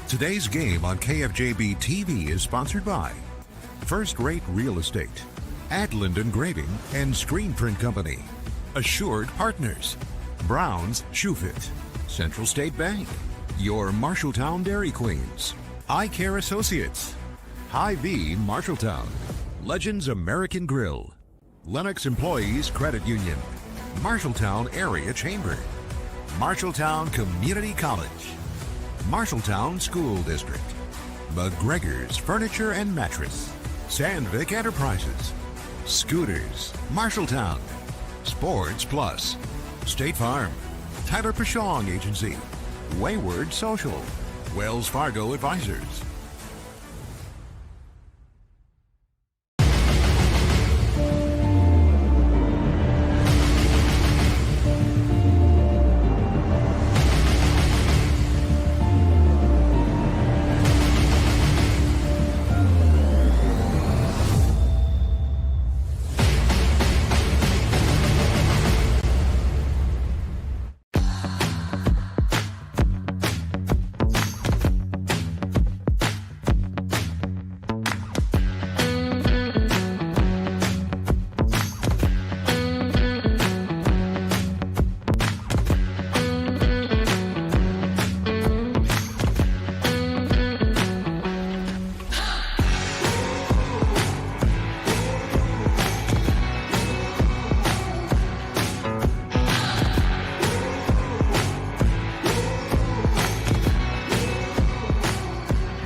Today's game on KFJB-TV is sponsored by First Rate Real Estate, Adland Engraving and Screen Print Company, Assured Partners, Brown's Shoe Fit, Central State Bank, your Marshalltown Dairy Queens, Eye Care Associates, Hy-Vee Marshalltown, Legends American Grill, Lennox Employees Credit Union, Marshalltown Area Chamber, Marshalltown Community College, Marshalltown School District, McGregor's Furniture and Mattress, Sandvik Enterprises, Scooters, Marshalltown, Sports Plus, State Farm, Tyler Pashong Agency, Wayward Social, Wells Fargo Advisors.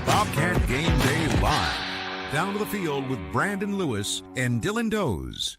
Bobcat Game Day Live. Down to the field with Brandon Lewis and Dylan Doze.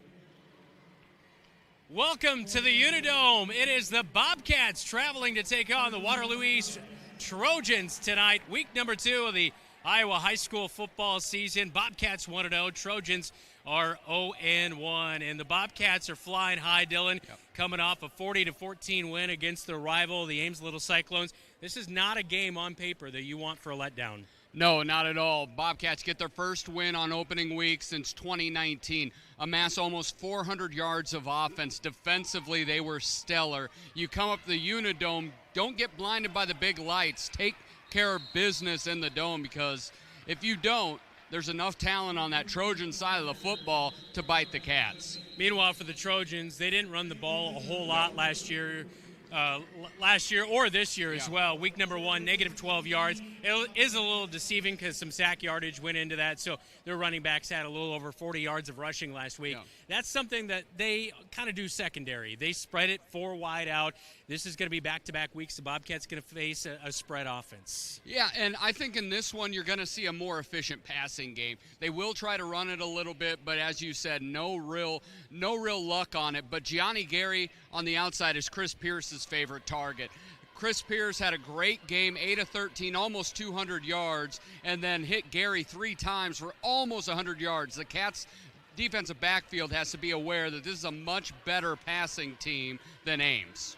Welcome to the UNI Dome. It is the Bobcats traveling to take on the Waterloo East Trojans tonight. Week number 2 of the Iowa high school football season. Bobcats 1-0. Trojans are 0-1. And the Bobcats are flying high, Dylan, coming off a 40-14 win against their rival, the Ames Little Cyclones. This is not a game on paper that you want for a letdown. No, not at all. Bobcats get their first win on opening week since 2019. Amass almost 400 yards of offense. Defensively, they were stellar. You come up to the UNI Dome, don't get blinded by the big lights. Take care of business in the Dome, because if you don't, there's enough talent on that Trojan side of the football to bite the Cats. Meanwhile, for the Trojans, they didn't run the ball a whole lot last year or this year as well. Week number 1, negative 12 yards. It is a little deceiving because some sack yardage went into that, so their running backs had a little over 40 yards of rushing last week. Yeah. That's something that they kind of do secondary. They spread it 4 wide out. This is going to be back-to-back weeks. The Bobcats going to face a spread offense. Yeah, and I think in this one you're going to see a more efficient passing game. They will try to run it a little bit, but as you said, no real luck on it. But Gianni Gary on the outside is Chris Pierce's favorite target. Chris Pierce had a great game, 8 of 13, almost 200 yards, and then hit Gary 3 times for almost 100 yards. The Cats' defensive backfield has to be aware that this is a much better passing team than Ames.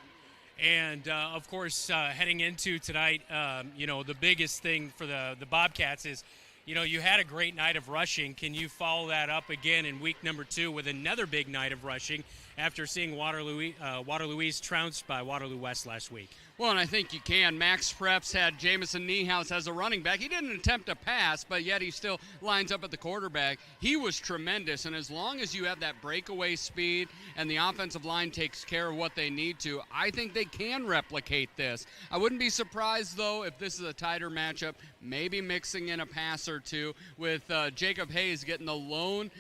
And, of course, heading into tonight, the biggest thing for the Bobcats is, you had a great night of rushing. Can you follow that up again in week number 2 with another big night of rushing after seeing Waterloo East trounced by Waterloo West last week? Well, and I think you can. Max Preps had Jamison Niehaus as a running back. He didn't attempt a pass, but yet he still lines up at the quarterback. He was tremendous, and as long as you have that breakaway speed and the offensive line takes care of what they need to, I think they can replicate this. I wouldn't be surprised, though, if this is a tighter matchup, maybe mixing in a pass or two with Jacob Hayes getting the lone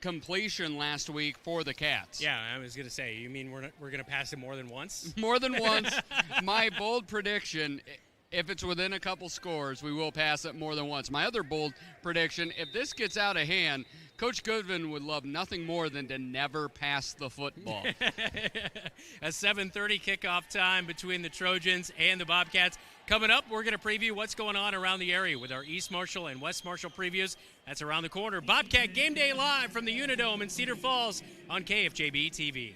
completion last week for the Cats. Yeah, I was going to say, you mean we're going to pass it more than once? More than once. My bold prediction, if it's within a couple scores, we will pass it more than once. My other bold prediction, if this gets out of hand, Coach Goodwin would love nothing more than to never pass the football. A 7:30 kickoff time between the Trojans and the Bobcats. Coming up, we're going to preview what's going on around the area with our East Marshall and West Marshall previews. That's around the corner. Bobcat Game Day live from the UNI Dome in Cedar Falls on KFJB-TV.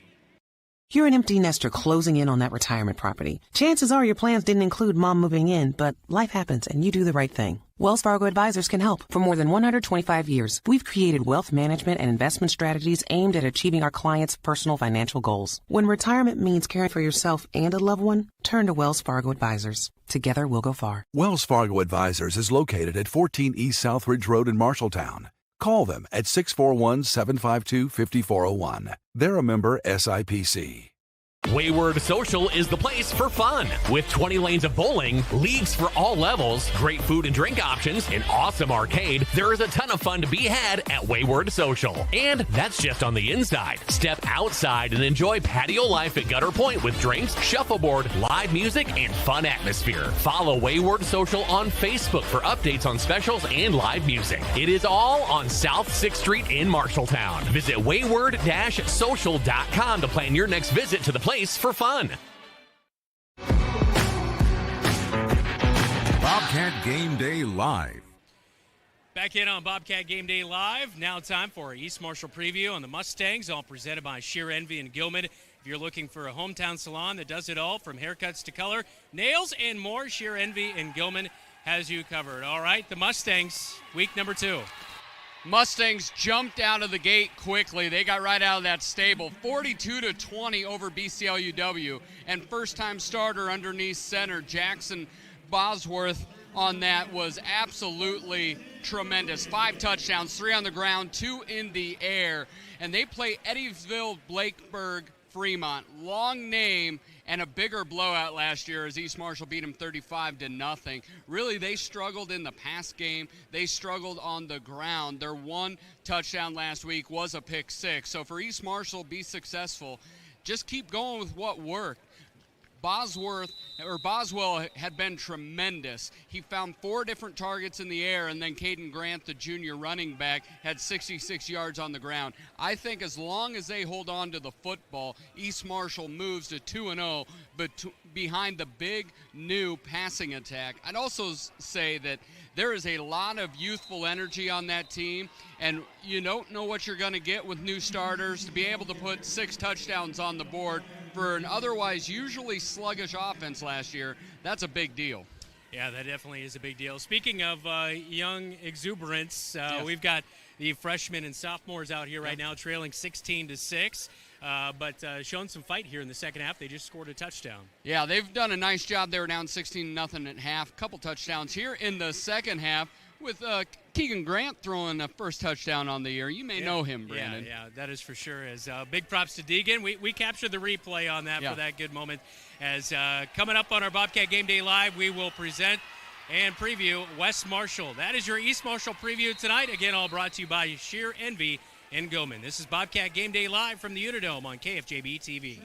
You're an empty nester closing in on that retirement property. Chances are your plans didn't include mom moving in, but life happens and you do the right thing. Wells Fargo Advisors can help. For more than 125 years, we've created wealth management and investment strategies aimed at achieving our clients' personal financial goals. When retirement means caring for yourself and a loved one, turn to Wells Fargo Advisors. Together, we'll go far. Wells Fargo Advisors is located at 14 East Southridge Road in Marshalltown. Call them at 641-752-5401. They're a member SIPC. Wayward Social is the place for fun. With 20 lanes of bowling, leagues for all levels, great food and drink options, an awesome arcade, there is a ton of fun to be had at Wayward Social. And that's just on the inside. Step outside and enjoy patio life at Gutter Point with drinks, shuffleboard, live music, and fun atmosphere. Follow Wayward Social on Facebook for updates on specials and live music. It is all on South 6th Street in Marshalltown. Visit wayward-social.com to plan your next visit to the place for fun. Bobcat Game Day Live. Back in on Bobcat Game Day Live. Now time for our East Marshall preview on the Mustangs, all presented by Sheer Envy and Gilman. If you're looking for a hometown salon that does it all, from haircuts to color, nails, and more, Sheer Envy and Gilman has you covered. All right, the Mustangs, week number 2. Mustangs jumped out of the gate quickly. They got right out of that stable, 42-20 over BCLUW. And first-time starter underneath center, Jackson Bosworth, on that was absolutely tremendous. 5 touchdowns, 3 on the ground, 2 in the air. And they play Eddiesville, Blakeburg, Fremont. Long name and a bigger blowout last year as East Marshall beat them 35-0. Really, they struggled in the pass game. They struggled on the ground. Their one touchdown last week was a pick 6. So for East Marshall, be successful. Just keep going with what worked. Boswell had been tremendous. He found 4 different targets in the air, and then Caden Grant, the junior running back, had 66 yards on the ground. I think as long as they hold on to the football, East Marshall moves to 2-0, but behind the big new passing attack. I'd also say that there is a lot of youthful energy on that team, and you don't know what you're going to get with new starters. To be able to put 6 touchdowns on the board for an otherwise usually sluggish offense last year, that's a big deal. Yeah, that definitely is a big deal. Speaking of young exuberance, Yes. we've got the freshmen and sophomores out here right now trailing 16-6, but showing some fight here in the second half. They just scored a touchdown. Yeah, they've done a nice job. They were down 16-0 at half. Couple touchdowns here in the second half with Keegan Grant throwing the first touchdown on the year. You may know him, Brandon. Yeah, that is for sure. As big props to Deegan. We captured the replay on that for that good moment. As coming up on our Bobcat Game Day Live, we will present and preview West Marshall. That is your East Marshall preview tonight. Again, all brought to you by Sheer Envy and Gilman. This is Bobcat Game Day Live from the UNI Dome on KFJB-TV.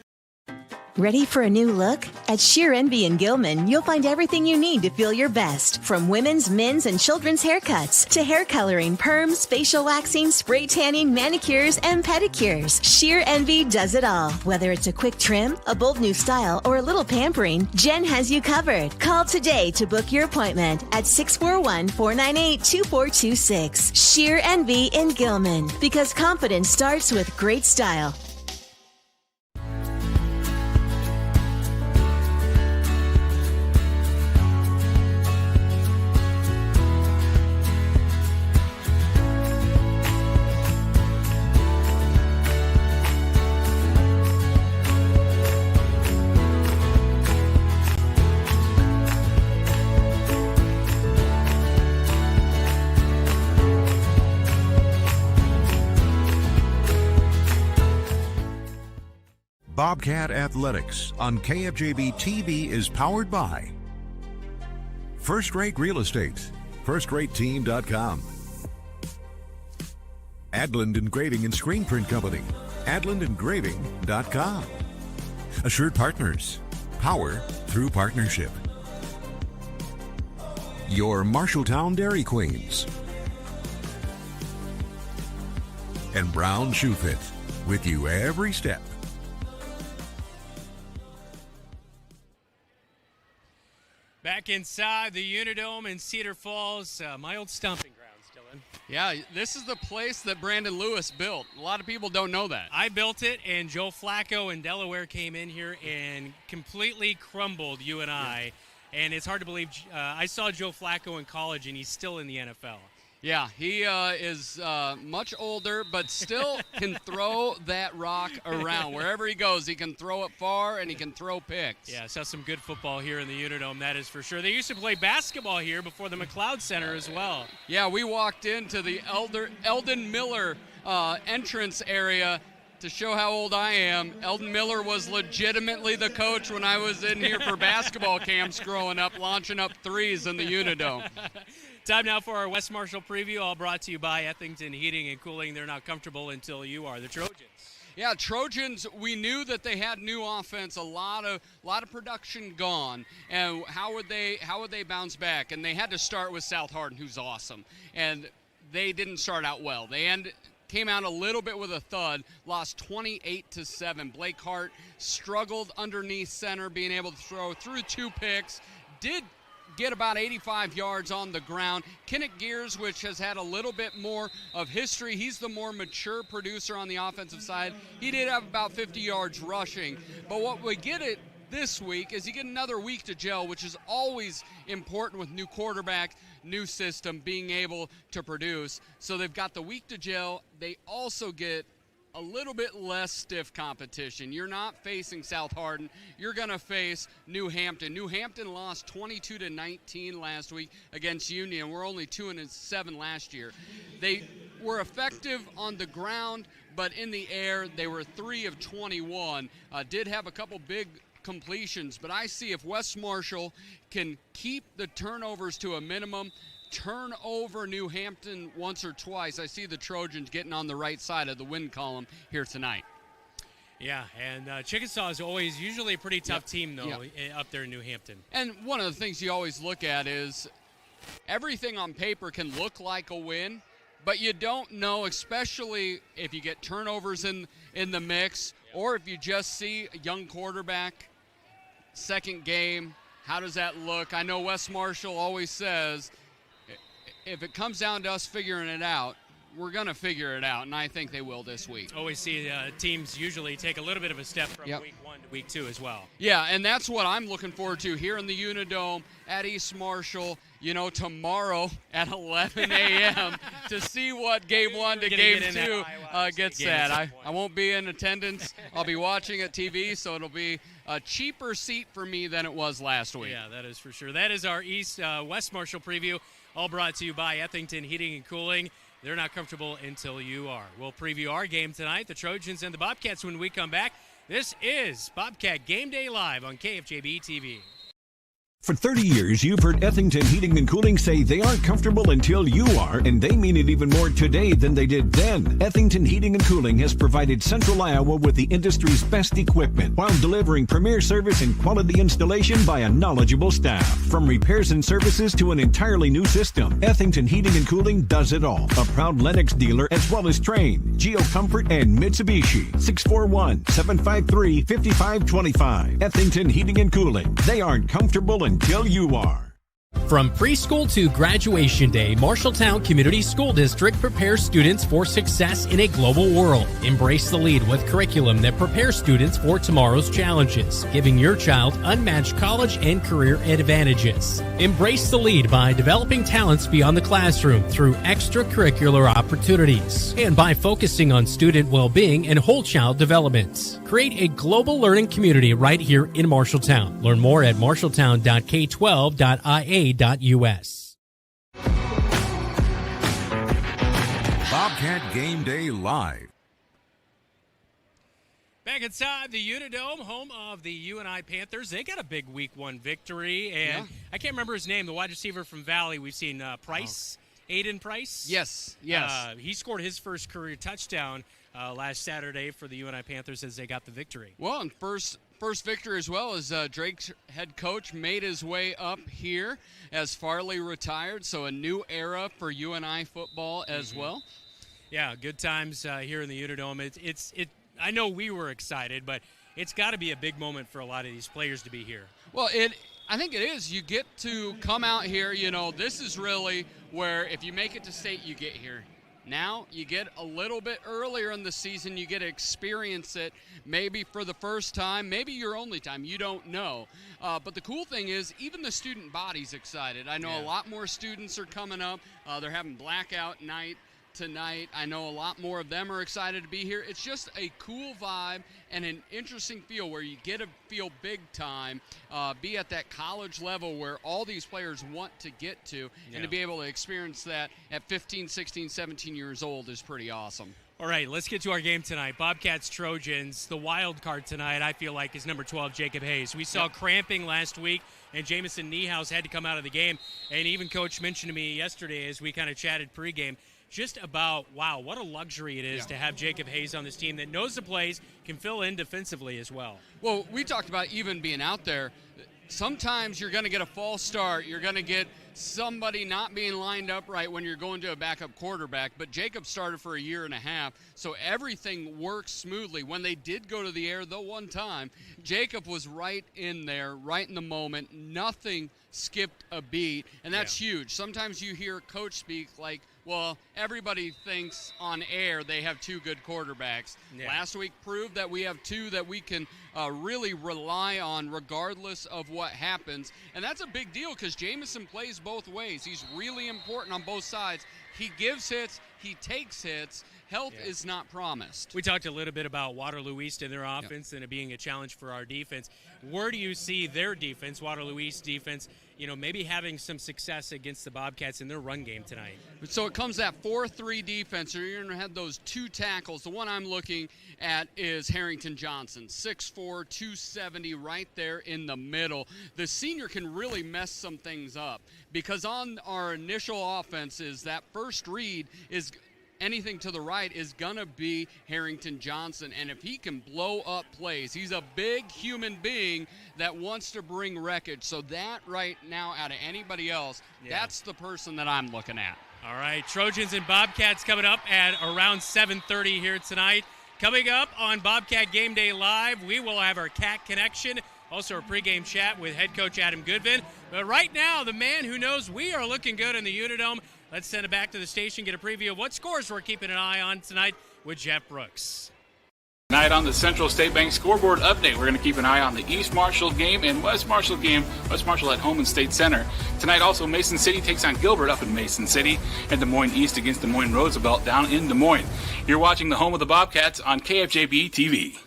Ready for a new look? At Sheer Envy and Gilman, you'll find everything you need to feel your best. From women's, men's, and children's haircuts to hair coloring, perms, facial waxing, spray tanning, manicures, and pedicures. Sheer Envy does it all. Whether it's a quick trim, a bold new style, or a little pampering, Jen has you covered. Call today to book your appointment at 641-498-2426. Sheer Envy and Gilman, because confidence starts with great style. Bobcat Athletics on KFJB-TV is powered by First Rate Real Estate, FirstRateTeam.com, Adland Engraving and Screen Print Company, AdlandEngraving.com, Assured Partners, power through partnership, your Marshalltown Dairy Queens, and Brown Shoe Fit, with you every step. Back inside the UNI Dome in Cedar Falls, my old stomping grounds, Dylan. Yeah, this is the place that Brandon Lewis built. A lot of people don't know that. I built it, and Joe Flacco in Delaware came in here and completely crumbled UNI. And it's hard to believe. I saw Joe Flacco in college, and he's still in the NFL. Yeah, he is much older, but still can throw that rock around. Wherever he goes, he can throw it far, and he can throw picks. Yeah, saw some good football here in the Uni Dome, that is for sure. They used to play basketball here before the McLeod Center as well. Yeah, we walked into the Eldon Miller entrance area to show how old I am. Eldon Miller was legitimately the coach when I was in here for basketball camps growing up, launching up threes in the Uni Dome. Time now for our West Marshall preview, all brought to you by Ethington Heating and Cooling. They're not comfortable until you are. The Trojans. Yeah, Trojans, we knew that they had new offense, a lot of production gone. And how would they bounce back? And they had to start with South Hardin, who's awesome. And they didn't start out well. They came out a little bit with a thud, lost 28-7. Blake Hart struggled underneath center, being able to throw through 2 picks, did get about 85 yards on the ground. Kenneth Gears, which has had a little bit more of history, he's the more mature producer on the offensive side. He did have about 50 yards rushing. But what we get it this week is you get another week to gel, which is always important with new quarterback, new system, being able to produce. So they've got the week to gel. They also get a little bit less stiff competition. You're not facing South Hardin. You're going to face New Hampton. New Hampton lost 22-19 last week against Union. We're only 2-7 last year. They were effective on the ground, but in the air, they were 3 of 21. Did have a couple big completions, but I see if West Marshall can keep the turnovers to a minimum, turn over New Hampton once or twice, I see the Trojans getting on the right side of the win column here tonight. Yeah, and Chickasaw is always usually a pretty tough team, though, up there in New Hampton. And one of the things you always look at is everything on paper can look like a win, but you don't know, especially if you get turnovers in the mix, or if you just see a young quarterback, second game, how does that look? I know West Marshall always says, if it comes down to us figuring it out, we're going to figure it out, and I think they will this week. Always see teams usually take a little bit of a step from week 1 to week 2 as well. Yeah, and that's what I'm looking forward to here in the Uni Dome at East Marshall, tomorrow at 11 a.m. to see what Game 1 to Game 2 gets set. I won't be in attendance. I'll be watching at TV, so it'll be a cheaper seat for me than it was last week. Yeah, that is for sure. That is our West Marshall preview, all brought to you by Ethington Heating and Cooling. They're not comfortable until you are. We'll preview our game tonight, the Trojans and the Bobcats, when we come back. This is Bobcat Game Day Live on KFJB-TV. For 30 years, you've heard Ethington Heating and Cooling say they aren't comfortable until you are, and they mean it even more today than they did then. Ethington Heating and Cooling has provided Central Iowa with the industry's best equipment while delivering premier service and quality installation by a knowledgeable staff. From repairs and services to an entirely new system, Ethington Heating and Cooling does it all. A proud Lennox dealer as well as Trane, GeoComfort, and Mitsubishi. 641-753-5525. Ethington Heating and Cooling. They aren't comfortable until you are. From preschool to graduation day, Marshalltown Community School District prepares students for success in a global world. Embrace the lead with curriculum that prepares students for tomorrow's challenges, giving your child unmatched college and career advantages. Embrace the lead by developing talents beyond the classroom through extracurricular opportunities and by focusing on student well-being and whole child development. Create a global learning community right here in Marshalltown. Learn more at marshalltown.k12.ia.us. Bobcat Game Day Live. Back inside the Uni Dome, home of the UNI Panthers. They got a big Week 1 victory, and I can't remember his name, the wide receiver from Valley. We've seen Price, Aiden Price. Yes. He scored his first career touchdown last Saturday for the UNI Panthers as they got the victory. Well, and first victory as well as Drake's head coach made his way up here as Farley retired, so a new era for UNI football as well. Yeah, good times here in the Uni Dome. I know we were excited, but it's got to be a big moment for a lot of these players to be here. Well, I think it is. You get to come out here, this is really where if you make it to state, you get here. Now you get a little bit earlier in the season, you get to experience it maybe for the first time, maybe your only time, you don't know. But the cool thing is even the student body's excited. I know a lot more students are coming up. They're having blackout night tonight. I know a lot more of them are excited to be here. It's just a cool vibe and an interesting feel where you get to feel big time, be at that college level where all these players want to get to, and to be able to experience that at 15, 16, 17 years old is pretty awesome. All right, let's get to our game tonight. Bobcats, Trojans. The wild card tonight, I feel like, is number 12, Jacob Hayes. We saw cramping last week, and Jamison Niehaus had to come out of the game. And even Coach mentioned to me yesterday as we kind of chatted pregame, just about, wow, what a luxury it is to have Jacob Hayes on this team that knows the plays, can fill in defensively as well. Well, we talked about even being out there. Sometimes you're going to get a false start. You're going to get somebody not being lined up right when you're going to a backup quarterback. But Jacob started for a year and a half, so everything works smoothly. When they did go to the air, the one time, Jacob was right in there, right in the moment. Nothing skipped a beat, and that's huge. Sometimes you hear coach speak like, well, everybody thinks on air they have two good quarterbacks. Last week proved that we have two that we can really rely on regardless of what happens. And that's a big deal because Jamison plays both ways. He's really important on both sides. He gives hits, he takes hits. Health is not promised. We talked a little bit about Waterloo East and their offense and it being a challenge for our defense. Where do you see their defense, Waterloo East defense, maybe having some success against the Bobcats in their run game tonight? So it comes that 4-3 defense. So you're going to have those two tackles. The one I'm looking at is Harrington Johnson, 6'4", 270, right there in the middle. The senior can really mess some things up because on our initial offense is that first read is – anything to the right is going to be Harrington Johnson. And if he can blow up plays, he's a big human being that wants to bring wreckage. So that right now, out of anybody else, that's the person that I'm looking at. All right, Trojans and Bobcats coming up at around 7:30 here tonight. Coming up on Bobcat Game Day Live, we will have our Cat Connection, also our pregame chat with head coach Adam Goodvin. But right now, the man who knows we are looking good in the UNI Dome. Let's send it back to the station, get a preview of what scores we're keeping an eye on tonight with Jeff Brooks. Tonight on the Central State Bank scoreboard update, we're going to keep an eye on the East Marshall game and West Marshall game. West Marshall at home in State Center. Tonight also Mason City takes on Gilbert up in Mason City, and Des Moines East against Des Moines Roosevelt down in Des Moines. You're watching the home of the Bobcats on KFJB-TV.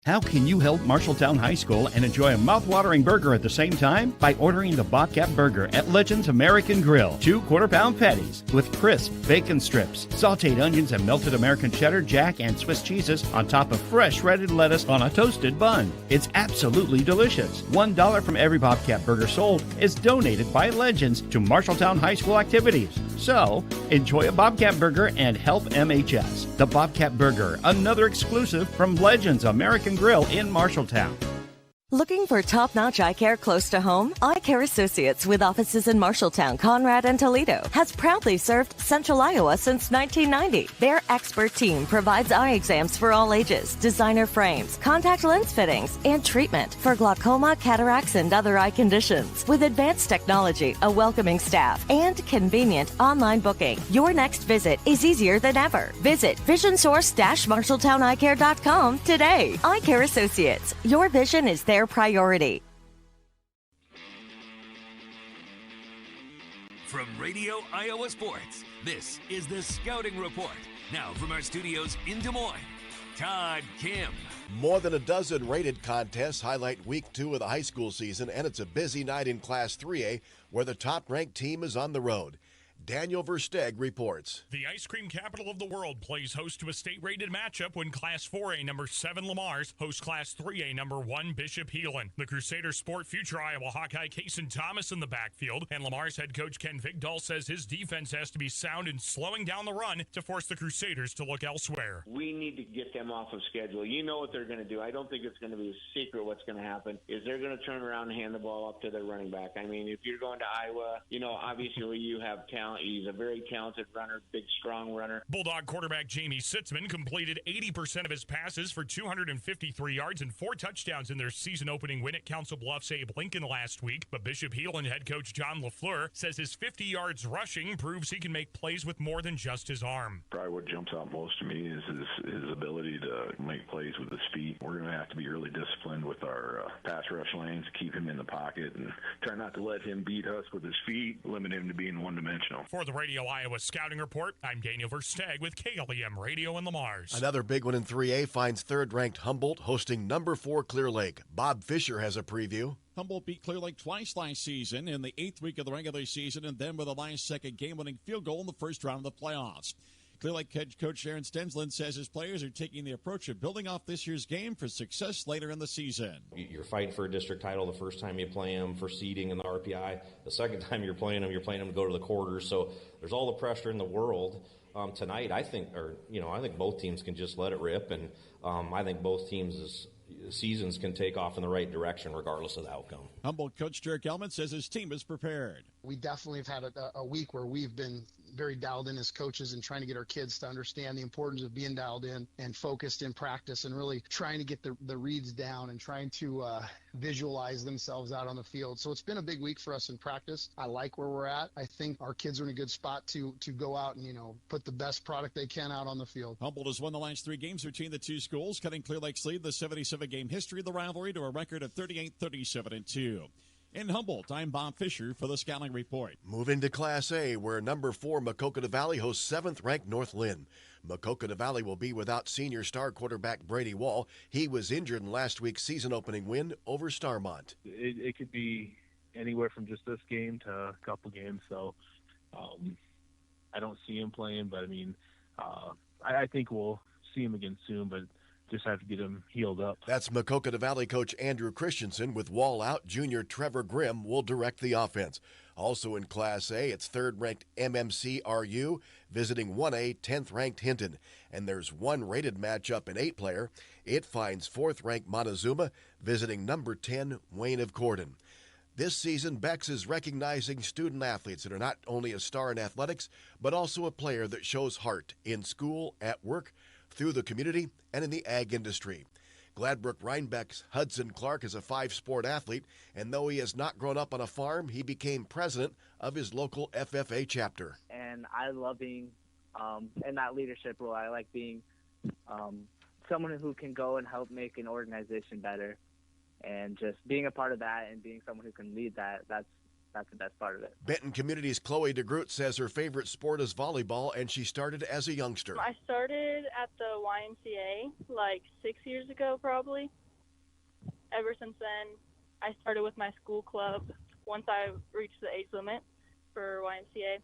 How can you help Marshalltown High School and enjoy a mouth-watering burger at the same time? By ordering the Bobcat Burger at Legends American Grill. 2 quarter-pound patties with crisp bacon strips, sauteed onions, and melted American cheddar, jack, and Swiss cheeses on top of fresh shredded lettuce on a toasted bun. It's absolutely delicious. $1 from every Bobcat Burger sold is donated by Legends to Marshalltown High School activities. So, enjoy a Bobcat Burger and help MHS. The Bobcat Burger, another exclusive from Legends American Grill in Marshalltown. Looking for top-notch eye care close to home? Eye Care Associates, with offices in Marshalltown, Conrad, and Toledo, has proudly served Central Iowa since 1990. Their expert team provides eye exams for all ages, designer frames, contact lens fittings, and treatment for glaucoma, cataracts, and other eye conditions. With advanced technology, a welcoming staff, and convenient online booking, your next visit is easier than ever. Visit visionsource-marshalltowneyecare.com today. Eye Care Associates, your vision is their priority. From Radio Iowa Sports, this is the Scouting Report. Now from our studios in Des Moines, Todd Kim. More than a dozen rated contests highlight week 2 of the high school season, and it's a busy night in Class 3A where the top-ranked team is on the road. Daniel Versteg reports. The ice cream capital of the world plays host to a state-rated matchup when Class 4A number 7 Lamar's hosts Class 3A number 1 Bishop Heelan. The Crusaders sport future Iowa Hawkeye Kason Thomas in the backfield, and Lamar's head coach Ken Vigdahl says his defense has to be sound in slowing down the run to force the Crusaders to look elsewhere. We need to get them off of schedule. You know what they're going to do. I don't think it's going to be a secret what's going to happen is they're going to turn around and hand the ball up to their running back. I mean, if you're going to Iowa, obviously you have talent. He's a very talented runner, big, strong runner. Bulldog quarterback Jamie Sitzman completed 80% of his passes for 253 yards and 4 touchdowns in their season-opening win at Council Bluffs Abe Lincoln last week. But Bishop Heelan head coach John LaFleur says his 50 yards rushing proves he can make plays with more than just his arm. Probably what jumps out most to me is his ability to make plays with his feet. We're going to have to be really disciplined with our pass rush lanes, keep him in the pocket, and try not to let him beat us with his feet, limit him to being one-dimensional. For the Radio Iowa Scouting Report, I'm Daniel Versteg with KLEM Radio in Lamars. Another big one in 3A finds third-ranked Humboldt hosting number 4 Clear Lake. Bob Fisher has a preview. Humboldt beat Clear Lake twice last season in the 8th week of the regular season and then with a last-second game-winning field goal in the first round of the playoffs. Clear Lake head coach Aaron Stensland says his players are taking the approach of building off this year's game for success later in the season. You're fighting for a district title the first time you play them, for seeding in the RPI. The second time you're playing them to go to the quarters. So there's all the pressure in the world. Tonight, I think both teams can just let it rip, and I think both teams' seasons can take off in the right direction regardless of the outcome. Humboldt coach Derek Elman says his team is prepared. We definitely have had a week where we've been very dialed in as coaches and trying to get our kids to understand the importance of being dialed in and focused in practice and really trying to get the reads down and trying to visualize themselves out on the field. So it's been a big week for us in practice. I like where we're at. I think our kids are in a good spot to go out and, put the best product they can out on the field. Humboldt has won the last 3 games between the two schools, cutting Clear Lake's lead, the 77-game history of the rivalry, to a record of 38-37-2. In Humboldt, I'm Bob Fisher for the Scouting Report. Moving to Class A, where number 4 Maquoketa Valley hosts 7th-ranked North Lynn. Maquoketa Valley will be without senior star quarterback Brady Wall. He was injured in last week's season-opening win over Starmont. It could be anywhere from just this game to a couple games, so I don't see him playing, but I think we'll see him again soon, but just have to get him healed up. That's Maquoketa Valley coach Andrew Christensen. With Wall out, junior Trevor Grimm will direct the offense. Also in Class A, it's 3rd-ranked MMC-RU visiting 1A 10th-ranked Hinton. And there's one rated matchup in 8-player. It finds 4th-ranked Montezuma visiting number 10 Wayne of Cordon. This season, Bex is recognizing student athletes that are not only a star in athletics, but also a player that shows heart in school, at work, through the community, and in the ag industry. Gladbrook Rhinebeck's Hudson Clark is a 5-sport athlete, and though he has not grown up on a farm, he became president of his local FFA chapter. And I love being in that leadership role. I like being someone who can go and help make an organization better. And just being a part of that and being someone who can lead that, that's the best part of it. Benton Community's Chloe DeGroot says her favorite sport is volleyball, and she started as a youngster. I started at the YMCA like 6 years ago probably. Ever since then, I started with my school club once I reached the age limit for YMCA.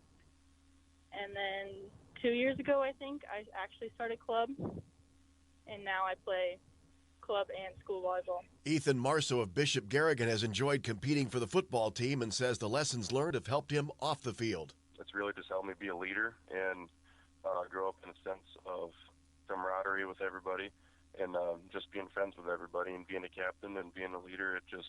And then 2 years ago, I think, I actually started club, and now I play club and school volleyball. Ethan Marceau of Bishop Garrigan has enjoyed competing for the football team and says the lessons learned have helped him off the field. It's really just helped me be a leader and grow up in a sense of camaraderie with everybody and just being friends with everybody and being a captain and being a leader. It just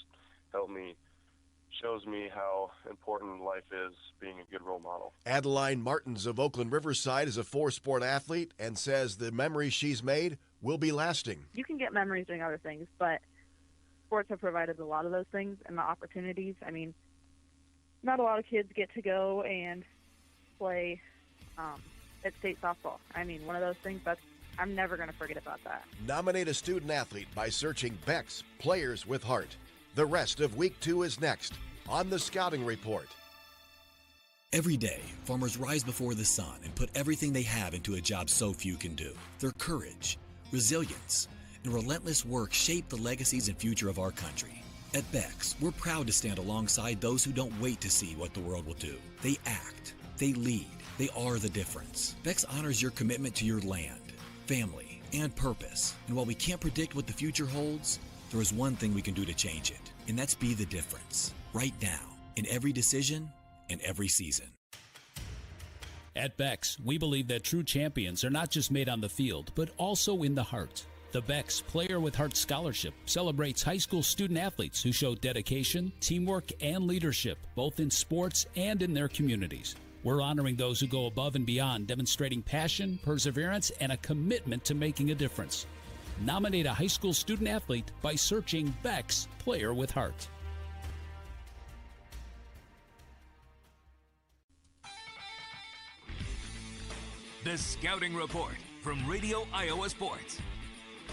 shows me how important life is, being a good role model. Adeline Martins of Oakland Riverside is a 4-sport athlete and says the memories she's made will be lasting. You can get memories doing other things, but sports have provided a lot of those things and the opportunities. Not a lot of kids get to go and play at state softball. One of those things, I'm never going to forget about that. Nominate a student athlete by searching Beck's Players with Heart. The rest of Week 2 is next on the Scouting Report. Every day, farmers rise before the sun and put everything they have into a job so few can do. Their courage, resilience, and relentless work shape the legacies and future of our country. At Beck's, we're proud to stand alongside those who don't wait to see what the world will do. They act, they lead, they are the difference. Beck's honors your commitment to your land, family, and purpose. And while we can't predict what the future holds, there is one thing we can do to change it, and that's be the difference, right now, in every decision and every season. At Beck's, we believe that true champions are not just made on the field, but also in the heart. The Beck's Player with Heart Scholarship celebrates high school student athletes who show dedication, teamwork, and leadership, both in sports and in their communities. We're honoring those who go above and beyond, demonstrating passion, perseverance, and a commitment to making a difference. Nominate a high school student athlete by searching Beck's Player with Heart. The Scouting Report from Radio Iowa Sports.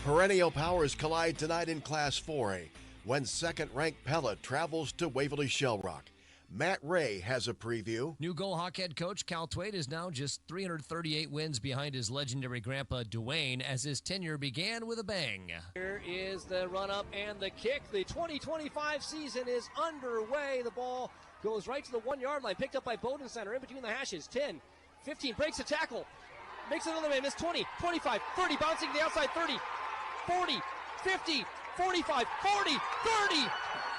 Perennial powers collide tonight in Class 4A when second-ranked Pella travels to Waverly Shell Rock. Matt Ray has a preview. New Goalhawk head coach Cal Twait is now just 338 wins behind his legendary grandpa Dwayne as his tenure began with a bang. Here is the run-up and the kick. The 2025 season is underway. The ball goes right to the 1-yard line, picked up by Bowden Center in between the hashes. 10, 15, breaks a tackle, makes another man miss. 20, 25, 30, bouncing to the outside. 30, 40, 50, 45, 40, 30,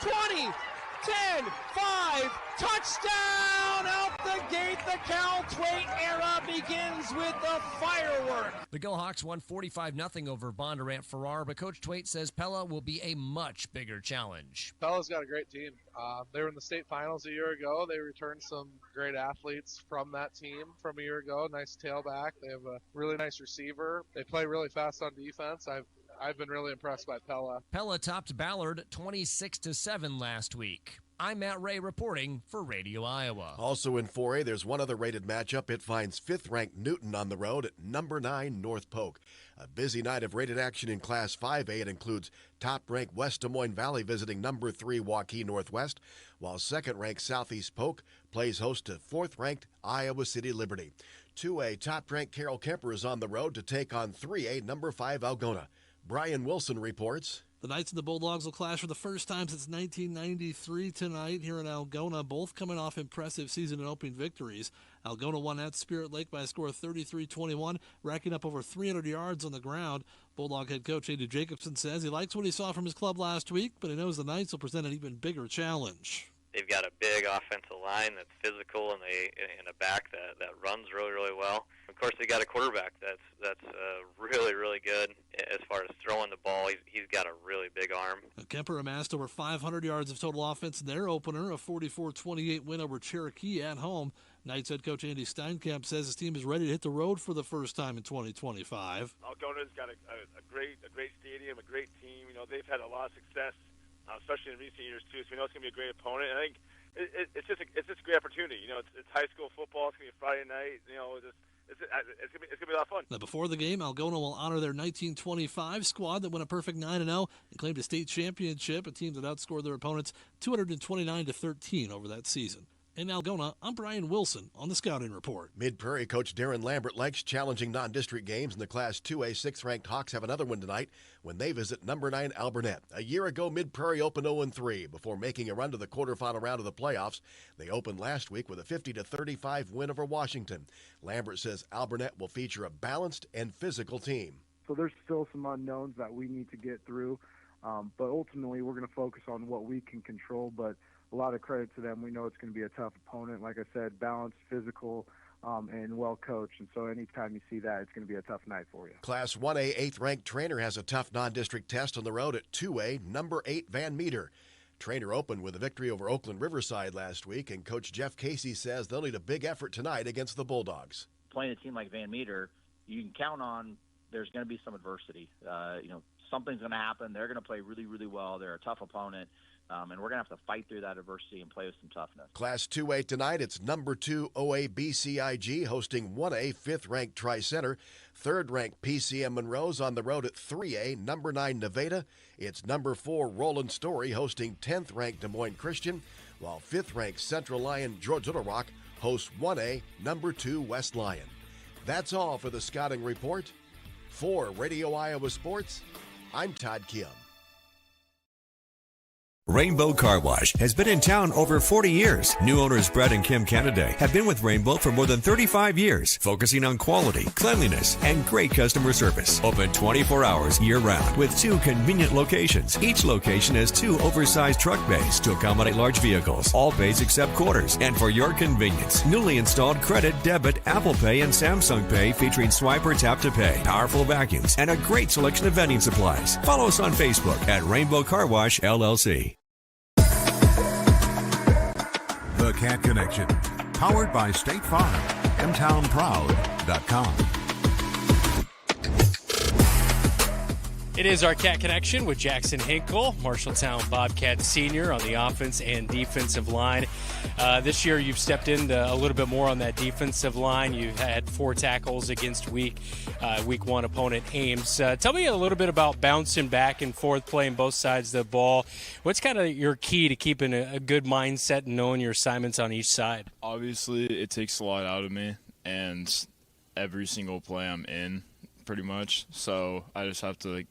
20, 10, 5, touchdown! Out the gate, the Cal Twait era begins with the firework. The Goalhawks won 45-0 over Bondurant Farrar, but Coach Twait says Pella will be a much bigger challenge. Pella's got a great team. They were in the state finals a year ago. They returned some great athletes from that team from a year ago. Nice tailback. They have a really nice receiver. They play really fast on defense. I've been really impressed by Pella. Pella topped Ballard 26-7 last week. I'm Matt Ray reporting for Radio Iowa. Also in 4A, there's one other rated matchup. It finds 5th-ranked Newton on the road at number 9 North Polk. A busy night of rated action in Class 5A. It includes top-ranked West Des Moines Valley visiting number 3 Waukee Northwest, while 2nd-ranked Southeast Polk plays host to 4th-ranked Iowa City Liberty. 2A, top-ranked Carroll Kemper is on the road to take on 3A number 5 Algona. Brian Wilson reports. The Knights and the Bulldogs will clash for the first time since 1993 tonight here in Algona, both coming off impressive season and opening victories. Algona won at Spirit Lake by a score of 33-21, racking up over 300 yards on the ground. Bulldog head coach Andy Jacobson says he likes what he saw from his club last week, but he knows the Knights will present an even bigger challenge. They've got a big offensive line that's physical, and a back that runs really, really well. Of course, they got a quarterback that's really, really good as far as throwing the ball. He's got a really big arm. Kemper amassed over 500 yards of total offense in their opener, a 44-28 win over Cherokee at home. Knights head coach Andy Steinkamp says his team is ready to hit the road for the first time in 2025. Algona's got a great stadium, a great team. You know, they've had a lot of success, especially in recent years too. So we know it's going to be a great opponent. And I think it's just a great opportunity. You know, it's high school football. It's going to be a Friday night. You know, it's going to be a lot of fun. Now, before the game, Algona will honor their 1925 squad that went a perfect 9-0 and claimed a state championship, a team that outscored their opponents 229-13 over that season. In Algona, I'm Brian Wilson on the Scouting Report. Mid-Prairie coach Darren Lambert likes challenging non-district games. In the Class 2A, 6th-ranked Hawks have another one tonight when they visit number 9 Alburnett. A year ago, Mid-Prairie opened 0-3 before making a run to the quarterfinal round of the playoffs. They opened last week with a 50-35 win over Washington. Lambert says Alburnett will feature a balanced and physical team. So there's still some unknowns that we need to get through, but ultimately we're going to focus on what we can control, but a lot of credit to them. We know it's going to be a tough opponent. Like I said, balanced, physical, and well-coached. And so anytime you see that, it's going to be a tough night for you. Class 1A 8th-ranked Trainer has a tough non-district test on the road at 2A, number 8 Van Meter. Trainer opened with a victory over Oakland Riverside last week, and Coach Jeff Casey says they'll need a big effort tonight against the Bulldogs. Playing a team like Van Meter, you can count on there's going to be some adversity. Something's going to happen. They're going to play really, really well. They're a tough opponent. And we're going to have to fight through that adversity and play with some toughness. Class 2A tonight, it's number 2 OABCIG hosting 1A 5th-ranked Tri-Center. 3rd-ranked PCM Monroe's on the road at 3A, number 9 Nevada. It's number 4 Roland Story hosting 10th-ranked Des Moines Christian, while 5th-ranked Central Lyon George Little Rock hosts 1A, number 2 West Lyon. That's all for the Scouting Report. For Radio Iowa Sports, I'm Todd Kim. Rainbow Car Wash has been in town over 40 years. New owners Brett and Kim Canada have been with Rainbow for more than 35 years, focusing on quality, cleanliness, and great customer service. Open 24 hours year-round with 2 convenient locations. Each location has 2 oversized truck bays to accommodate large vehicles, all bays except quarters. And for your convenience, newly installed credit, debit, Apple Pay, and Samsung Pay featuring Swiper Tap to Pay, powerful vacuums, and a great selection of vending supplies. Follow us on Facebook at Rainbow Car Wash, LLC. The Cat Connection, Powered by State Farm. MTownProud.com. It is our Cat Connection with Jackson Hinkle, Marshalltown Bobcat senior on the offense and defensive line. This year you've stepped into a little bit more on that defensive line. You've had 4 tackles against week 1 opponent Ames. Tell me a little bit about bouncing back and forth, playing both sides of the ball. What's kind of your key to keeping a good mindset and knowing your assignments on each side? Obviously, it takes a lot out of me, and every single play I'm in, pretty much. So I just have to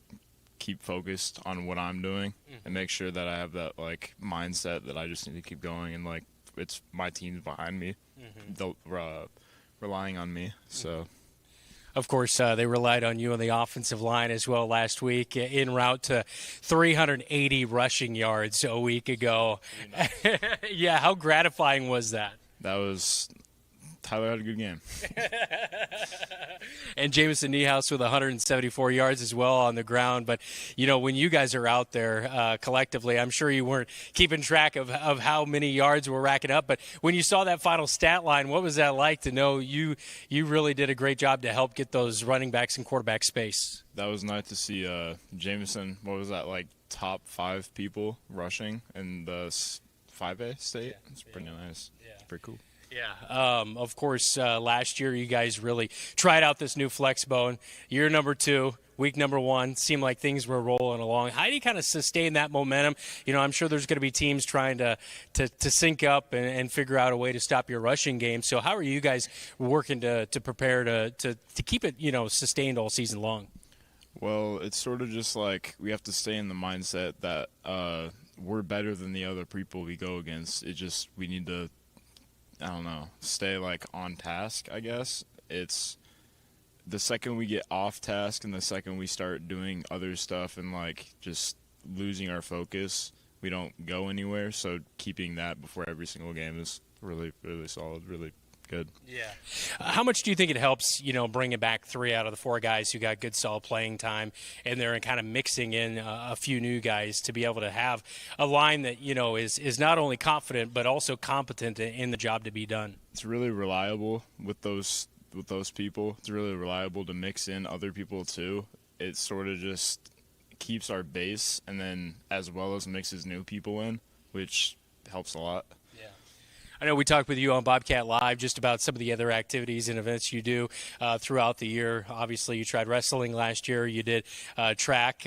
keep focused on what I'm doing and make sure that I have that mindset that I just need to keep going, and it's my team's behind me, they'll relying on me. So of course they relied on you on the offensive line as well last week, en route to 380 rushing yards a week ago. Yeah, how gratifying was that? That was Tyler had a good game. And Jamison Niehaus with 174 yards as well on the ground. But, when you guys are out there collectively, I'm sure you weren't keeping track of how many yards we're racking up. But when you saw that final stat line, what was that like to know you really did a great job to help get those running backs and quarterback space? That was nice to see Jamison, what was that, top 5 people rushing in the 5A state? Yeah, it's pretty nice. Yeah. It's pretty cool. Yeah, of course, last year you guys really tried out this new flex bone. Year number 2, week number 1, seemed like things were rolling along. How do you kind of sustain that momentum? I'm sure there's going to be teams trying to sync up and figure out a way to stop your rushing game. So how are you guys working to prepare to keep it, sustained all season long? Well, it's sort of just we have to stay in the mindset that we're better than the other people we go against. We need to, stay on task, I guess. It's the second we get off task and the second we start doing other stuff and just losing our focus, we don't go anywhere. So keeping that before every single game is really, really solid, really good. Yeah. How much do you think it helps, bringing back 3 out of the 4 guys who got good solid playing time and they're kind of mixing in a few new guys to be able to have a line that, is not only confident but also competent in the job to be done? It's really reliable with those people. It's really reliable to mix in other people too. It sort of just keeps our base and then as well as mixes new people in, which helps a lot. I know we talked with you on Bobcat Live just about some of the other activities and events you do throughout the year. Obviously, you tried wrestling last year. You did track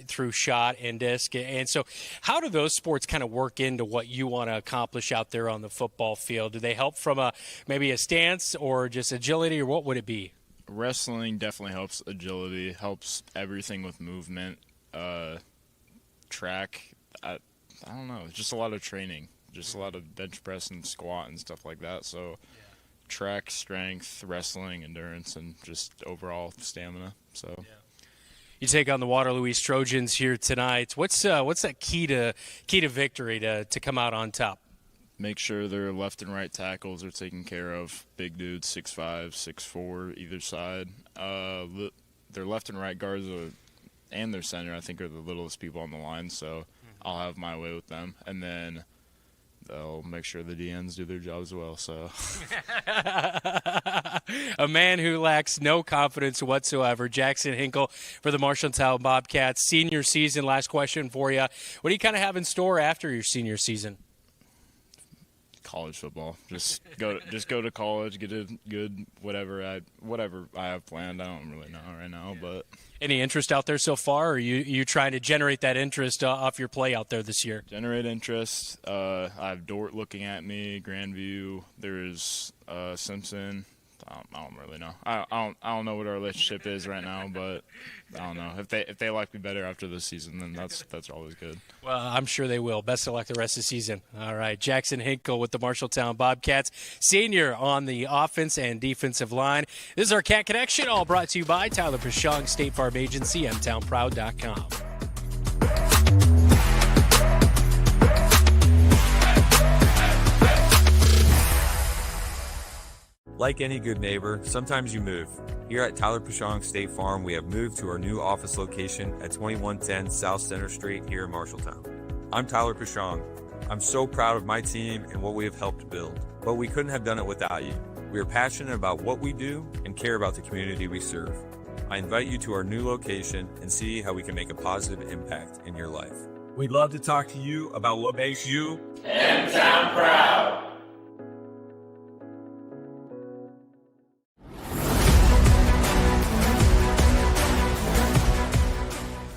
through shot and disc. And so how do those sports kind of work into what you want to accomplish out there on the football field? Do they help from maybe a stance or just agility, or what would it be? Wrestling definitely helps agility, helps everything with movement. Track, I don't know, it's just a lot of training. Just a lot of bench press and squat and stuff like that. So track, strength, wrestling, endurance, and just overall stamina. So you take on the Waterloo East Trojans here tonight. What's that key to victory to come out on top? Make sure their left and right tackles are taken care of. Big dudes, 6'5", 6'4", either side. Their left and right guards and their center, I think, are the littlest people on the line. So I'll have my way with them, and then they'll make sure the DNs do their job as well. So, a man who lacks no confidence whatsoever, Jackson Hinkle for the Marshalltown Bobcats. Senior season, last question for you. What do you kind of have in store after your senior season? College football. Just go to college, get a good whatever I have planned. I don't really know right now, but any interest out there so far, or are you trying to generate that interest off your play out there this year? Generate interest. I have Dort looking at me, Grandview. There's Simpson. I don't really know. I don't know what our relationship is right now, but I don't know. If they like me better after this season, then that's always good. Well, I'm sure they will. Best of luck the rest of the season. All right, Jackson Hinkle with the Marshalltown Bobcats, senior on the offense and defensive line. This is our Cat Connection, all brought to you by Tyler Pashong, State Farm Agency, MTownProud.com. Like any good neighbor, sometimes you move. Here at Tyler Pashong State Farm, we have moved to our new office location at 2110 South Center Street here in Marshalltown. I'm Tyler Pashong. I'm so proud of my team and what we have helped build, but we couldn't have done it without you. We are passionate about what we do and care about the community we serve. I invite you to our new location and see how we can make a positive impact in your life. We'd love to talk to you about what makes you M-Town proud.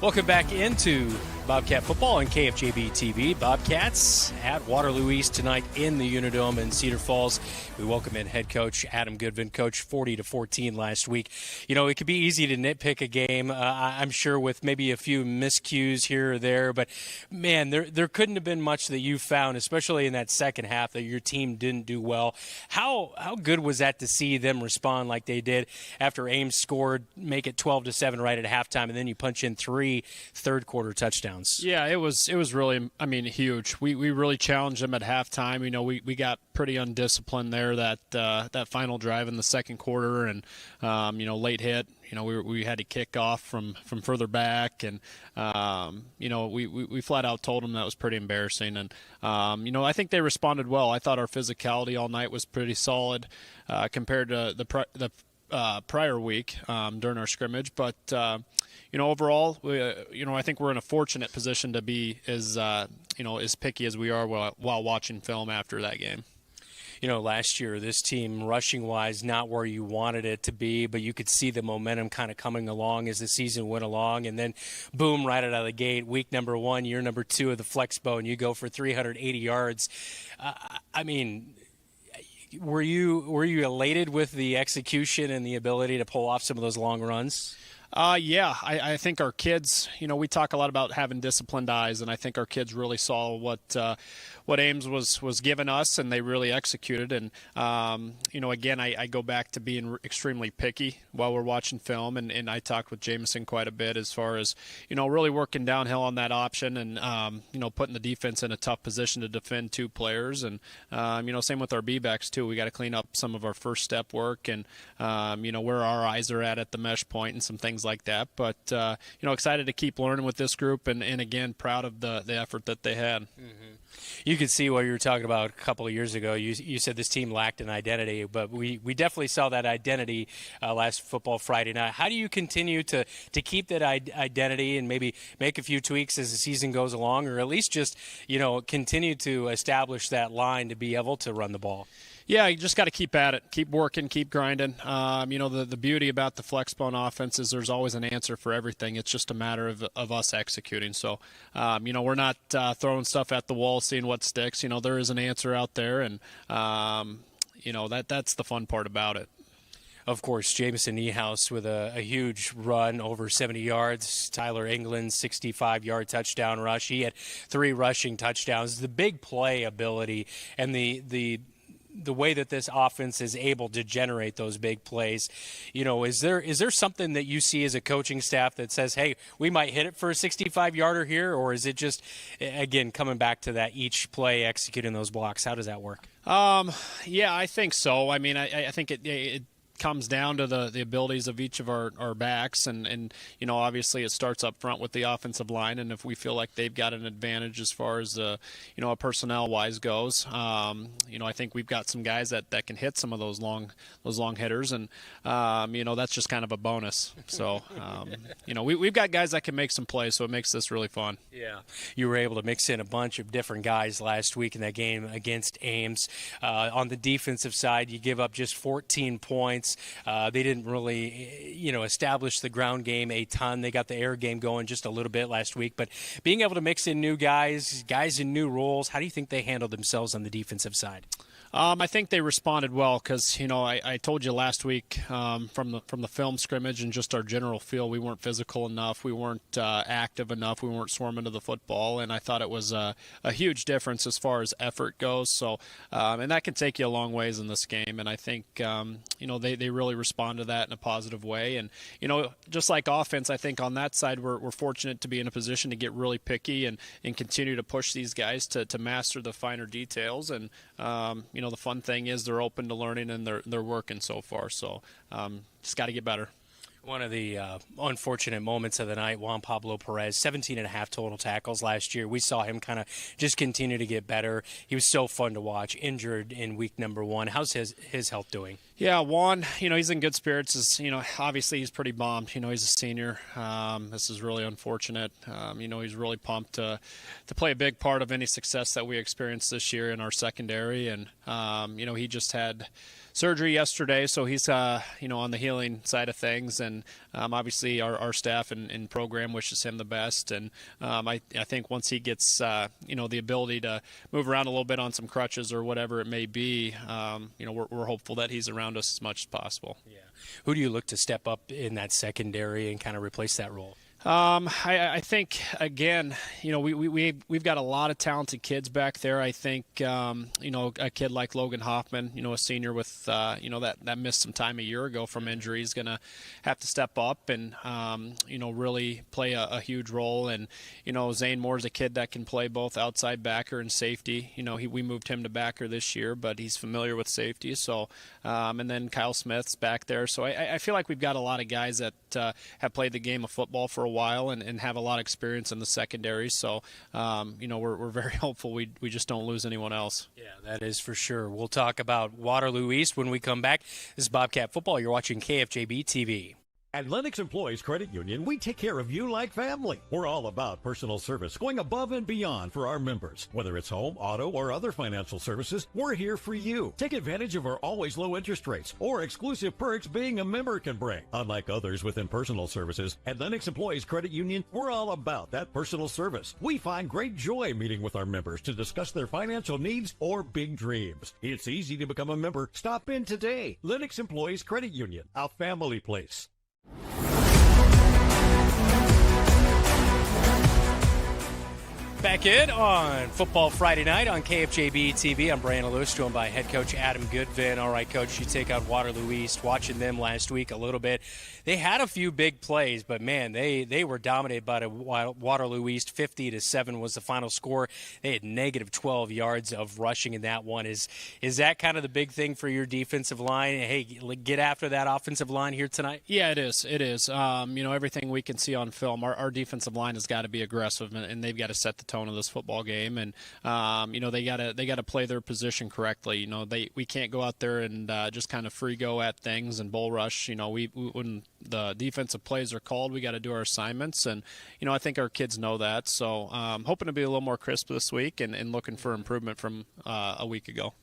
Welcome back into Bobcat football on KFJB-TV. Bobcats at Waterloo East tonight in the UNI Dome in Cedar Falls. We welcome in head coach Adam Goodvin, coached 40-14 last week. You know, it could be easy to nitpick a game, I'm sure, with maybe a few miscues here or there. But, man, there couldn't have been much that you found, especially in that second half, that your team didn't do well. How good was that to see them respond like they did after Ames scored, make it 12-7 right at halftime, and then you punch in 3 third-quarter touchdowns? Yeah, it was really, huge. We really challenged them at halftime. You know, we got pretty undisciplined there that final drive in the second quarter, and late hit. You know, we had to kick off from further back, and we flat out told them that was pretty embarrassing. And I think they responded well. I thought our physicality all night was pretty solid compared to the prior week during our scrimmage, but overall, I think we're in a fortunate position to be as picky as we are while watching film after that game. Last year, this team, rushing-wise, not where you wanted it to be, but you could see the momentum kind of coming along as the season went along, and then, boom, right out of the gate, week number 1, year number 2 of the Flexbo, and you go for 380 yards. Were you elated with the execution and the ability to pull off some of those long runs? Yeah, I think our kids, we talk a lot about having disciplined eyes, and I think our kids really saw what Ames was giving us, and they really executed. And, again, I go back to being extremely picky while we're watching film, and I talked with Jameson quite a bit as far as, really working downhill on that option and, putting the defense in a tough position to defend 2 players. And, same with our B-backs, too. We got to clean up some of our first step work and, where our eyes are at the mesh point and some things like that. But, excited to keep learning with this group and again, proud of the effort that they had. Mm-hmm. You could see what you were talking about a couple of years ago. You said this team lacked an identity, but we definitely saw that identity last football Friday night. How do you continue to keep that identity and maybe make a few tweaks as the season goes along, or at least just, continue to establish that line to be able to run the ball? Yeah, you just got to keep at it, keep working, keep grinding. The beauty about the Flexbone offense is there's always an answer for everything. It's just a matter of us executing. So, we're not throwing stuff at the wall, seeing what sticks. There is an answer out there, and, that's the fun part about it. Of course, Jameson Niehaus with a huge run, over 70 yards. Tyler England's 65-yard touchdown rush. He had 3 rushing touchdowns. The big play ability and the way that this offense is able to generate those big plays, is there something that you see as a coaching staff that says, hey, we might hit it for a 65-yarder here, or is it just, again, coming back to that each play, executing those blocks? How does that work? Yeah, I think so. I think it comes down to the abilities of each of our backs, and obviously it starts up front with the offensive line, and if we feel like they've got an advantage as far as a personnel wise goes, I think we've got some guys that can hit some of those long hitters, and that's just kind of a bonus. So we've got guys that can make some plays, so it makes this really fun. Yeah, you were able to mix in a bunch of different guys last week in that game against Ames. On the defensive side, you give up just 14 points. They didn't really, establish the ground game a ton. They got the air game going just a little bit last week. But being able to mix in new guys in new roles, how do you think they handled themselves on the defensive side? I think they responded well because, I told you last week from the film scrimmage and just our general feel, we weren't physical enough. We weren't active enough. We weren't swarming to the football. And I thought it was a huge difference as far as effort goes. So, and that can take you a long ways in this game. And I think, they really respond to that in a positive way. And, just like offense, I think on that side, we're fortunate to be in a position to get really picky and continue to push these guys to master the finer details. And, the fun thing is they're open to learning and they're working so far. So just got to get better. One of the unfortunate moments of the night, Juan Pablo Perez, 17.5 total tackles last year. We saw him kind of just continue to get better. He was so fun to watch, injured in week number 1. How's his health doing? Yeah, Juan, he's in good spirits. Obviously he's pretty bummed. He's a senior. This is really unfortunate. He's really pumped to play a big part of any success that we experienced this year in our secondary. And, he just had surgery yesterday, so he's on the healing side of things, and obviously our staff and program wishes him the best. And I think once he gets the ability to move around a little bit on some crutches or whatever it may be, we're hopeful that he's around us as much as possible. Yeah. Who do you look to step up in that secondary and kind of replace that role? I think, again, we've got a lot of talented kids back there. I think, a kid like Logan Hoffman, a senior with, that missed some time a year ago from injury, is going to have to step up and, really play a huge role. And, Zane Moore's a kid that can play both outside backer and safety. We moved him to backer this year, but he's familiar with safety. So, and then Kyle Smith's back there. So I feel like we've got a lot of guys that have played the game of football for a while and have a lot of experience in the secondary. So, we're very hopeful we just don't lose anyone else. Yeah, that is for sure. We'll talk about Waterloo East when we come back. This is Bobcat Football. You're watching KFJB-TV. At Lennox Employees Credit Union, we take care of you like family. We're all about personal service, going above and beyond for our members. Whether it's home, auto, or other financial services, we're here for you. Take advantage of our always low interest rates or exclusive perks being a member can bring. Unlike others within personal services, at Lennox Employees Credit Union, we're all about that personal service. We find great joy meeting with our members to discuss their financial needs or big dreams. It's easy to become a member. Stop in today. Lennox Employees Credit Union, a family place. Back in on Football Friday night on KFJB-TV. I'm Brandon Lewis, joined by head coach Adam Goodvin. All right, Coach, you take out Waterloo East. Watching them last week a little bit. They had a few big plays, but, man, they were dominated by the Waterloo East. 50-7 was the final score. They had negative 12 yards of rushing in that one. Is that kind of the big thing for your defensive line? Hey, get after that offensive line here tonight? Yeah, it is. It is. Everything we can see on film, our defensive line has got to be aggressive, and they've got to set the tone of this football game, and they gotta play their position correctly. We can't go out there and just kind of free go at things and bull rush. When the defensive plays are called, we got to do our assignments, and I think our kids know that. So hoping to be a little more crisp this week and looking for improvement from a week ago.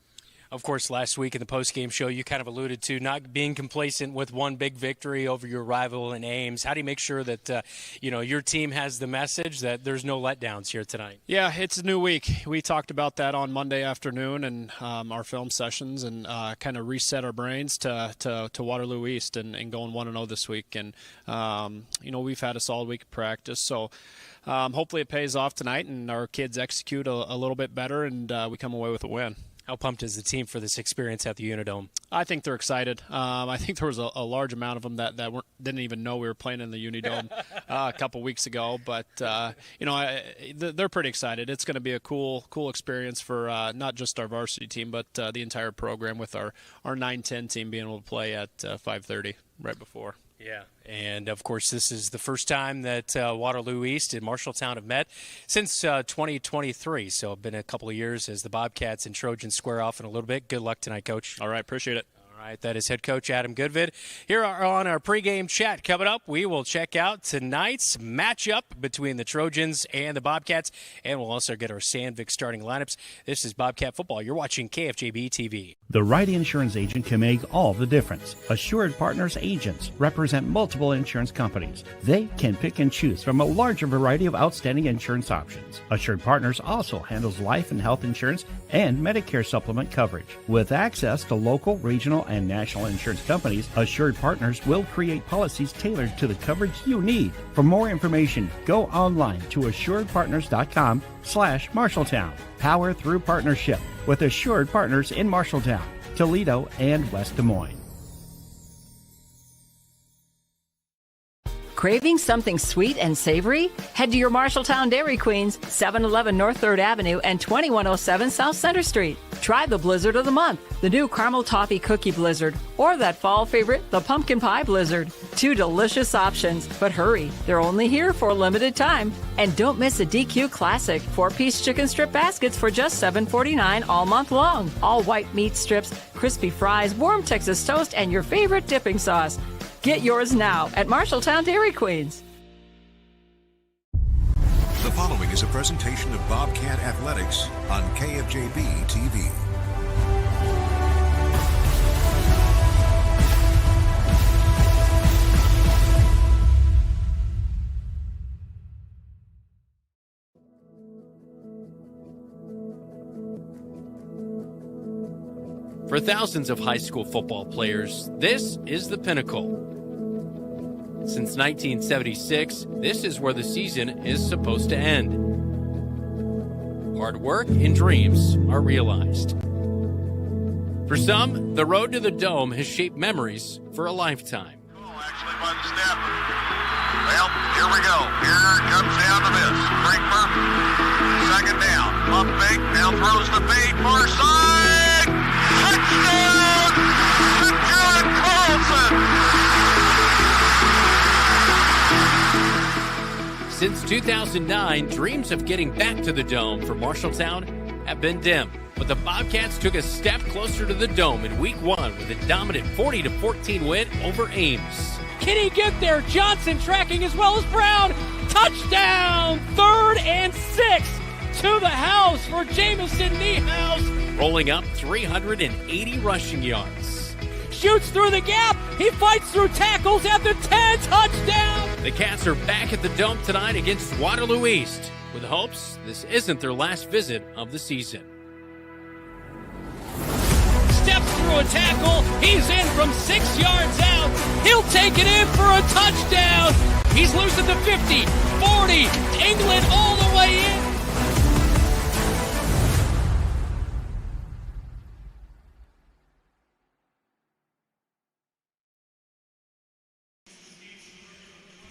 Of course, last week in the post-game show, you kind of alluded to not being complacent with one big victory over your rival in Ames. How do you make sure that, your team has the message that there's no letdowns here tonight? Yeah, it's a new week. We talked about that on Monday afternoon and our film sessions, and kind of reset our brains to Waterloo East and going 1-0 this week. And, we've had a solid week of practice. So hopefully it pays off tonight and our kids execute a little bit better and we come away with a win. How pumped is the team for this experience at the UNI Dome? I think they're excited. I think there was a large amount of them that didn't even know we were playing in the UNI Dome a couple weeks ago. But, they're pretty excited. It's going to be a cool experience for not just our varsity team, but the entire program, with our 9-10 team being able to play at 5:30 right before. Yeah, and of course this is the first time that Waterloo East and Marshalltown have met since 2023. So it's been a couple of years as the Bobcats and Trojans square off in a little bit. Good luck tonight, Coach. All right, appreciate it. All right, that is head coach Adam Goodvin. Here on our pregame chat coming up, we will check out tonight's matchup between the Trojans and the Bobcats, and we'll also get our Sandvik starting lineups. This is Bobcat Football. You're watching KFJB-TV. The right insurance agent can make all the difference. Assured Partners agents represent multiple insurance companies. They can pick and choose from a larger variety of outstanding insurance options. Assured Partners also handles life and health insurance and Medicare supplement coverage. With access to local, regional, and national insurance companies, Assured Partners will create policies tailored to the coverage you need. For more information, go online to assuredpartners.com/Marshalltown. Power through partnership with Assured Partners in Marshalltown, Toledo, and West Des Moines. Craving something sweet and savory? Head to your Marshalltown Dairy Queens, 711 North 3rd Avenue and 2107 South Center Street. Try the Blizzard of the Month, the new Caramel Toffee Cookie Blizzard, or that fall favorite, the Pumpkin Pie Blizzard. 2 delicious options, but hurry, they're only here for a limited time. And don't miss a DQ Classic 4-piece chicken strip baskets for just $7.49 all month long. All white meat strips, crispy fries, warm Texas toast, and your favorite dipping sauce. Get yours now at Marshalltown Dairy Queens. The following is a presentation of Bobcat Athletics on KFJB-TV. For thousands of high school football players, this is the pinnacle. Since 1976, this is where the season is supposed to end. Hard work and dreams are realized. For some, the road to the Dome has shaped memories for a lifetime. Actually by the snapper. Well, here we go. Here it comes down to this. Brinkmer, second down. Pump fake, now throws the fade, far side. Touchdown to John Carlson. Since 2009, dreams of getting back to the Dome for Marshalltown have been dim. But the Bobcats took a step closer to the Dome in Week 1 with a dominant 40-14 win over Ames. Can he get there? Johnson tracking as well as Brown. Touchdown! 3rd and 6 to the house for Jamison Niehaus. Rolling up 380 rushing yards. Shoots through the gap. He fights through tackles at the 10. Touchdown! The Cats are back at the Dome tonight against Waterloo East, with hopes this isn't their last visit of the season. Steps through a tackle. He's in from 6 yards out. He'll take it in for a touchdown. He's loose at the 50, 40. England all the way in.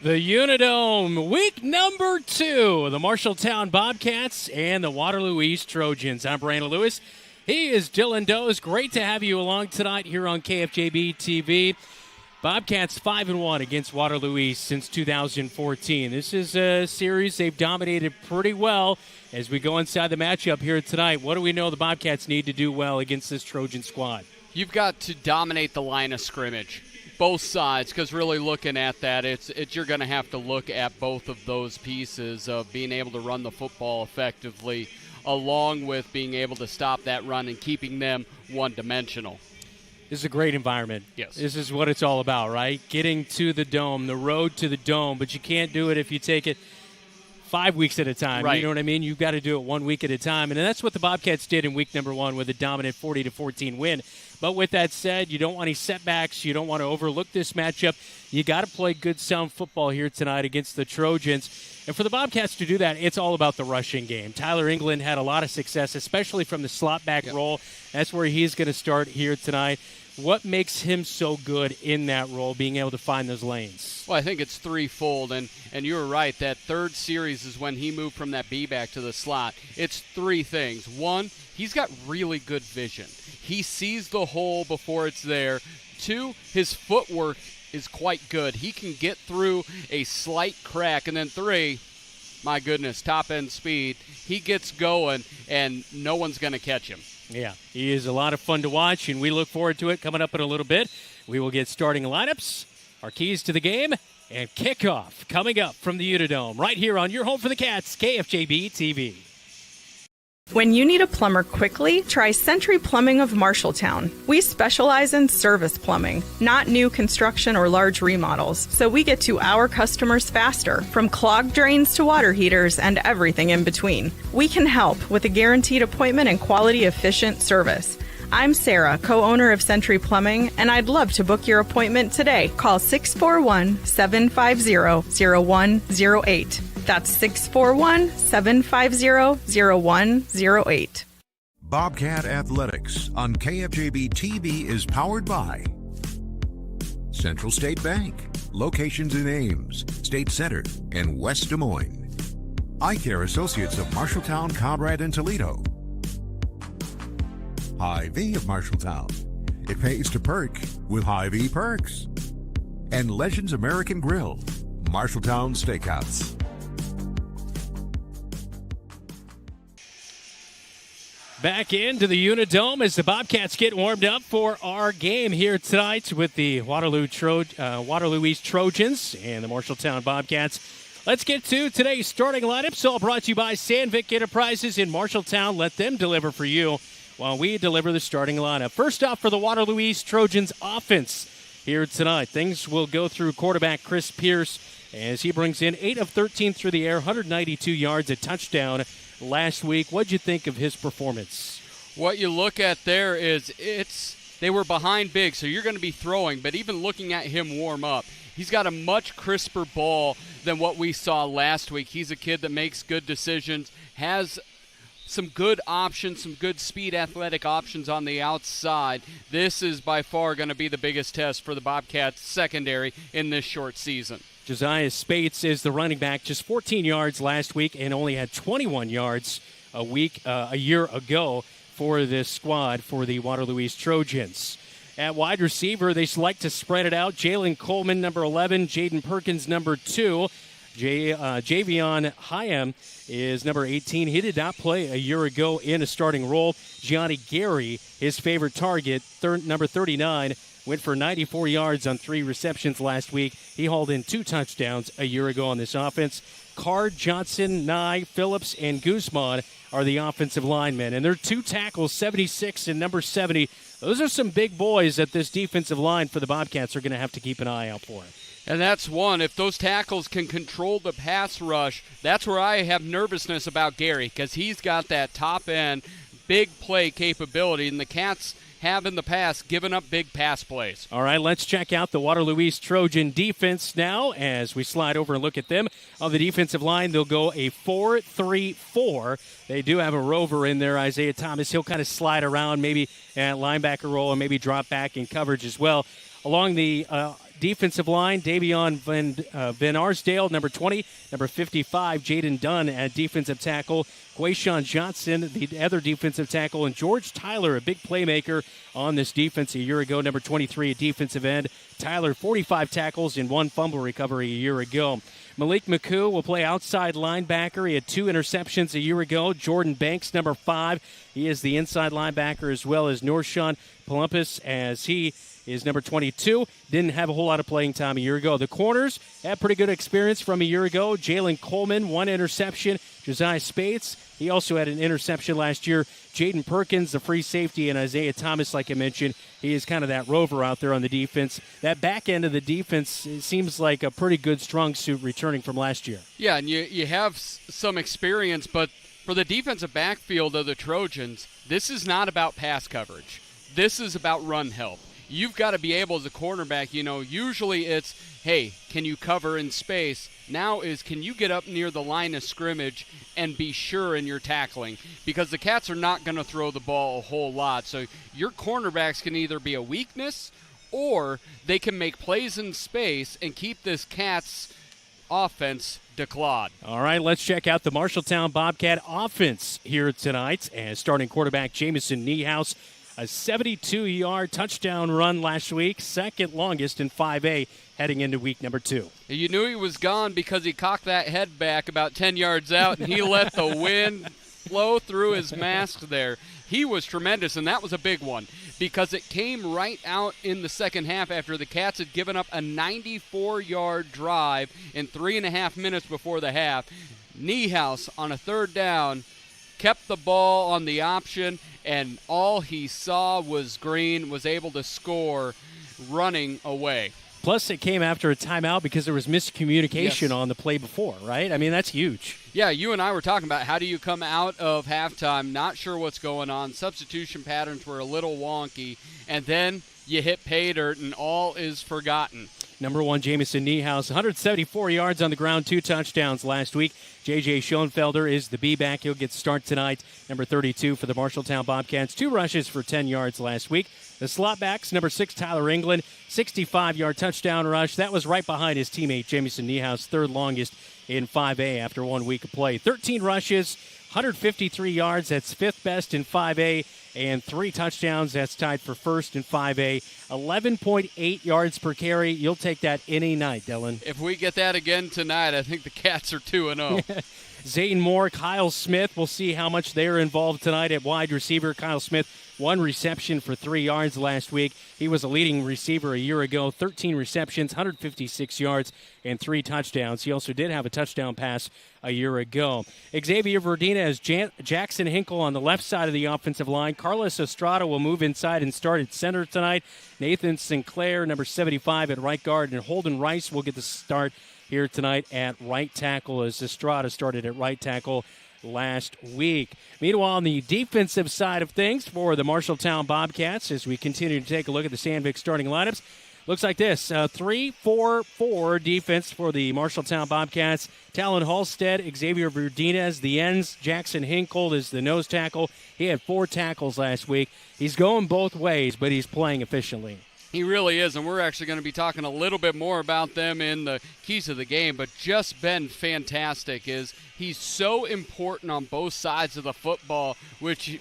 The UNI Dome, week number 2, the Marshalltown Bobcats and the Waterloo East Trojans. I'm Brandon Lewis. He is Dylan Does. Great to have you along tonight here on KFJB-TV. Bobcats 5-1 against Waterloo East since 2014. This is a series they've dominated pretty well. As we go inside the matchup here tonight, what do we know the Bobcats need to do well against this Trojan squad? You've got to dominate the line of scrimmage. Both sides, because really looking at that, you're going to have to look at both of those pieces of being able to run the football effectively, along with being able to stop that run and keeping them one-dimensional. This is a great environment. Yes. This is what it's all about, right? Getting to the Dome, the road to the Dome, but you can't do it if you take it 5 weeks at a time. Right. You know what I mean? You've got to do it 1 week at a time, and that's what the Bobcats did in week number 1 with a dominant 40-14 win. But with that said, you don't want any setbacks. You don't want to overlook this matchup. You got to play good, sound football here tonight against the Trojans. And for the Bobcats to do that, it's all about the rushing game. Tyler England had a lot of success, especially from the slot back role. That's where he's going to start here tonight. What makes him so good in that role, being able to find those lanes? Well, I think it's threefold, and you were right. That third series is when he moved from that B-back to the slot. It's 3 things. 1, he's got really good vision. He sees the hole before it's there. 2, his footwork is quite good. He can get through a slight crack. And then 3, my goodness, top-end speed. He gets going, and no one's going to catch him. Yeah, he is a lot of fun to watch, and we look forward to it coming up in a little bit. We will get starting lineups, our keys to the game, and kickoff coming up from the UNI Dome right here on your home for the Cats, KFJB-TV. When you need a plumber quickly, try Century Plumbing of Marshalltown. We specialize in service plumbing, not new construction or large remodels, so we get to our customers faster, from clogged drains to water heaters and everything in between. We can help with a guaranteed appointment and quality, efficient service. I'm Sarah, co-owner of Century Plumbing, and I'd love to book your appointment today. Call 641-750-0108. That's 641-750-0108. Bobcat Athletics on KFJB-TV is powered by Central State Bank, locations in Ames, State Center, and West Des Moines. Eye Care Associates of Marshalltown, Conrad, and Toledo. Hy-Vee of Marshalltown. It pays to perk with Hy-Vee perks. And Legends American Grill, Marshalltown Steakhouse. Back into the UNI Dome as the Bobcats get warmed up for our game here tonight with the Waterloo East Trojans and the Marshalltown Bobcats. Let's get to today's starting lineups, all brought to you by Sandvik Enterprises in Marshalltown. Let them deliver for you while we deliver the starting lineup. First off for the Waterloo East Trojans offense here tonight. Things will go through quarterback Chris Pierce as he brings in 8 of 13 through the air, 192 yards, a touchdown last week. What'd you think of his performance? What you look at there is they were behind big, so you're going to be throwing, but even looking at him warm up, he's got a much crisper ball than what we saw last week. He's a kid that makes good decisions, has some good options, some good speed athletic options on the outside. This is by far going to be the biggest test for the Bobcats secondary in this short season. Josiah Spates is the running back, just 14 yards last week and only had 21 yards a year ago for this squad for the Waterloo East Trojans. At wide receiver, they select to spread it out. Jalen Coleman, number 11. Jaden Perkins, number 2. Javion Hyam is number 18. He did not play a year ago in a starting role. Gianni Gary, his favorite target, number 39, went for 94 yards on 3 receptions last week. He hauled in 2 touchdowns a year ago on this offense. Card, Johnson, Nye, Phillips, and Guzman are the offensive linemen. And their 2 tackles, 76 and number 70. Those are some big boys that this defensive line for the Bobcats are going to have to keep an eye out for. And that's one. If those tackles can control the pass rush, that's where I have nervousness about Gary, because he's got that top-end big play capability, and the Cats have in the past given up big pass plays. All right, let's check out the Waterloo East Trojan defense now as we slide over and look at them. On the defensive line, they'll go a 4-3-4. They do have a rover in there, Isaiah Thomas. He'll kind of slide around, maybe at linebacker role, and maybe drop back in coverage as well. Along the defensive line, Davion Van Arsdale, number 20. Number 55, Jaden Dunn at defensive tackle. Quayshawn Johnson, the other defensive tackle. And George Tyler, a big playmaker on this defense a year ago. Number 23, a defensive end. Tyler, 45 tackles and 1 fumble recovery a year ago. Malik McCoo will play outside linebacker. He had 2 interceptions a year ago. Jordan Banks, number 5. He is the inside linebacker, as well as Norshawn Palumpus, as he is number 22. Didn't have a whole lot of playing time a year ago. The corners had pretty good experience from a year ago. Jalen Coleman, 1 interception. Josiah Spates, he also had an interception last year. Jaden Perkins, the free safety, and Isaiah Thomas, like I mentioned, he is kind of that rover out there on the defense. That back end of the defense, it seems like a pretty good strong suit returning from last year. Yeah, and you have some experience, but for the defensive backfield of the Trojans, this is not about pass coverage. This is about run help. You've got to be able as a cornerback, usually it's, hey, can you cover in space? Now is, can you get up near the line of scrimmage and be sure in your tackling? Because the Cats are not going to throw the ball a whole lot. So your cornerbacks can either be a weakness or they can make plays in space and keep this Cats offense declawed. All right, let's check out the Marshalltown Bobcat offense here tonight. As starting quarterback Jamison Niehaus, a 72-yard touchdown run last week, second longest in 5A heading into week number 2. You knew he was gone because he cocked that head back about 10 yards out, and he let the wind flow through his mask there. He was tremendous, and that was a big one because it came right out in the second half after the Cats had given up a 94-yard drive in 3.5 minutes before the half. Niehaus on a 3rd down kept the ball on the option, and all he saw was green, was able to score running away. Plus, it came after a timeout because there was miscommunication on the play before, right? I mean, that's huge. Yeah, you and I were talking about how do you come out of halftime, not sure what's going on, substitution patterns were a little wonky, and then you hit pay dirt and all is forgotten. Number 1, Jamison Niehaus, 174 yards on the ground, 2 touchdowns last week. J.J. Schoenfelder is the B-back. He'll get start tonight. Number 32 for the Marshalltown Bobcats, 2 rushes for 10 yards last week. The slot backs, number 6, Tyler England, 65-yard touchdown rush. That was right behind his teammate, Jamison Niehaus, third longest in 5A after 1 week of play. 13 rushes, 153 yards. That's 5th best in 5A. And 3 touchdowns. That's tied for first in 5A. 11.8 yards per carry. You'll take that any night, Dylan. If we get that again tonight, I think the Cats are 2-0. Zane Moore, Kyle Smith. We'll see how much they're involved tonight at wide receiver. Kyle Smith, 1 reception for 3 yards last week. He was a leading receiver a year ago. 13 receptions, 156 yards, and 3 touchdowns. He also did have a touchdown pass a year ago. Xavier Verdina has Jackson Hinkle on the left side of the offensive line. Carlos Estrada will move inside and start at center tonight. Nathan Sinclair, number 75, at right guard. And Holden Rice will get the start here tonight at right tackle, as Estrada started at right tackle last week. Meanwhile, on the defensive side of things for the Marshalltown Bobcats, as we continue to take a look at the Sandvik starting lineups, looks like this. 3-4-4 defense for the Marshalltown Bobcats. Talon Halstead, Xavier Verdina as the ends. Jackson Hinkle is the nose tackle. He had 4 tackles last week. He's going both ways, but he's playing efficiently. He really is, and we're actually going to be talking a little bit more about them in the keys of the game, but just been fantastic. He's so important on both sides of the football, which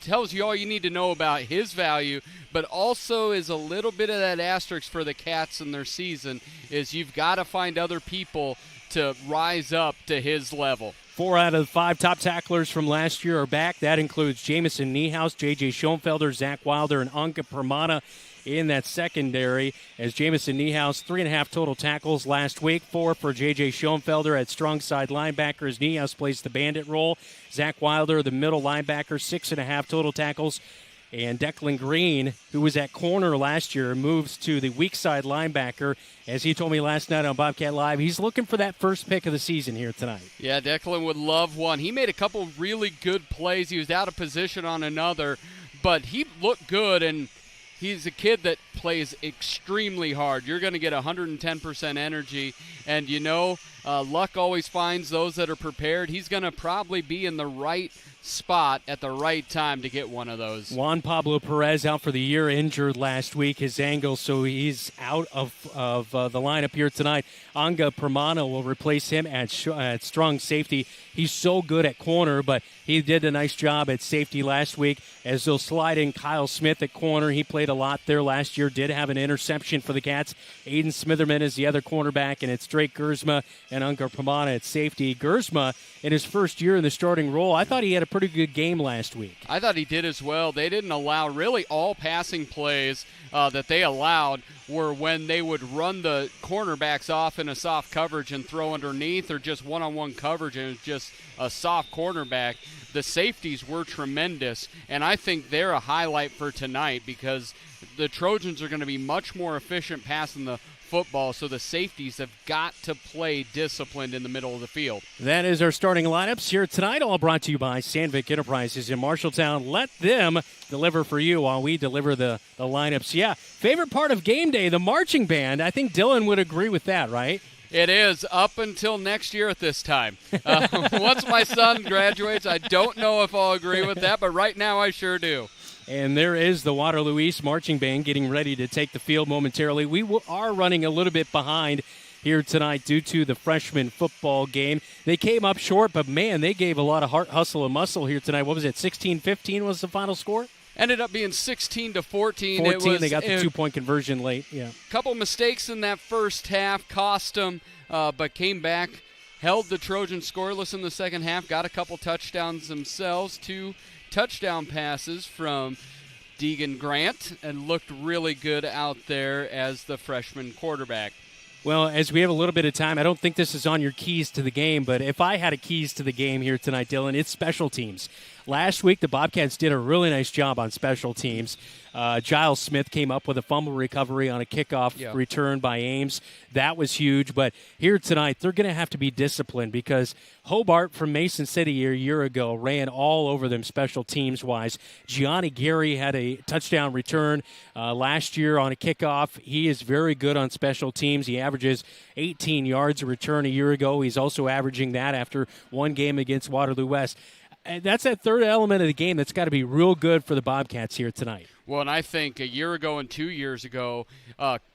tells you all you need to know about his value, but also is a little bit of that asterisk for the Cats in their season, is you've got to find other people to rise up to his level. 4 out of the 5 top tacklers from last year are back. That includes Jamison Niehaus, J.J. Schoenfelder, Zach Wilder, and Anka Pramana in that secondary, as Jamison Niehaus, 3.5 total tackles last week, 4 for J.J. Schoenfelder at strong side linebacker as Niehaus plays the bandit role. Zach Wilder, the middle linebacker, 6.5 total tackles. And Declan Green, who was at corner last year, moves to the weak side linebacker. As he told me last night on Bobcat Live, he's looking for that first pick of the season here tonight. Yeah, Declan would love one. He made a couple really good plays. He was out of position on another, but he looked good, and he's a kid that plays extremely hard. You're going to get 110% energy, and luck always finds those that are prepared. He's going to probably be in the right spot at the right time to get one of those. Juan Pablo Perez out for the year, injured last week, his ankle, so he's out of the lineup here tonight. Anga Pramana will replace him at strong safety. He's so good at corner, but he did a nice job at safety last week, as they'll slide in Kyle Smith at corner. He played a lot there last year, did have an interception for the Cats. Aiden Smitherman is the other cornerback, and it's Drake Gersma and Anga Pramana at safety. Gersma, in his first year in the starting role, I thought he had a pretty good game last week. I thought he did as well. They didn't allow really all passing plays that they allowed were when they would run the cornerbacks off in a soft coverage and throw underneath, or just one-on-one coverage and it was just a soft cornerback. The safeties were tremendous, and I think they're a highlight for tonight because the Trojans are going to be much more efficient passing the football, so the safeties have got to play disciplined in the middle of the field. That is our starting lineups here tonight, all brought to you by Sandvik Enterprises in Marshalltown. Let them deliver for you while we deliver the lineups. Yeah, favorite part of game day, the marching band. I think Dylan would agree with that, right? It is, up until next year at this time. Once my son graduates, I don't know if I'll agree with that, but right now I sure do. And there is the Waterloo East Marching Band getting ready to take the field momentarily. We are running a little bit behind here tonight due to the freshman football game. They came up short, but, man, they gave a lot of heart, hustle, and muscle here tonight. What was it, 16-15 was the final score? Ended up being 16-14. They got the 2-point conversion late. Yeah. Couple mistakes in that first half cost them, but came back, held the Trojans scoreless in the second half, got a couple touchdowns themselves, 2 touchdown passes from Deegan Grant, and looked really good out there as the freshman quarterback. Well, as we have a little bit of time, I don't think this is on your keys to the game, but if I had a keys to the game here tonight, Dylan, it's special teams. last week the Bobcats did a really nice job on special teams. Giles Smith came up with a fumble recovery on a kickoff return by Ames. That was huge. But here tonight, they're going to have to be disciplined because Hobart from Mason City a year ago ran all over them special teams-wise. Gianni Gary had a touchdown return last year on a kickoff. He is very good on special teams. He averages 18 yards a return a year ago. He's also averaging that after one game against Waterloo West. And that's that third element of the game that's got to be real good for the Bobcats here tonight. Well, and I think a year ago and 2 years ago,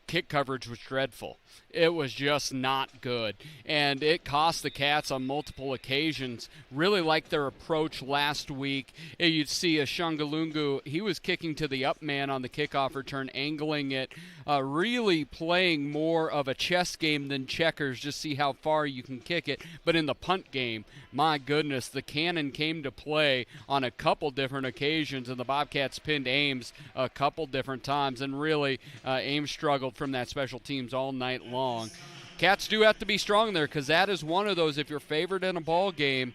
kick coverage was dreadful. It was just not good, and it cost the Cats on multiple occasions. Really like their approach last week. You'd see a Shungalungu, he was kicking to the up man on the kickoff return, angling it, really playing more of a chess game than checkers, just see how far you can kick it. But in the punt game, my goodness, the cannon came to play on a couple different occasions, and the Bobcats pinned Ames a couple different times, and really Ames struggled from that special teams all night long. Cats do have to be strong there because that is one of those, if you're favored in a ball game,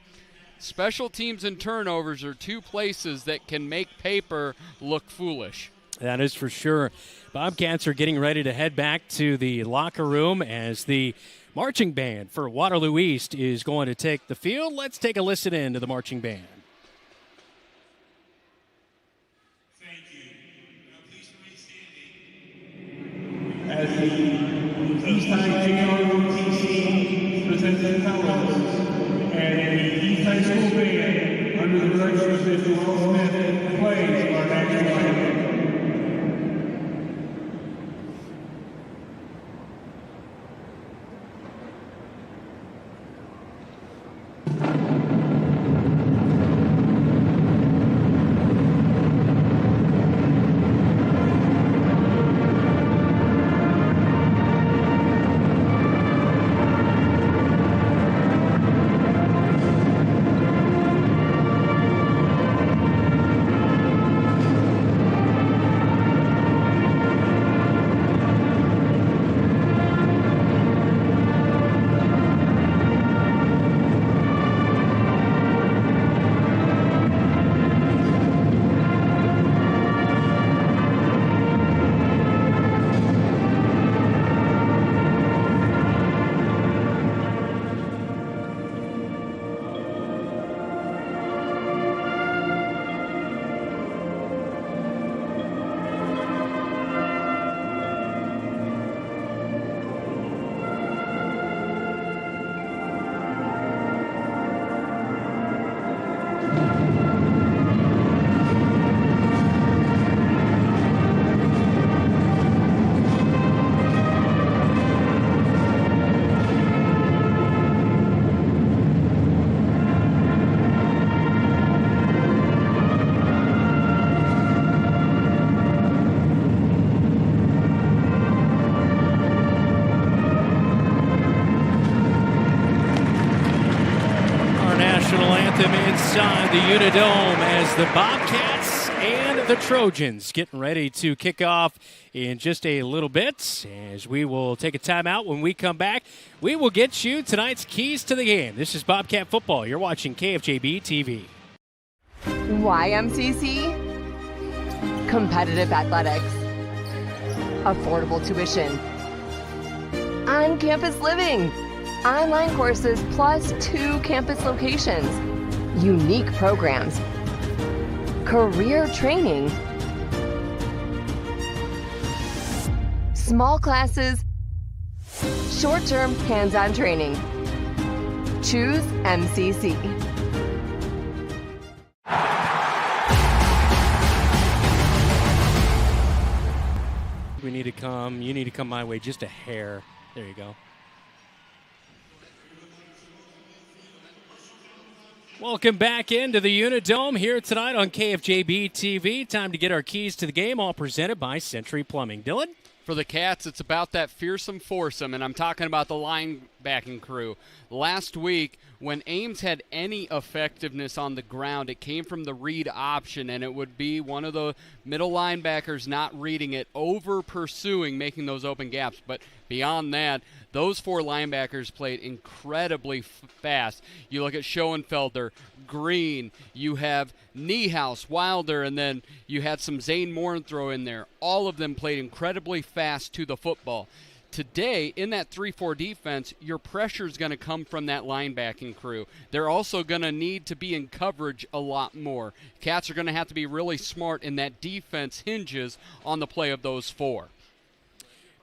special teams and turnovers are two places that can make paper look foolish. That is for sure. Bobcats are getting ready to head back to the locker room as the marching band for Waterloo East is going to take the field. Let's take a listen in to the marching band. As the Eastside JROTC presents the colors, and the Eastside School Band, under the direction of Mr. Will Smith, plays our national anthem. Inside the UNI Dome as the Bobcats and the Trojans getting ready to kick off in just a little bit. As we will take a timeout, when we come back, we will get you tonight's keys to the game. This is Bobcat Football. You're watching KFJB-TV. YMCC, competitive athletics, affordable tuition, on-campus living, online courses plus 2 campus locations, unique programs, career training, small classes, short-term hands-on training. Choose MCC. You need to come my way just a hair. There you go. Welcome back into the UNI Dome here tonight on KFJB-TV. Time to get our keys to the game, all presented by Century Plumbing. Dylan? For the Cats, it's about that fearsome foursome, and I'm talking about the linebacking crew. Last week, when Ames had any effectiveness on the ground, it came from the read option, and it would be one of the middle linebackers not reading it, over pursuing, making those open gaps. But beyond that, those 4 linebackers played incredibly fast. You look at Schoenfelder, Green, you have Niehaus, Wilder, and then you had some Zane Mornthrow in there. All of them played incredibly fast to the football. Today, in that 3-4 defense, your pressure is going to come from that linebacking crew. They're also going to need to be in coverage a lot more. Cats are going to have to be really smart, and that defense hinges on the play of those 4.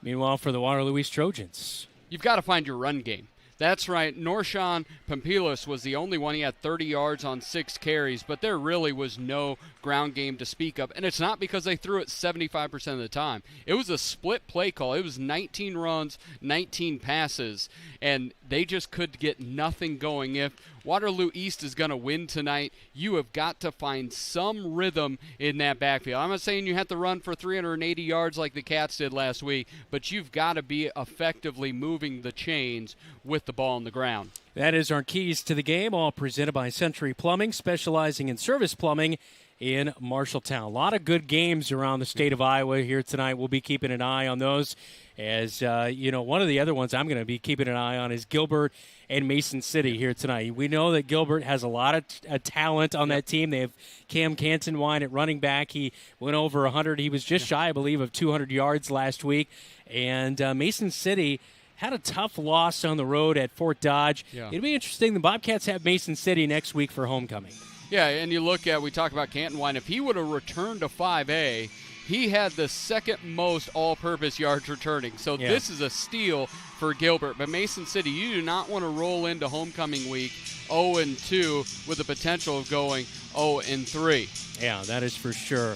Meanwhile, for the Waterloo East Trojans, you've got to find your run game. That's right. Norshawn Pampilas was the only one. He had 30 yards on 6 carries, but there really was no ground game to speak of. And it's not because they threw it 75% of the time. It was a split play call. It was 19 runs, 19 passes, and they just could get nothing going. If Waterloo East is going to win tonight, you have got to find some rhythm in that backfield. I'm not saying you have to run for 380 yards like the Cats did last week, but you've got to be effectively moving the chains with the ball on the ground. That is our keys to the game, all presented by Century Plumbing, specializing in service plumbing in Marshalltown. A lot of good games around the state of Iowa here tonight. We'll be keeping an eye on those. As one of the other ones I'm going to be keeping an eye on is Gilbert and Mason City here tonight. We know that Gilbert has a lot of talent on that team. They have Cam Cantonwine at running back. He went over 100. He was just shy, I believe, of 200 yards last week. And Mason City had a tough loss on the road at Fort Dodge. Yeah. It'll be interesting. The Bobcats have Mason City next week for homecoming. Yeah, and you look at, we talk about Cantonwine. If he would have returned to 5A, he had the second most all-purpose yards returning. So this is a steal for Gilbert. But Mason City, you do not want to roll into homecoming week 0-2 with the potential of going 0-3. Yeah, that is for sure.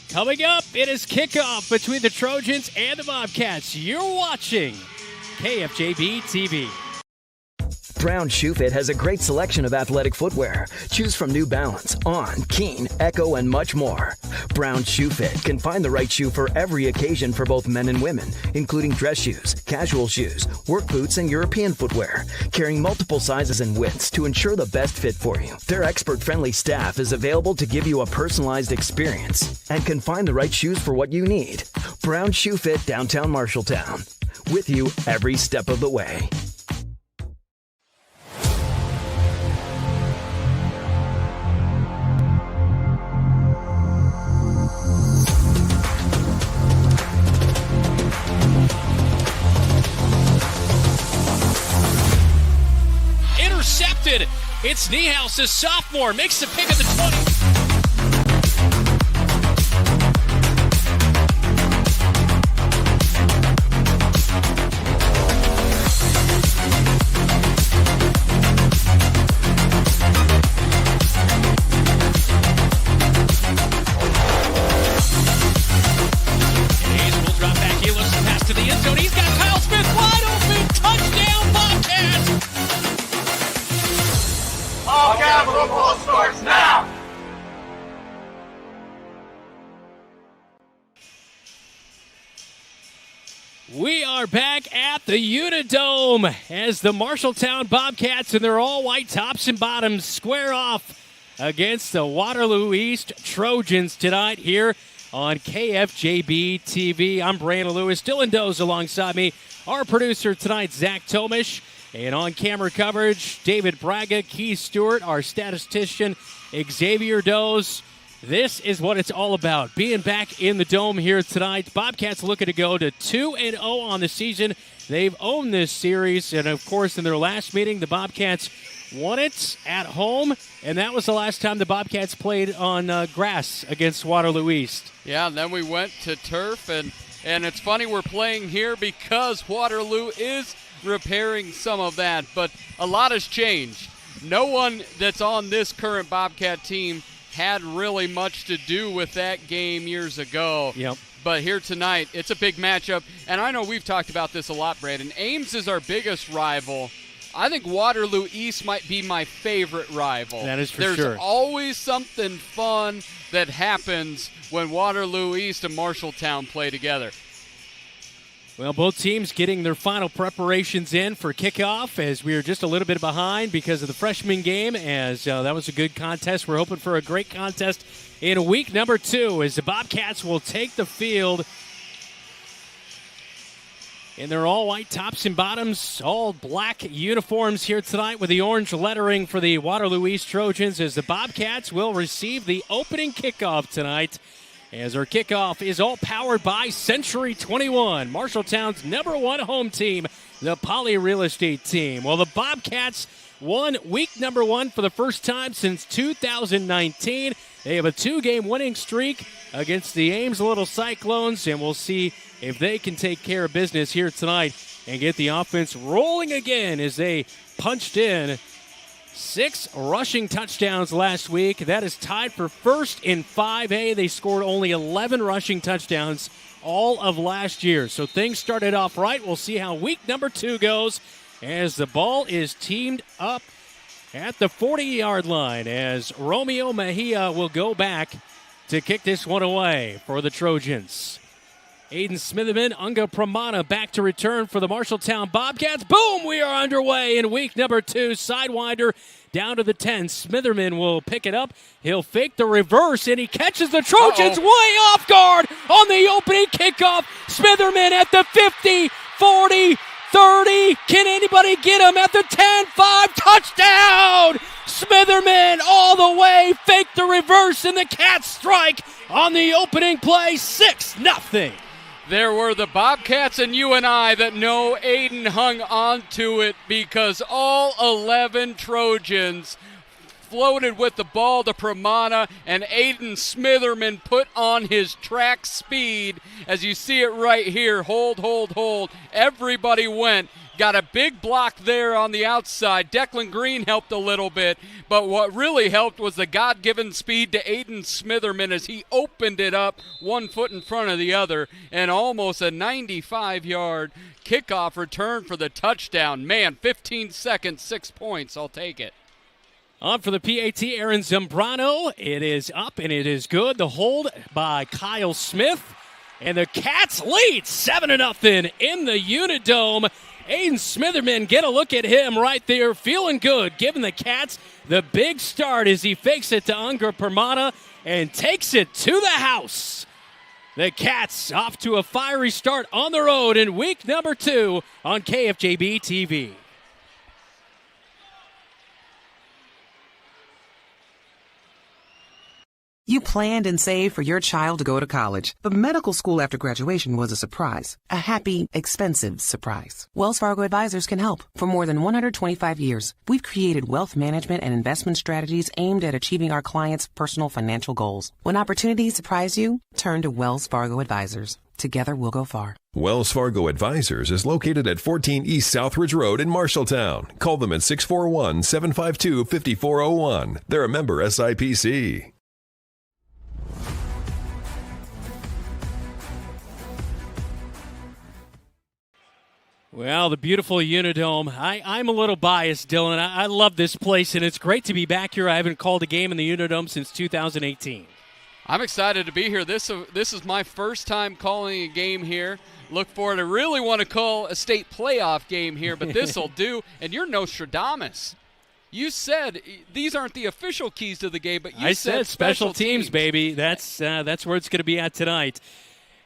Coming up, it is kickoff between the Trojans and the Bobcats. You're watching KFJB-TV. Brown Shoe Fit has a great selection of athletic footwear. Choose from New Balance, On, Keen, Echo, and much more. Brown Shoe Fit can find the right shoe for every occasion for both men and women, including dress shoes, casual shoes, work boots, and European footwear, carrying multiple sizes and widths to ensure the best fit for you. Their expert-friendly staff is available to give you a personalized experience and can find the right shoes for what you need. Brown Shoe Fit, downtown Marshalltown. With you every step of the way. Intercepted. It's Niehaus, a sophomore, makes the pick at the 20. We are back at the UNI Dome as the Marshalltown Bobcats and their all-white tops and bottoms square off against the Waterloo East Trojans tonight here on KFJB-TV. I'm Brandon Lewis. Dylan Doe's alongside me. Our producer tonight, Zach Tomish. And on camera coverage, David Braga, Keith Stewart, our statistician, Xavier Does. This is what it's all about, being back in the Dome here tonight. Bobcats looking to go to 2-0 on the season. They've owned this series, and of course, in their last meeting, the Bobcats won it at home, and that was the last time the Bobcats played on grass against Waterloo East. Yeah, and then we went to turf, and it's funny we're playing here because Waterloo is repairing some of that, but a lot has changed. No one that's on this current Bobcat team had really much to do with that game years ago. Yep. But here tonight, it's a big matchup. And I know we've talked about this a lot, Brandon. Ames is our biggest rival. I think Waterloo East might be my favorite rival. That is for There's sure. There's always something fun that happens when Waterloo East and Marshalltown play together. Well, both teams getting their final preparations in for kickoff as we are just a little bit behind because of the freshman game, as that was a good contest. We're hoping for a great contest in week number 2 as the Bobcats will take the field in their all-white tops and bottoms, all black uniforms here tonight with the orange lettering for the Waterloo East Trojans as the Bobcats will receive the opening kickoff tonight. As our kickoff is all powered by Century 21, Marshalltown's #1 home team, the Poly Real Estate team. Well, the Bobcats won week #1 for the first time since 2019. They have a 2-game winning streak against the Ames Little Cyclones, and we'll see if they can take care of business here tonight and get the offense rolling again as they punched in 6 rushing touchdowns last week. That is tied for first in 5A. They scored only 11 rushing touchdowns all of last year. So things started off right. We'll see how week #2 goes as the ball is teamed up at the 40-yard line as Romeo Mejia will go back to kick this one away for the Trojans. Aiden Smitherman, Unga Pramana back to return for the Marshalltown Bobcats. Boom! We are underway in week #2. Sidewinder down to the 10. Smitherman will pick it up. He'll fake the reverse, and he catches the Trojans way off guard on the opening kickoff. Smitherman at the 50, 40, 30. Can anybody get him at the 10? 5 touchdown! Smitherman all the way, fake the reverse, and the Cats strike on the opening play, 6-0. There were the Bobcats and UNI that know Aiden hung on to it because all 11 Trojans floated with the ball to Pramana, and Aiden Smitherman put on his track speed. As you see it right here, hold. Everybody went. Got a big block there on the outside. Declan Green helped a little bit, but what really helped was the God-given speed to Aiden Smitherman as he opened it up 1 foot in front of the other, and almost a 95-yard kickoff return for the touchdown. Man, 15 seconds, 6 points. I'll take it. On for the PAT, Aaron Zambrano. It is up, and it is good. The hold by Kyle Smith, and the Cats lead 7-0 in the UNI Dome. Aiden Smitherman, get a look at him right there, feeling good, giving the Cats the big start as he fakes it to Unga Pramana and takes it to the house. The Cats off to a fiery start on the road in week #2 on KFJB-TV. You planned and saved for your child to go to college, but medical school after graduation was a surprise. A happy, expensive surprise. Wells Fargo Advisors can help. For more than 125 years, we've created wealth management and investment strategies aimed at achieving our clients' personal financial goals. When opportunities surprise you, turn to Wells Fargo Advisors. Together we'll go far. Wells Fargo Advisors is located at 14 East Southridge Road in Marshalltown. Call them at 641-752-5401. They're a member SIPC. Well, the beautiful UNI Dome. I'm a little biased, Dylan. I love this place, and it's great to be back here. I haven't called a game in the UNI Dome since 2018. I'm excited to be here. This is my first time calling a game here. Look forward. I really want to call a state playoff game here, but this will do. And you're Nostradamus. You said these aren't the official keys to the game, but you said special teams, baby. That's where it's going to be at tonight.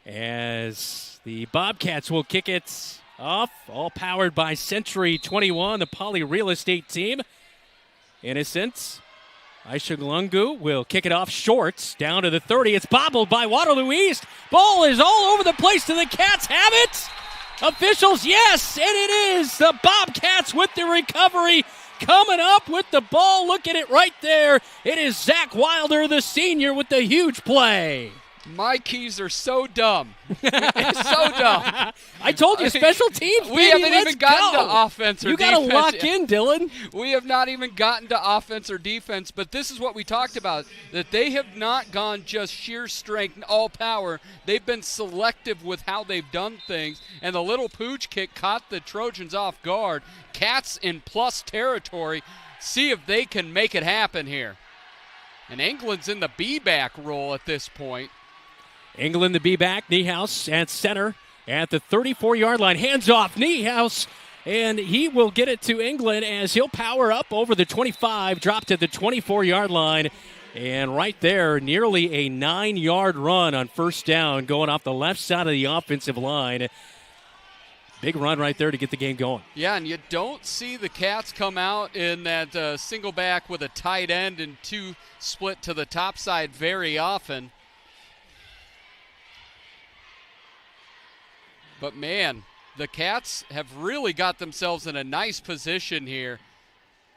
As the Bobcats will kick it off, all powered by Century 21, the Poly Real Estate team. Innocent Aishaglungu will kick it off short, down to the 30. It's bobbled by Waterloo East. Ball is all over the place. Do the Cats have it? Officials, yes, and it is. The Bobcats with the recovery. Coming up with the ball. Look at it right there. It is Zach Wilder, the senior, with the huge play. My keys are so dumb. It's so dumb. I told you, special teams, we haven't even gotten to offense or defense. You got to lock in, Dylan. We have not even gotten to offense or defense, but this is what we talked about, that they have not gone just sheer strength, all power. They've been selective with how they've done things, and the little pooch kick caught the Trojans off guard. Cats in plus territory. See if they can make it happen here. And England's in the B-back role at this point. England to be back. Niehaus at center at the 34-yard line. Hands off Niehaus, and he will get it to England as he'll power up over the 25, dropped at the 24-yard line. And right there, nearly a 9-yard run on first down going off the left side of the offensive line. Big run right there to get the game going. Yeah, and you don't see the Cats come out in that single back with a tight end and 2 split to the top side very often. But, man, the Cats have really got themselves in a nice position here.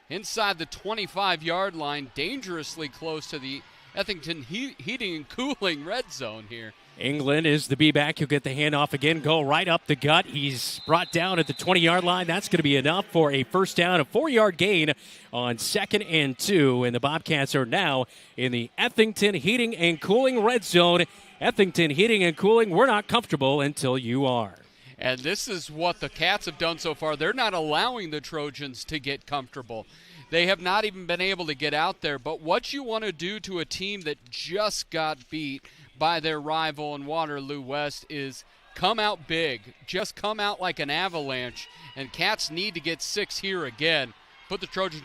Inside the 25-yard line, dangerously close to the Ethington Heating and Cooling red zone here. England is the B-back. He'll get the handoff again, go right up the gut. He's brought down at the 20-yard line. That's going to be enough for a first down, a 4-yard gain on 2nd and 2. And the Bobcats are now in the Ethington Heating and Cooling red zone. Ethington Heating and Cooling, we're not comfortable until you are. And this is what the Cats have done so far. They're not allowing the Trojans to get comfortable. They have not even been able to get out there. But what you want to do to a team that just got beat by their rival in Waterloo West is come out big. Just come out like an avalanche. And Cats need to get 6 here again. Put the Trojans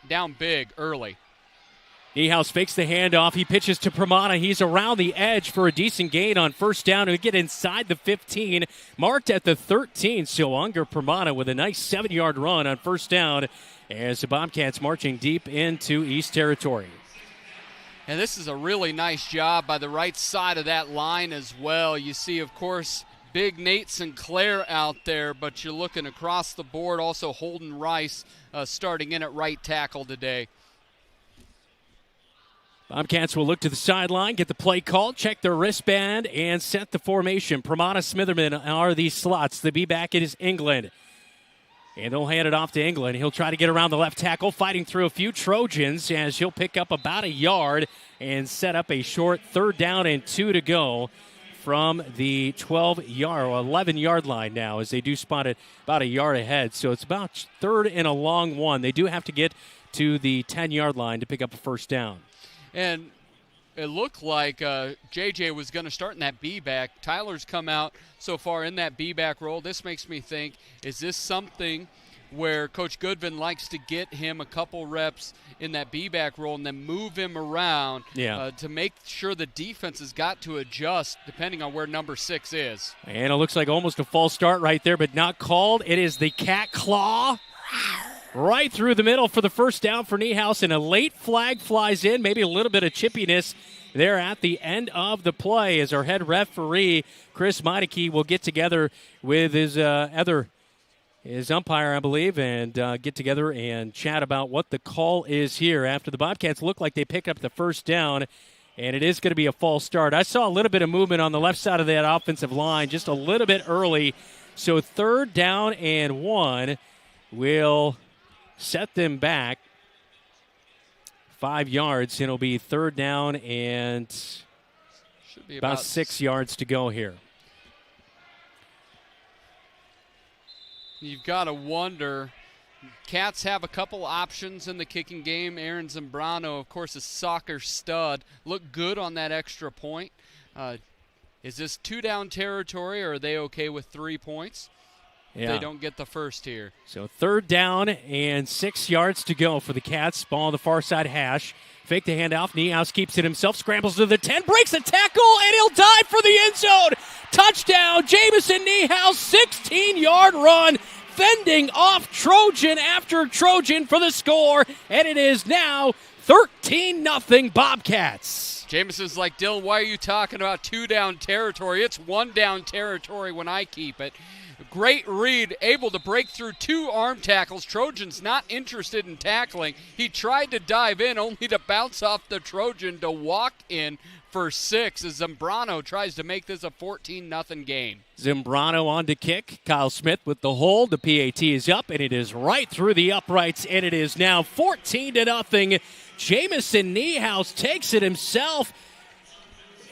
down big early. Niehaus fakes the handoff. He pitches to Pramana. He's around the edge for a decent gain on first down. He'll get inside the 15, marked at the 13. So Unger Pramana with a nice 7-yard run on first down as the Bobcats marching deep into East Territory. And this is a really nice job by the right side of that line as well. You see, of course, big Nate Sinclair out there, but you're looking across the board. Also Holden Rice starting in at right tackle today. Bobcats will look to the sideline, get the play called, check their wristband, and set the formation. Pramana Smitherman are these slots. The B-back it is England. And they'll hand it off to England. He'll try to get around the left tackle, fighting through a few Trojans as he'll pick up about a yard and set up a short 3rd down and 2 to go from the 12-yard or 11-yard line now as they do spot it about a yard ahead. So it's about 3rd and a long 1. They do have to get to the 10-yard line to pick up a first down. And it looked like JJ was going to start in that B-back. Tyler's come out so far in that B-back role. This makes me think, is this something where Coach Goodvin likes to get him a couple reps in that B-back role and then move him around to make sure the defense has got to adjust depending on where number 6 is? And it looks like almost a false start right there, but not called. It is the cat claw. Right through the middle for the first down for Niehaus, and a late flag flies in. Maybe a little bit of chippiness there at the end of the play as our head referee, Chris Meineke, will get together with his umpire, I believe, and get together and chat about what the call is here after the Bobcats look like they pick up the first down, and it is going to be a false start. I saw a little bit of movement on the left side of that offensive line just a little bit early, so 3rd down and 1 will set them back 5 yards, and it'll be 3rd down and should be about 6 yards to go here. You've got to wonder, Cats have a couple options in the kicking game. Aaron Zambrano, of course, a soccer stud, looked good on that extra point. Is this 2-down territory, or are they okay with 3 points? Yeah. They don't get the first here. So 3rd down and 6 yards to go for the Cats. Ball on the far side hash. Fake the handoff. Niehaus keeps it himself. Scrambles to the 10. Breaks a tackle, and he'll dive for the end zone. Touchdown, Jamison Niehaus. 16-yard run. Fending off Trojan after Trojan for the score. And it is now 13-0 Bobcats. Jamison's like, Dylan, why are you talking about 2-down territory? It's 1-down territory when I keep it. Great read, able to break through 2 arm tackles. Trojans not interested in tackling. He tried to dive in, only to bounce off the Trojan to walk in for 6 as Zambrano tries to make this a 14-0 game. Zambrano on to kick. Kyle Smith with the hold. The PAT is up, and it is right through the uprights, and it is now 14-0. Jamison Niehaus takes it himself.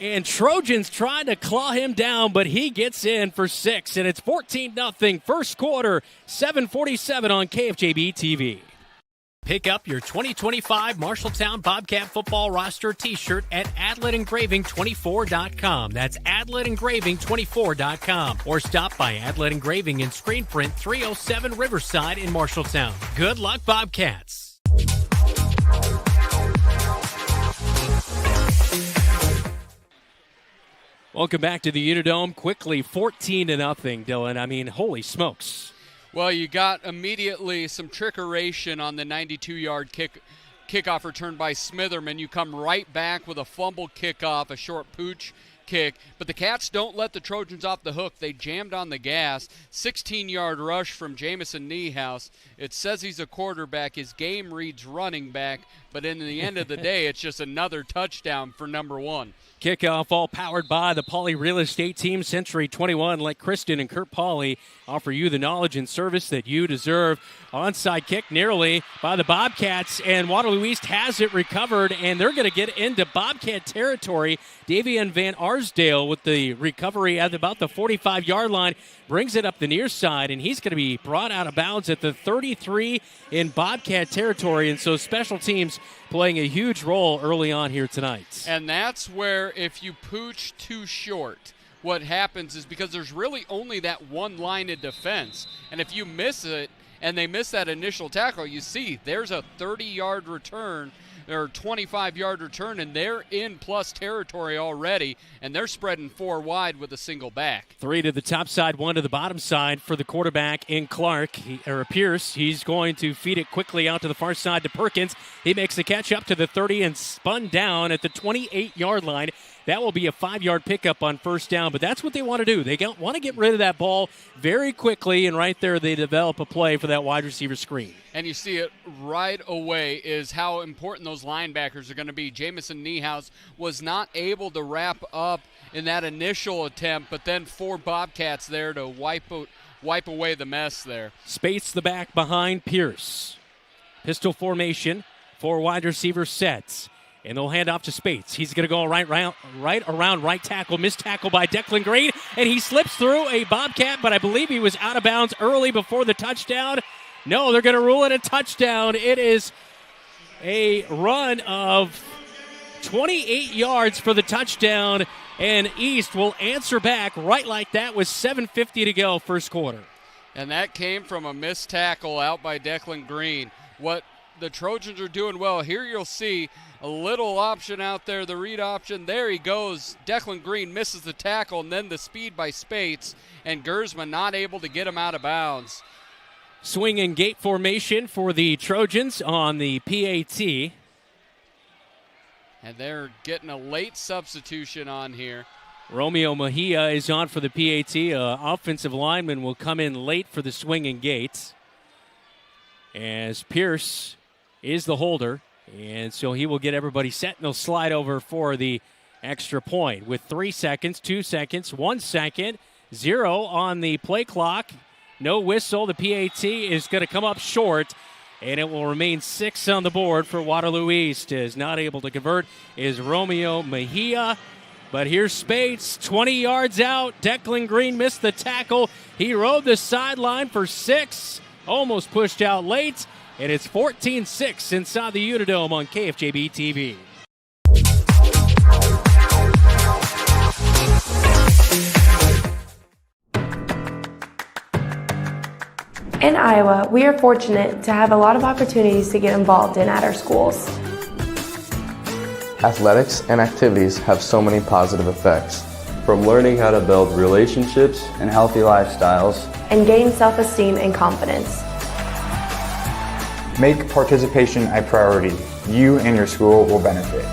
And Trojans trying to claw him down, but he gets in for 6, and it's 14-0. First quarter, 7:47 on KFJB-TV. Pick up your 2025 Marshalltown Bobcat football roster T-shirt at AdletEngraving24.com. That's AdletEngraving24.com. Or stop by Adlet Engraving in Screen Print 307 Riverside in Marshalltown. Good luck, Bobcats. Welcome back to the UNI Dome. Quickly, 14-0, Dylan. I mean, holy smokes. Well, you got immediately some trickeration on the 92-yard kickoff return by Smitherman. You come right back with a fumble kickoff, a short pooch kick, but the Cats don't let the Trojans off the hook. They jammed on the gas. 16-yard rush from Jamison Niehaus. It says he's a quarterback. His game reads running back, but in the end of the day, it's just another touchdown for number 1. Kickoff all powered by the Pauley Real Estate Team. Century 21, let Kristen and Kurt Pauley offer you the knowledge and service that you deserve. Onside kick nearly by the Bobcats, and Waterloo East has it recovered, and they're going to get into Bobcat territory. Davian Van Arsdale with the recovery at about the 45-yard line, brings it up the near side, and he's going to be brought out of bounds at the 33 in Bobcat territory, and so special teams playing a huge role early on here tonight. And that's where if you pooch too short, what happens is because there's really only that one line of defense, and if you miss it and they miss that initial tackle, you see there's a 30-yard return or 25-yard return, and they're in plus territory already, and they're spreading 4 wide with a single back. 3 to the top side, 1 to the bottom side for the quarterback in Pierce. He's going to feed it quickly out to the far side to Perkins. He makes the catch up to the 30 and spun down at the 28-yard line. That will be a 5-yard pickup on first down, but that's what they want to do. They want to get rid of that ball very quickly, and right there they develop a play for that wide receiver screen. And you see it right away is how important those linebackers are going to be. Jamison Niehaus was not able to wrap up in that initial attempt, but then 4 Bobcats there to wipe away the mess there. Spates the back behind Pierce. Pistol formation, 4 wide receiver sets. And they'll hand off to Spates. He's going to go right around right tackle. Missed tackle by Declan Green. And he slips through a Bobcat, but I believe he was out of bounds early before the touchdown. No, they're going to rule it a touchdown. It is a run of 28 yards for the touchdown. And East will answer back right like that with 7:50 to go first quarter. And that came from a missed tackle out by Declan Green. What the Trojans are doing well. Here you'll see a little option out there, the read option. There he goes. Declan Green misses the tackle, and then the speed by Spates, and Gersman not able to get him out of bounds. Swing and gate formation for the Trojans on the PAT. And they're getting a late substitution on here. Romeo Mejia is on for the PAT. Offensive lineman will come in late for the swing and gate, as Pierce is the holder. And so he will get everybody set, and they'll slide over for the extra point with 3 seconds, 2 seconds, 1 second, 0 on the play clock. No whistle. The PAT is going to come up short, and it will remain 6 on the board for Waterloo East. Is not able to convert is Romeo Mejia. But here's Spates, 20 yards out. Declan Green missed the tackle. He rode the sideline for 6, almost pushed out late. And it's 14-6 inside the UNI Dome on KFJB-TV. In Iowa, we are fortunate to have a lot of opportunities to get involved in at our schools. Athletics and activities have so many positive effects. From learning how to build relationships and healthy lifestyles, and gain self-esteem and confidence. Make participation a priority. You and your school will benefit.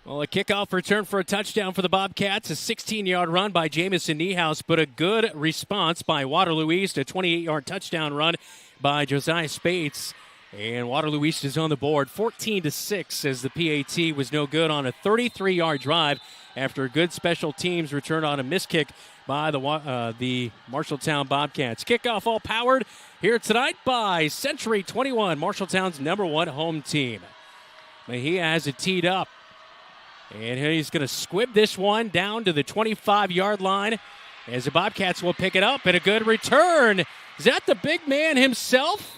Well, a kickoff return for a touchdown for the Bobcats. A 16-yard run by Jamison Niehaus, but a good response by Waterloo East. A 28-yard touchdown run by Josiah Spates. And Waterloo East is on the board 14-6 as the PAT was no good on a 33-yard drive after a good special teams return on a missed kick by the Marshalltown Bobcats. Kickoff all powered here tonight by Century 21, Marshalltown's #1 home team. Mejia has it teed up. And he's going to squib this one down to the 25-yard line as the Bobcats will pick it up. And a good return. Is that the big man himself?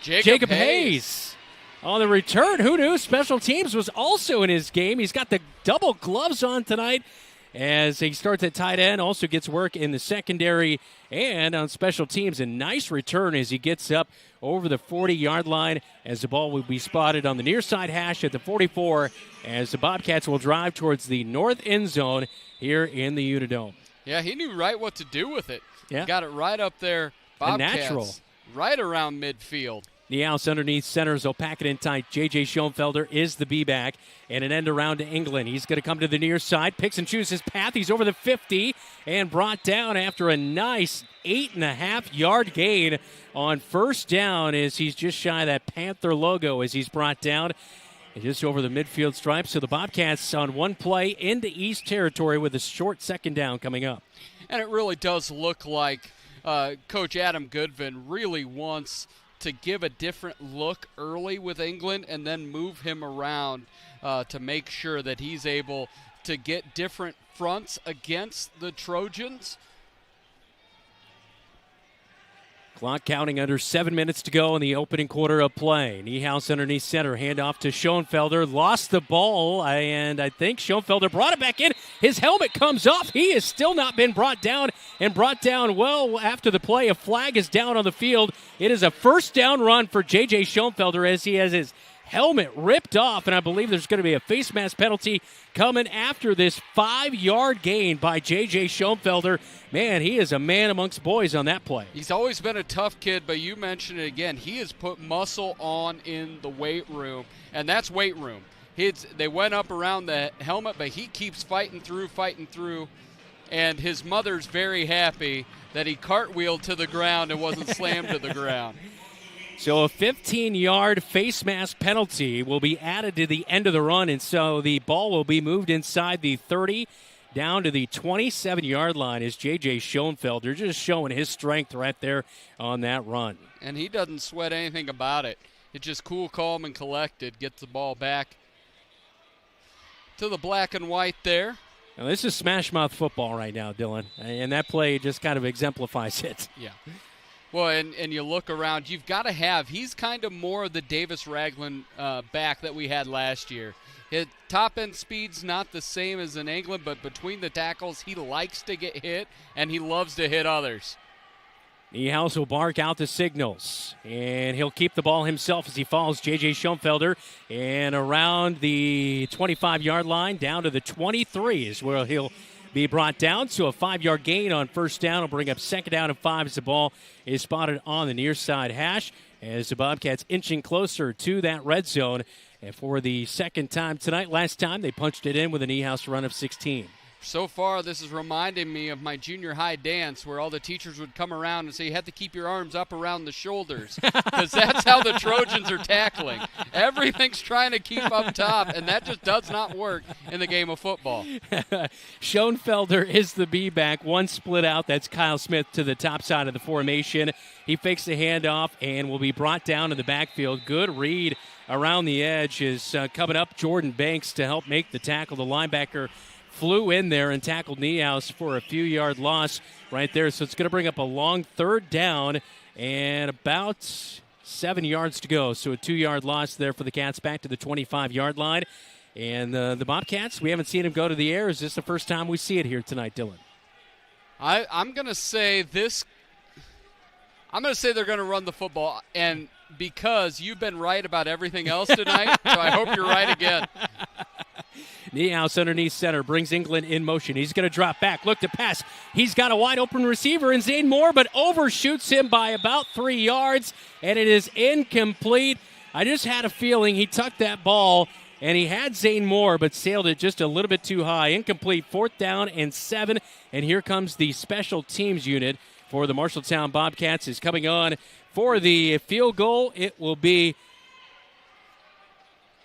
Jacob Hayes. On the return, who knew special teams was also in his game. He's got the double gloves on tonight. as he starts at tight end, also gets work in the secondary and on special teams. A nice return as he gets up over the 40-yard line as the ball will be spotted on the near side hash at the 44 as the Bobcats will drive towards the north end zone here in the UNI Dome. Yeah, he knew right what to do with it. Yeah. Got it right up there. Bobcats, natural. right around midfield. Niehaus underneath centers. He'll pack it in tight. J.J. Schoenfelder is the B-back. And an end around to England. He's going to come to the near side. Picks and chooses his path. He's over the 50 and brought down after a nice 8.5-yard gain on first down as he's just shy of that Panther logo as he's brought down. And just over the midfield stripe. So the Bobcats on one play into East territory with a short second down coming up. And it really does look like Coach Adam Goodvin really wants to give a different look early with England and then move him around to make sure that he's able to get different fronts against the Trojans. Clock counting under 7 minutes to go in the opening quarter of play. Niehaus underneath center. Handoff to Schoenfelder. Lost the ball, and I think Schoenfelder brought it back in. His helmet comes off. He has still not been brought down, and brought down well after the play. A flag is down on the field. It is a first down run for J.J. Schoenfelder as he has his helmet ripped off, and I believe there's going to be a face mask penalty coming after this 5-yard gain by J.J. Schoenfelder. Man, he is a man amongst boys on that play. He's always been a tough kid, but you mentioned it again. He has put muscle on in the weight room, and that's weight room. They went up around the helmet, but he keeps fighting through, and his mother's very happy that he cartwheeled to the ground and wasn't slammed to the ground. So a 15-yard face mask penalty will be added to the end of the run, and so the ball will be moved inside the 30 down to the 27-yard line as J.J. Schoenfelder just showing his strength right there on that run. And he doesn't sweat anything about it. It's just cool, calm, and collected. Gets the ball back to the black and white there. Now, this is smash mouth football right now, Dylan, and that play just kind of exemplifies it. Yeah. Well, and you look around, you've got to have, he's kind of more of the Davis Ragland back that we had last year. His top-end speed's not the same as in England, but between the tackles, he likes to get hit, and he loves to hit others. Niehaus will bark out the signals, and he'll keep the ball himself as he follows J.J. Schoenfelder. And around the 25-yard line, down to the 23 is where he'll be brought down. So a 5-yard gain on first down will bring up second down and 5 as the ball is spotted on the near side hash as the Bobcats inching closer to that red zone. And for the second time tonight, last time they punched it in with a Niehaus run of 16. So far, this is reminding me of my junior high dance where all the teachers would come around and say you have to keep your arms up around the shoulders because that's how the Trojans are tackling. Everything's trying to keep up top, and that just does not work in the game of football. Schoenfelder is the B-back. One split out. That's Kyle Smith to the top side of the formation. He fakes the handoff and will be brought down in the backfield. Good read around the edge is coming up. Jordan Banks to help make the tackle. The linebacker flew in there and tackled Niehaus for a few-yard loss right there. So it's going to bring up a long third down and about 7 yards to go. So a 2-yard loss there for the Cats back to the 25-yard line. And the Bobcats, we haven't seen them go to the air. Is this the first time we see it here tonight, Dylan? I'm going to say this. I'm going to say they're going to run the football, and because you've been right about everything else tonight, so I hope you're right again. Niehaus underneath center brings England in motion. He's going to drop back, look to pass. He's got a wide open receiver in Zane Moore, but overshoots him by about 3 yards, and it is incomplete. I just had a feeling he tucked that ball, and he had Zane Moore, but sailed it just a little bit too high. Incomplete, 4th down and 7, and here comes the special teams unit for the Marshalltown Bobcats is coming on for the field goal. It will be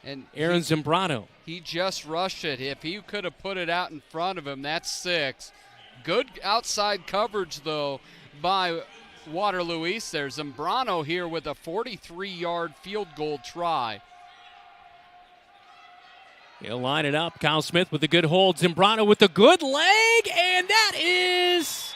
Aaron Zambrano. He just rushed it. If he could have put it out in front of him, that's 6. Good outside coverage, though, by Waterloo East there. Zambrano here with a 43-yard field goal try. He'll line it up. Kyle Smith with a good hold. Zambrano with a good leg, and that is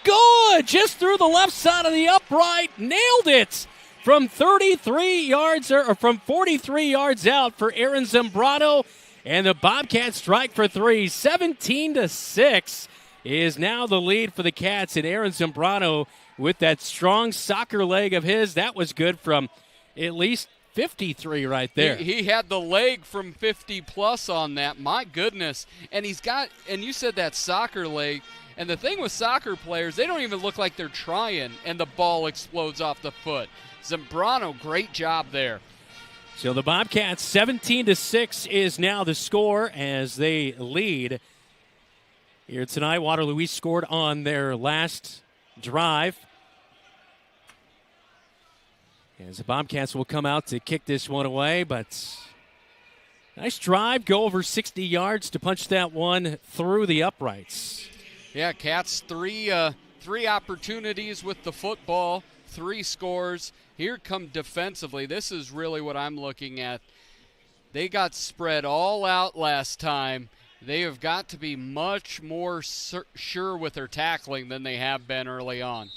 good. Just through the left side of the upright. Nailed it. From 33 yards or from 43 yards out for Aaron Zambrano. and the Bobcats strike for three. 17-6 is now the lead for the Cats, and Aaron Zambrano with that strong soccer leg of his. That was good from at least 53 right there. He had the leg from 50-plus on that. My goodness. And he's got, and you said that soccer leg, and the thing with soccer players, they don't even look like they're trying, and the ball explodes off the foot. Zambrano, great job there. So the Bobcats, 17-6 is now the score as they lead here tonight. Waterloo East scored on their last drive. As the Bobcats will come out to kick this one away, but nice drive, go over 60 yards to punch that one through the uprights. Yeah, Cats three opportunities with the football, 3 scores. Here come defensively. This is really what I'm looking at. They got spread all out last time. They have got to be much more sure with their tackling than they have been early on.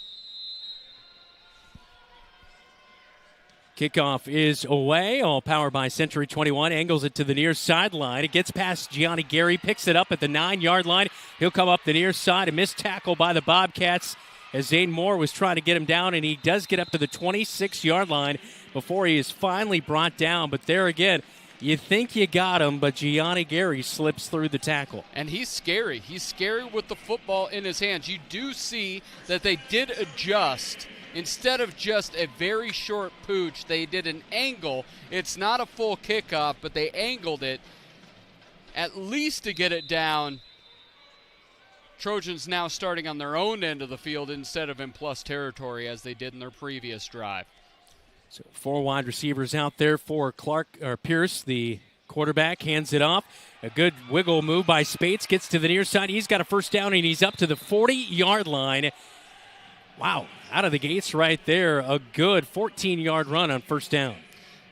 Kickoff is away, all powered by Century 21. Angles it to the near sideline. It gets past Gianni Gary, picks it up at the 9-yard line. He'll come up the near side. A missed tackle by the Bobcats as Zane Moore was trying to get him down, and he does get up to the 26-yard line before he is finally brought down. But there again, you think you got him, but Gianni Gary slips through the tackle. And he's scary. He's scary with the football in his hands. You do see that they did adjust. Instead of just a very short pooch, they did an angle. It's not a full kickoff, but they angled it at least to get it down. Trojans now starting on their own end of the field instead of in plus territory as they did in their previous drive. So 4 wide receivers out there for Pierce, the quarterback, hands it off. A good wiggle move by Spates, gets to the near side. He's got a first down, and he's up to the 40-yard line. Wow, out of the gates right there, a good 14-yard run on first down.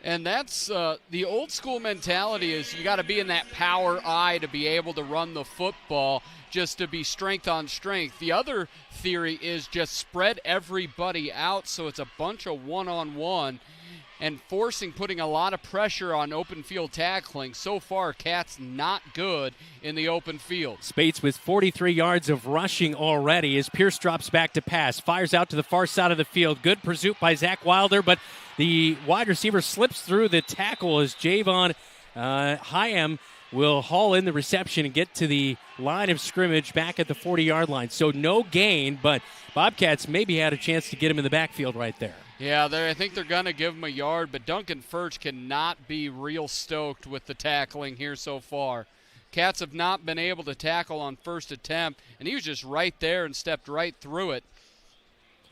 And that's the old school mentality is you got to be in that power eye to be able to run the football, just to be strength on strength. The other theory is just spread everybody out so it's a bunch of one-on-one and putting a lot of pressure on open field tackling. So far, Cats not good in the open field. Spates with 43 yards of rushing already as Pierce drops back to pass, fires out to the far side of the field. Good pursuit by Zach Wilder, but the wide receiver slips through the tackle as Javon Hyam will haul in the reception and get to the line of scrimmage back at the 40-yard line. So no gain, but Bobcats maybe had a chance to get him in the backfield right there. Yeah, I think they're going to give him a yard, but Duncan Furch cannot be real stoked with the tackling here so far. Cats have not been able to tackle on first attempt, and he was just right there and stepped right through it.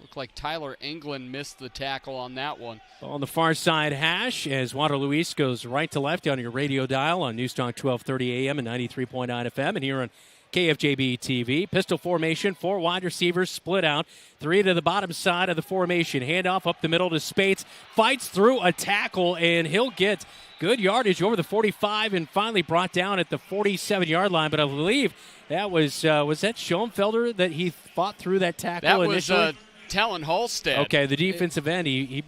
Looked like Tyler England missed the tackle on that one. On the far side hash as Waterloo East goes right to left on your radio dial on Newstalk 1230 AM and 93.9 FM, and here on KFJB-TV. Pistol formation, 4 wide receivers split out, 3 to the bottom side of the formation. Handoff up the middle to Spates, fights through a tackle, and he'll get good yardage over the 45 and finally brought down at the 47-yard line. But I believe that was that Schoenfelder that he fought through that tackle initially? That was Talon Halstead. Okay, the defensive end, he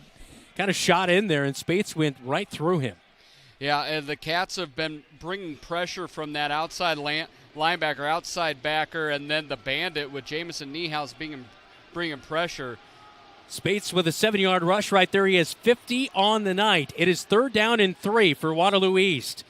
kind of shot in there, and Spates went right through him. Yeah, and the Cats have been bringing pressure from that outside linebacker, outside backer, and then the bandit with Jamison Niehaus bringing pressure. Spates with a 7-yard rush right there. He has 50 on the night. It is 3rd down and 3 for Waterloo East.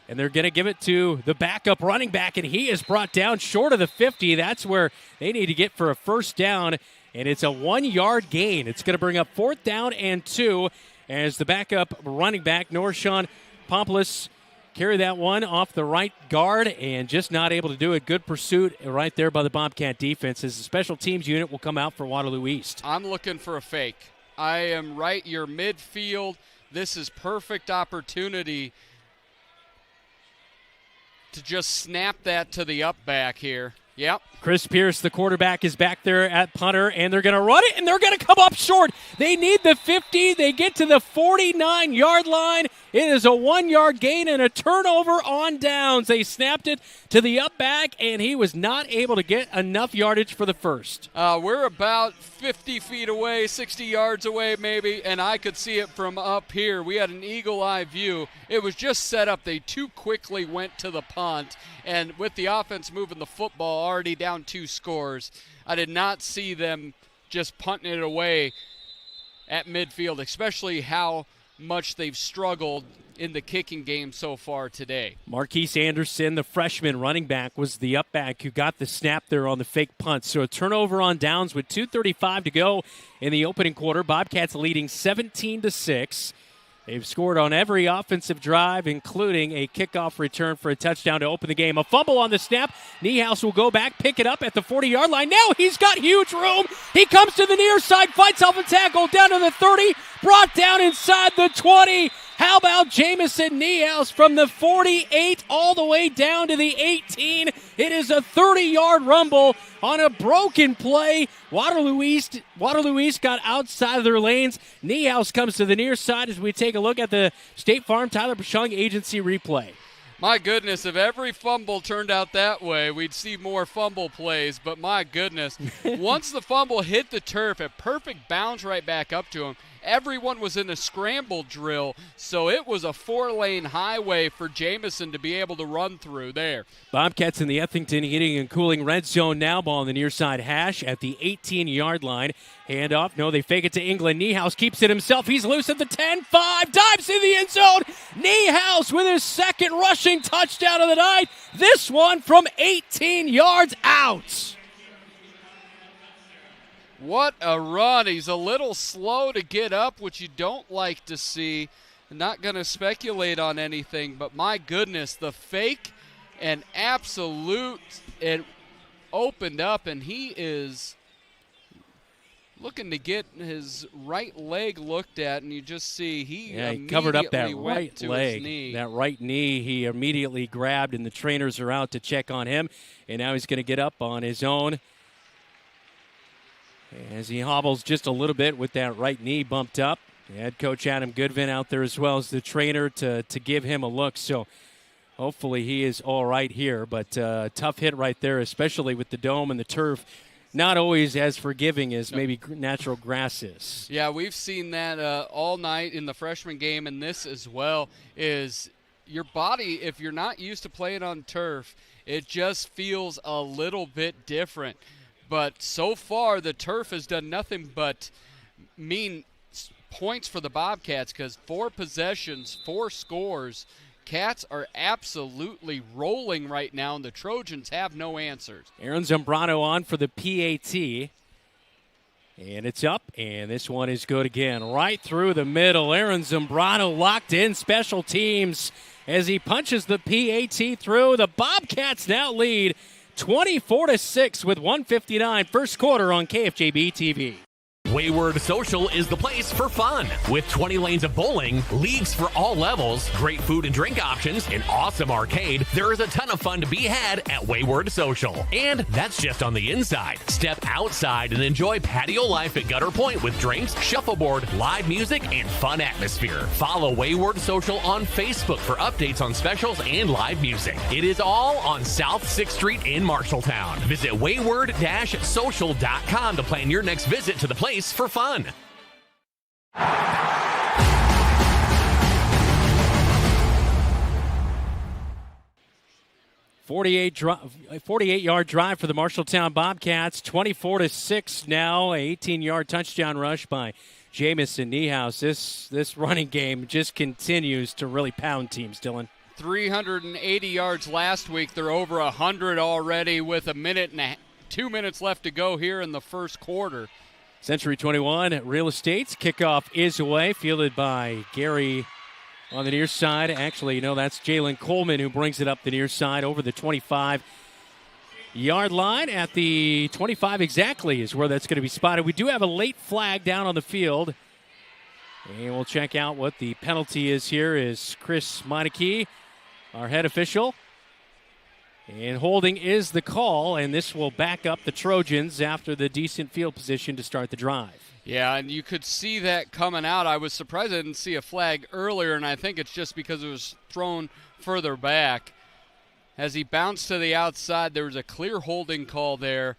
And they're going to give it to the backup running back, and he is brought down short of the 50. That's where they need to get for a first down, and it's a 1-yard gain. It's going to bring up 4th down and 2 as the backup running back, Norshawn Pompolis, carry that one off the right guard and just not able to do it. Good pursuit right there by the Bobcat defense as the special teams unit will come out for Waterloo East. I'm looking for a fake. I am right. Your midfield. This is perfect opportunity to just snap that to the up back here. Yep. Chris Pierce, the quarterback, is back there at punter, and they're going to run it, and they're going to come up short. They need the 50. They get to the 49-yard line, It is a 1-yard gain and a turnover on downs. They snapped it to the up back, and he was not able to get enough yardage for the first. We're about 50 feet away, 60 yards away maybe, and I could see it from up here. We had an eagle-eye view. It was just set up. They too quickly went to the punt, and with the offense moving the football already down 2 scores, I did not see them just punting it away at midfield, especially how much they've struggled in the kicking game so far today. Marquise Anderson, the freshman running back, was the up back who got the snap there on the fake punt. So a turnover on downs with 2:35 to go in the opening quarter. Bobcats leading 17-6. They've scored on every offensive drive, including a kickoff return for a touchdown to open the game. A fumble on the snap. Niehaus will go back, pick it up at the 40-yard line. Now he's got huge room. He comes to the near side, fights off a tackle down to the 30, brought down inside the 20. How about Jamison Niehaus from the 48 all the way down to the 18? It is a 30-yard rumble on a broken play. Waterloo East got outside of their lanes. Niehaus comes to the near side as we take a look at the State Farm Tyler Pashung Agency replay. My goodness, if every fumble turned out that way, we'd see more fumble plays. But my goodness, once the fumble hit the turf, a perfect bounce right back up to him. Everyone was in a scramble drill, so it was a 4-lane highway for Jamison to be able to run through there. Bobcats in the Ethington Heating and Cooling red zone now. Ball on the near side hash at the 18-yard line. Handoff. No, they fake it to England. Niehaus keeps it himself. He's loose at the 10-5. Dives in the end zone. Niehaus with his second rushing touchdown of the night. This one from 18 yards out. What a run. He's a little slow to get up, which you don't like to see. I'm not going to speculate on anything, but my goodness, the fake and absolute, it opened up, and he is looking to get his right leg looked at, and you just see he covered up that right leg. That right knee he immediately grabbed, and the trainers are out to check on him, and now he's going to get up on his own as he hobbles just a little bit with that right knee bumped up. Head coach Adam Goodvin out there as well as the trainer to give him a look. So hopefully he is all right here. But tough hit right there, especially with the dome and the turf. Not always as forgiving as maybe natural grass is. Yeah, we've seen that all night in the freshman game, and this as well is your body, if you're not used to playing on turf, it just feels a little bit different. But so far, the turf has done nothing but mean points for the Bobcats because 4 possessions, 4 scores. Cats are absolutely rolling right now, and the Trojans have no answers. Aaron Zambrano on for the PAT. And it's up, and this one is good again. Right through the middle. Aaron Zambrano locked in special teams as he punches the PAT through. The Bobcats now lead 24-6 with 1:59 first quarter on KFJB-TV. Wayward Social is the place for fun. With 20 lanes of bowling, leagues for all levels, great food and drink options, an awesome arcade, there is a ton of fun to be had at Wayward Social. And that's just on the inside. Step outside and enjoy patio life at Gutter Point with drinks, shuffleboard, live music, and fun atmosphere. Follow Wayward Social on Facebook for updates on specials and live music. It is all on South 6th Street in Marshalltown. Visit wayward-social.com to plan your next visit to the place for fun. 48-yard drive for the Marshalltown Bobcats. 24-6 now. An 18-yard touchdown rush by Jamison Niehaus. This running game just continues to really pound teams, Dylan. 380 yards last week. They're over 100 already with 2 minutes left to go here in the first quarter. Century 21 Real Estate's kickoff is away, fielded by Gary on the near side. Actually, that's Jalen Coleman who brings it up the near side over the 25-yard line. At the 25 exactly is where that's going to be spotted. We do have a late flag down on the field. And we'll check out what the penalty is here is Chris Meineke, our head official. And holding is the call, and this will back up the Trojans after the decent field position to start the drive. Yeah, and you could see that coming out. I was surprised I didn't see a flag earlier, and I think it's just because it was thrown further back. As he bounced to the outside, there was a clear holding call there.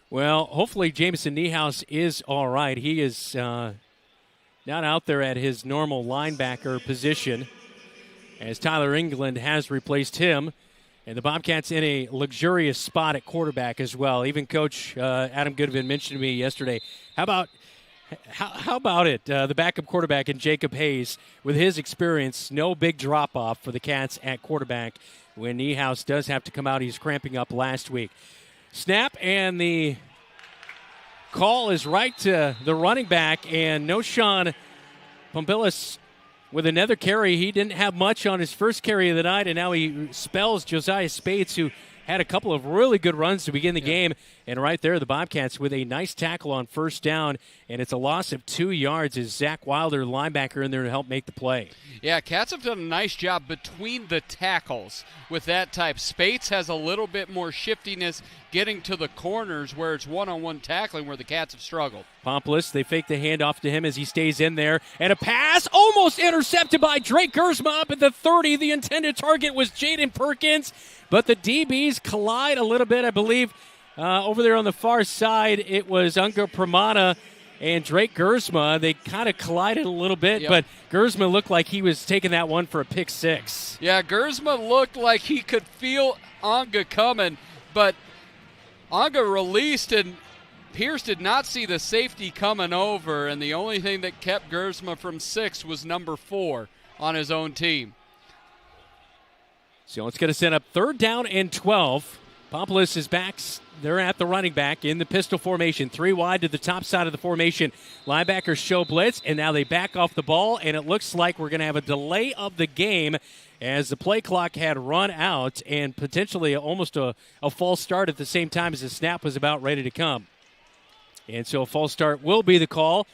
Well, hopefully Jamison Niehaus is all right. He is not out there at his normal linebacker position, as Tyler England has replaced him. And the Bobcats in a luxurious spot at quarterback as well. Even Coach Adam Goodvin mentioned to me yesterday, how about it, the backup quarterback in Jacob Hayes, with his experience, no big drop-off for the Cats at quarterback when Niehaus does have to come out. He's cramping up last week. Snap, and the call is right to the running back, and Noshawn Pompilis with another carry. He didn't have much on his first carry of the night, and now he spells Josiah Spates, who had a couple of really good runs to begin the game. And right there, the Bobcats with a nice tackle on first down, and it's a loss of 2 yards as Zach Wilder, linebacker, in there to help make the play. Yeah, Cats have done a nice job between the tackles with that type. Spates has a little bit more shiftiness getting to the corners where it's one-on-one tackling where the Cats have struggled. Pomplice, they fake the handoff to him as he stays in there. And a pass almost intercepted by Drake Gersma up at the 30. The intended target was Jaden Perkins, but the DBs collide a little bit, I believe. Over there on the far side, it was Unga Pramana and Drake Gersma. They kind of collided a little bit, but Gersma looked like he was taking that one for a pick six. Yeah, Gersma looked like he could feel Unga coming, but Unga released, and Pierce did not see the safety coming over, and the only thing that kept Gersma from 6 was number 4 on his own team. So it's going to set up 3rd down and 12. Pomplice is back. They're at the running back in the pistol formation. 3 wide to the top side of the formation. Linebackers show blitz, and now they back off the ball, and it looks like we're going to have a delay of the game as the play clock had run out and potentially almost a false start at the same time as the snap was about ready to come. And so a false start will be the call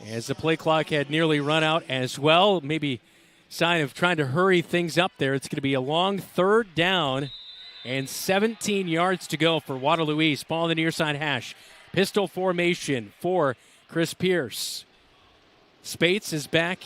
as the play clock had nearly run out as well. Maybe sign of trying to hurry things up there. It's going to be a long 3rd down and 17 yards to go for Waterloo East. Ball in the near side hash. Pistol formation for Chris Pierce. Spates is back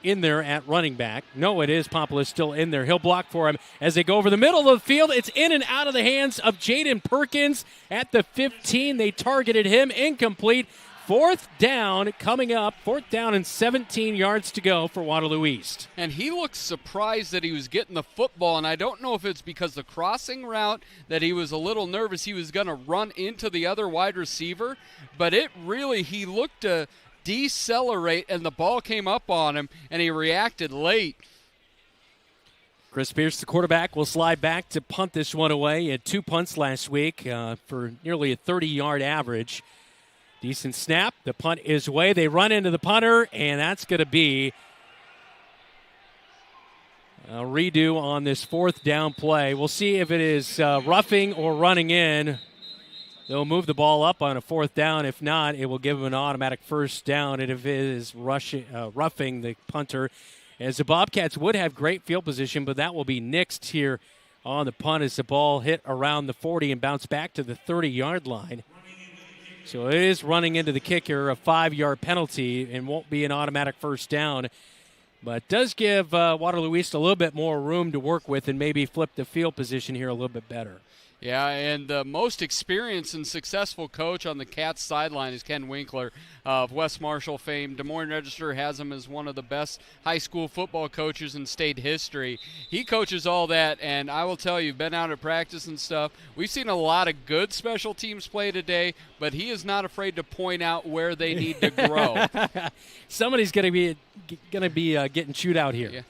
in there at running back. No, it is Pomplice still in there. He'll block for him as they go over the middle of the field. It's in and out of the hands of Jaden Perkins at the 15. They targeted him. Incomplete. 4th down coming up. 4th down and 17 yards to go for Waterloo East. And he looked surprised that he was getting the football, and I don't know if it's because the crossing route that he was a little nervous he was going to run into the other wide receiver, but he looked to decelerate, and the ball came up on him, and he reacted late. Chris Pierce, the quarterback, will slide back to punt this one away. He had 2 punts last week for nearly a 30-yard average. Decent snap. The punt is away. They run into the punter, and that's going to be a redo on this 4th down play. We'll see if it is roughing or running in. They'll move the ball up on a 4th down. If not, it will give them an automatic 1st down. And if it is roughing the punter, as the Bobcats would have great field position, but that will be nixed here on the punt as the ball hit around the 40 and bounced back to the 30-yard line. So it is running into the kicker, a 5-yard penalty, and won't be an automatic 1st down. But does give Waterloo East a little bit more room to work with and maybe flip the field position here a little bit better. Yeah, and the most experienced and successful coach on the Cats sideline is Ken Winkler of West Marshall fame. Des Moines Register has him as one of the best high school football coaches in state history. He coaches all that, and I will tell you, been out at practice and stuff, we've seen a lot of good special teams play today, but he is not afraid to point out where they need to grow. Somebody's going to be getting chewed out here. Yeah.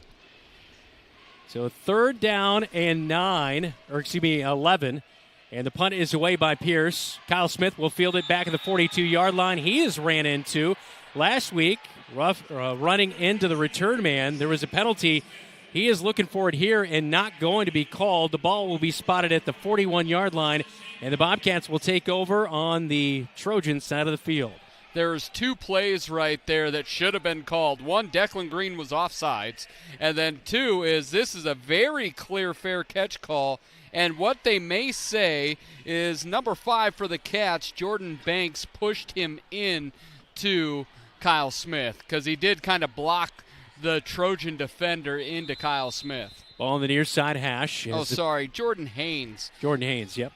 So 3rd down and 11. And the punt is away by Pierce. Kyle Smith will field it back at the 42-yard line. He is ran into last week, running into the return man. There was a penalty. He is looking for it here and not going to be called. The ball will be spotted at the 41-yard line, and the Bobcats will take over on the Trojan side of the field. there's 2 plays right there that should have been called. One, Declan Green was offsides, and then 2 is this is a very clear fair catch call. And what they may say is number 5 for the Cats, Jordan Banks, pushed him in to Kyle Smith because he did kind of block the Trojan defender into Kyle Smith. Ball on the near side hash. Oh, sorry, Jordan Haynes. Jordan Haynes, yep.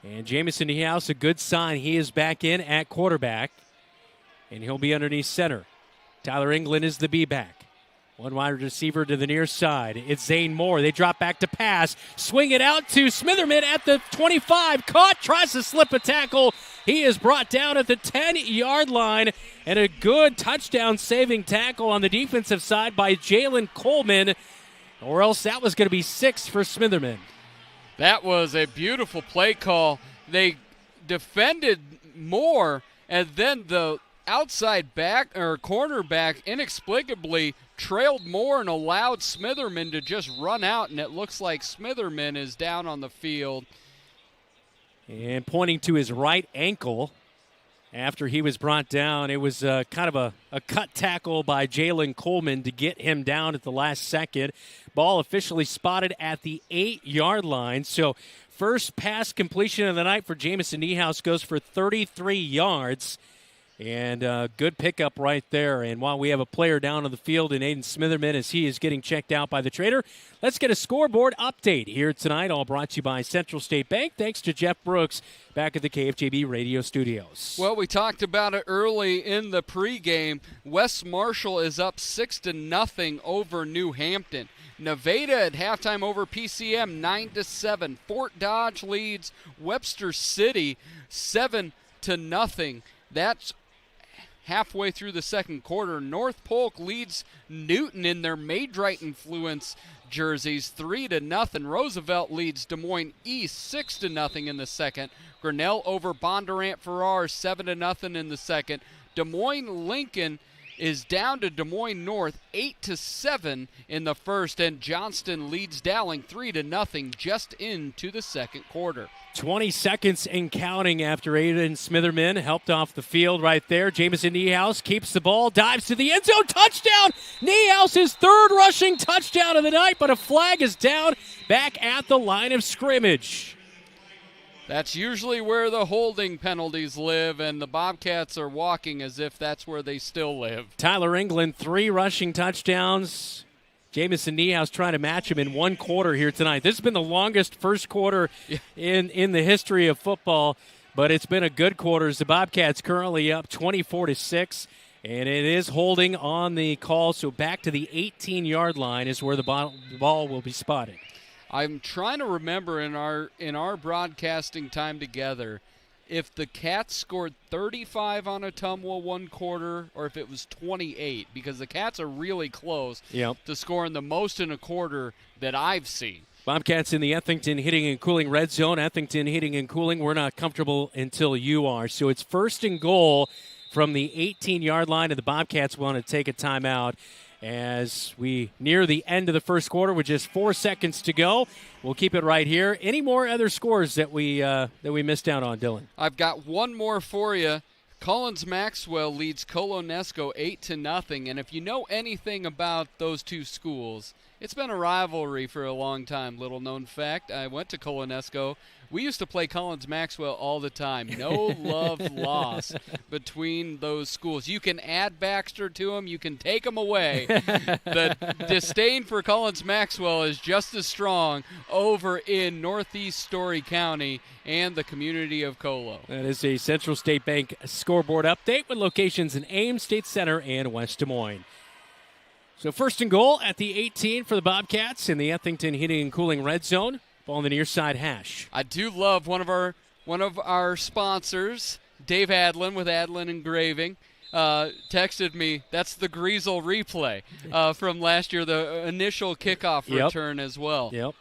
And Jamison Niehaus, a good sign. He is back in at quarterback, and he'll be underneath center. Tyler England is the B-back. One wide receiver to the near side. It's Zane Moore. They drop back to pass. Swing it out to Smitherman at the 25. Caught. Tries to slip a tackle. He is brought down at the 10-yard line. And a good touchdown-saving tackle on the defensive side by Jalen Coleman. Or else that was going to be 6 for Smitherman. That was a beautiful play call. They defended Moore, and then the outside back or cornerback inexplicably trailed Moore and allowed Smitherman to just run out, and it looks like Smitherman is down on the field. And pointing to his right ankle after he was brought down. It was kind of a cut tackle by Jalen Coleman to get him down at the last second. Ball officially spotted at the 8-yard line. So first pass completion of the night for Jamison Niehaus goes for 33 yards. And good pickup right there. And while we have a player down on the field in Aiden Smitherman as he is getting checked out by the trainer, let's get a scoreboard update here tonight, all brought to you by Central State Bank. Thanks to Jeff Brooks back at the KFJB radio studios. Well, we talked about it early in the pregame. West Marshall is up 6-0 over New Hampton. Nevada at halftime over PCM 9-7. Fort Dodge leads Webster City 7-0. That's halfway through the second quarter. North Polk leads Newton in their Maidrite influence jerseys 3-0. Roosevelt leads Des Moines East 6-0 in the second. Grinnell over Bondurant Farrar 7-0 in the second. Des Moines Lincoln is down to Des Moines North 8-7 in the first, and Johnston leads Dowling 3-0 just into the second quarter. 20 seconds and counting after Aiden Smitherman helped off the field right there. Jamison Niehaus keeps the ball, dives to the end zone, touchdown! Niehaus, his 3rd rushing touchdown of the night, but a flag is down back at the line of scrimmage. That's usually where the holding penalties live, and the Bobcats are walking as if that's where they still live. Tyler England, 3 rushing touchdowns. Jamison Niehaus trying to match him in 1 quarter here tonight. This has been the longest first quarter in the history of football, but it's been a good quarter as the Bobcats currently up 24-6, and it is holding on the call, so back to the 18-yard line is where the ball will be spotted. I'm trying to remember in our broadcasting time together if the Cats scored 35 on Ottumwa 1 quarter or if it was 28, because the Cats are really close to scoring the most in a quarter that I've seen. Bobcats in the Ethington Heating and Cooling red zone. Ethington Heating and Cooling, we're not comfortable until you are. So it's 1st and goal from the 18-yard line, and the Bobcats want to take a timeout as we near the end of the first quarter with just 4 seconds to go. We'll keep it right here. Any more other scores that we missed out on, Dylan? I've got one more for you. Collins Maxwell leads Colonesco 8-0, and if you know anything about those two schools, it's been a rivalry for a long time. Little known fact, I went to Colonesco. We used to play Collins Maxwell all the time. No love lost between those schools. You can add Baxter to them. You can take them away. The disdain for Collins Maxwell is just as strong over in Northeast Story County and the community of Colo. That is a Central State Bank scoreboard update with locations in Ames, State Center, and West Des Moines. So 1st and goal at the 18 for the Bobcats in the Ethington Heating and Cooling red zone. Ball on the near side hash. I do love one of our sponsors, Dave Adlin with Adlin Engraving, texted me. That's the Greasel replay from last year, the initial kickoff return as well. Yep.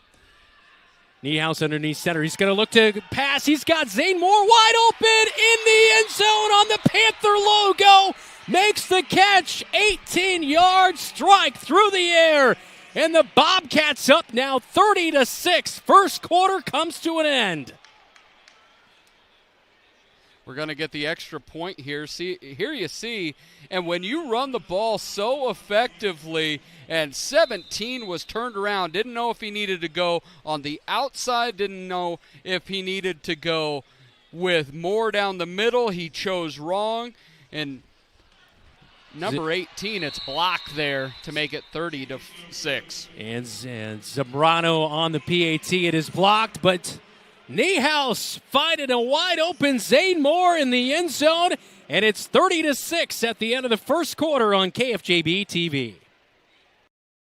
Niehaus underneath center. He's going to look to pass. He's got Zane Moore wide open in the end zone on the Panther logo. Makes the catch, 18-yard strike through the air. And the Bobcats up now 30-6. First quarter comes to an end. We're going to get the extra point here. Here you see, and when you run the ball so effectively, and 17 was turned around, didn't know if he needed to go on the outside, didn't know if he needed to go with more down the middle. He chose wrong, and number 18, it's blocked there to make it 30-6. And Zambrano on the PAT. It is blocked, but Niehaus finding a wide-open Zane Moore in the end zone, and it's 30-6 at the end of the first quarter on KFJB-TV.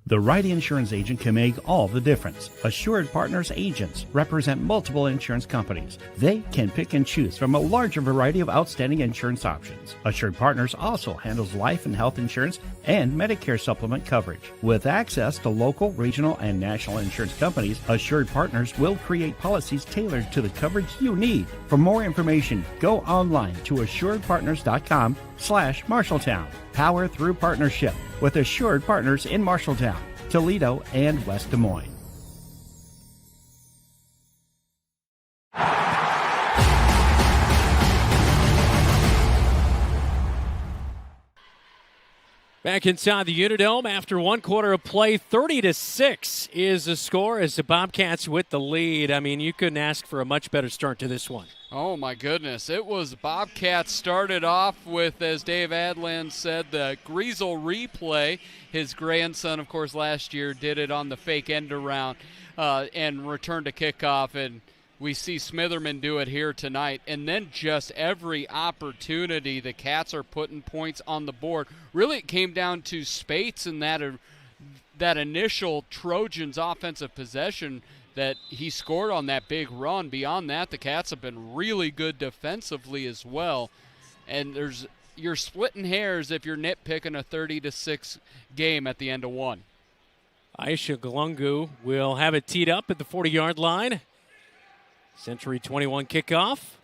The right insurance agent can make all the difference. Assured Partners agents represent multiple insurance companies. They can pick and choose from a larger variety of outstanding insurance options. Assured Partners also handles life and health insurance and Medicare supplement coverage. With access to local, regional, and national insurance companies, Assured Partners will create policies tailored to the coverage you need. For more information, go online to assuredpartners.com/Marshalltown. Power through partnership with Assured Partners in Marshalltown, Toledo, and West Des Moines. Back inside the UNI Dome after one quarter of play, 30-6 is the score as the Bobcats with the lead. I mean, you couldn't ask for a much better start to this one. Oh, my goodness. It was Bobcats started off with, as Dave Adland said, the Greasel replay. His grandson, of course, last year did it on the fake end around and returned to kickoff, and we see Smitherman do it here tonight. And then just every opportunity the Cats are putting points on the board. Really, it came down to Spates and that initial Trojans offensive possession that he scored on that big run. Beyond that, the Cats have been really good defensively as well. And you're splitting hairs if you're nitpicking a 30-6 game at the end of one. Aisha Galungu will have it teed up at the 40-yard line. Century 21 kickoff.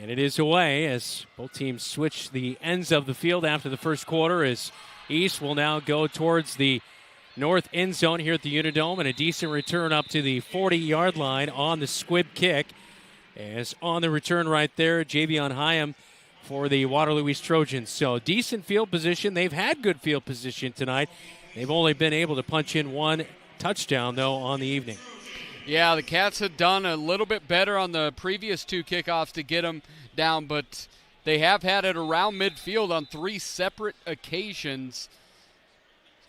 And it is away as both teams switch the ends of the field after the first quarter, as East will now go towards the north end zone here at the UNI Dome, and a decent return up to the 40-yard line on the squib kick. As on the return right there, Javion Hyam for the Waterloo East Trojans. So decent field position. They've had good field position tonight. They've only been able to punch in one touchdown, though, on the evening. Yeah, the Cats had done a little bit better on the previous two kickoffs to get them down, but they have had it around midfield on three separate occasions.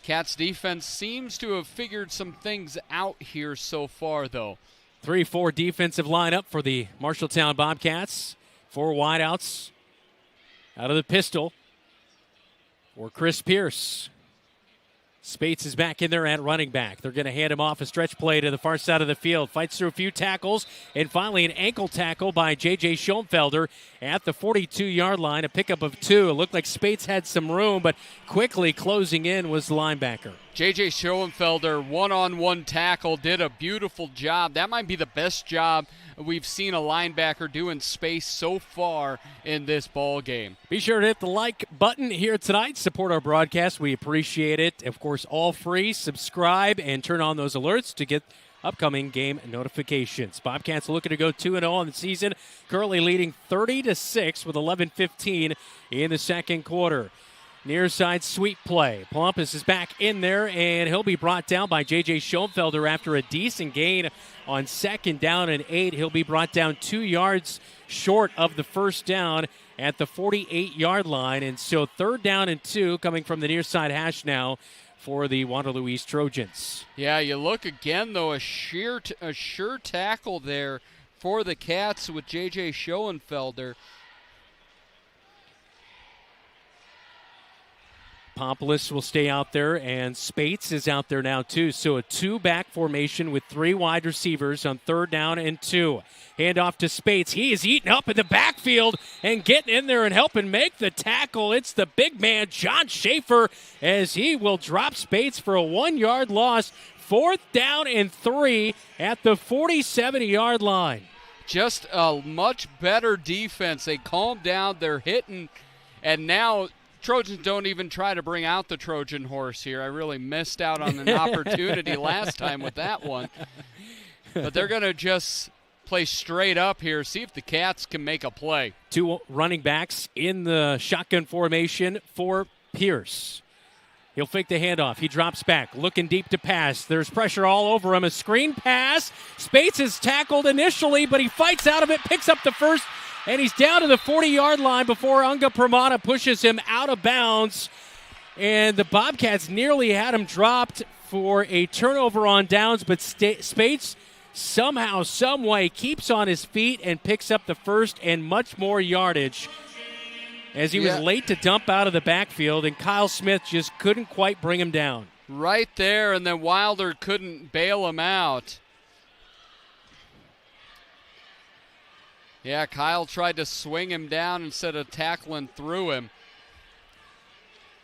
Cats defense seems to have figured some things out here so far, though. 3-4 defensive lineup for the Marshalltown Bobcats. Four wideouts out of the pistol for Chris Pierce. Spates is back in there at running back. They're going to hand him off a stretch play to the far side of the field. Fights through a few tackles, and finally an ankle tackle by J.J. Schoenfelder at the 42-yard line. A pickup of 2. It looked like Spates had some room, but quickly closing in was the linebacker. J.J. Schoenfelder, one-on-one tackle, did a beautiful job. That might be the best job we've seen a linebacker do in space so far in this ball game. Be sure to hit the like button here tonight. Support our broadcast. We appreciate it. Of course, all free. Subscribe and turn on those alerts to get upcoming game notifications. Bobcats looking to go 2-0 on the season, currently leading 30-6 with 11:15 in the second quarter. Near side sweep play. Plumpus is back in there, and he'll be brought down by J.J. Schoenfelder after a decent gain on 2nd down and 8. He'll be brought down 2 yards short of the first down at the 48-yard line. And so 3rd down and 2 coming from the near side hash now for the Waterloo East Trojans. Yeah, you look again, though, a sure tackle there for the Cats with J.J. Schoenfelder. Pompolis will stay out there, and Spates is out there now too. So a 2-back formation with 3 wide receivers on 3rd down and 2. Hand off to Spates. He is eaten up in the backfield and getting in there and helping make the tackle. It's the big man, John Schaefer, as he will drop Spates for a 1-yard loss. 4th down and 3 at the 47-yard line. Just a much better defense. They calmed down. They're hitting, and now Trojans don't even try to bring out the Trojan horse here. I really missed out on an opportunity last time with that one. But they're going to just play straight up here, see if the Cats can make a play. 2 running backs in the shotgun formation for Pierce. He'll fake the handoff. He drops back, looking deep to pass. There's pressure all over him. A screen pass. Spates is tackled initially, but he fights out of it, picks up the first, and he's down to the 40-yard line before Unga Pramana pushes him out of bounds. And the Bobcats nearly had him dropped for a turnover on downs, but Spates somehow, some way, keeps on his feet and picks up the first and much more yardage, as he was late to dump out of the backfield, and Kyle Smith just couldn't quite bring him down. Right there, and then Wilder couldn't bail him out. Yeah, Kyle tried to swing him down instead of tackling through him.